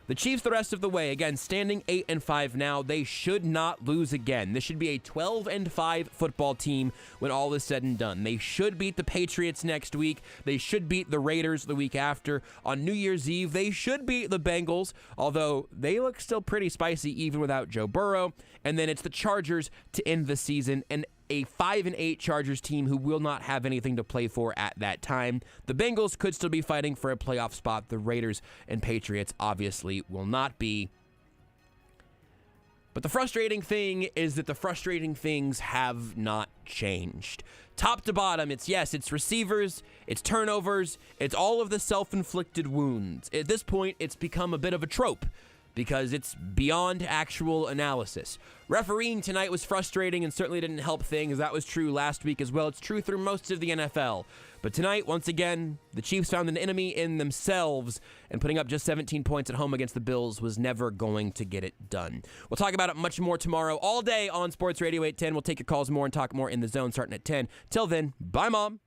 The Chiefs the rest of the way, again, standing 8-5 now. They should not lose again. This should be a 12-5 football team when all is said and done. They should beat the Patriots next week. They should beat the Raiders the week after. On New Year's Eve, they should beat the Bengals, although they look still pretty spicy even without Joe Burrow. And then it's the Chargers to end the season, and a 5-8 Chargers team who will not have anything to play for at that time. The Bengals could still be fighting for a playoff spot. The Raiders and Patriots obviously will not be. But the frustrating thing is that the frustrating things have not changed. Top to bottom, it's receivers, it's turnovers, it's all of the self-inflicted wounds. At this point, it's become a bit of a trope, because it's beyond actual analysis. Refereeing tonight was frustrating and certainly didn't help things. That was true last week as well. It's true through most of the NFL. But tonight, once again, the Chiefs found an enemy in themselves, and putting up just 17 points at home against the Bills was never going to get it done. We'll talk about it much more tomorrow, all day on Sports Radio 810. We'll take your calls more and talk more in the zone starting at 10. Till then, bye, Mom.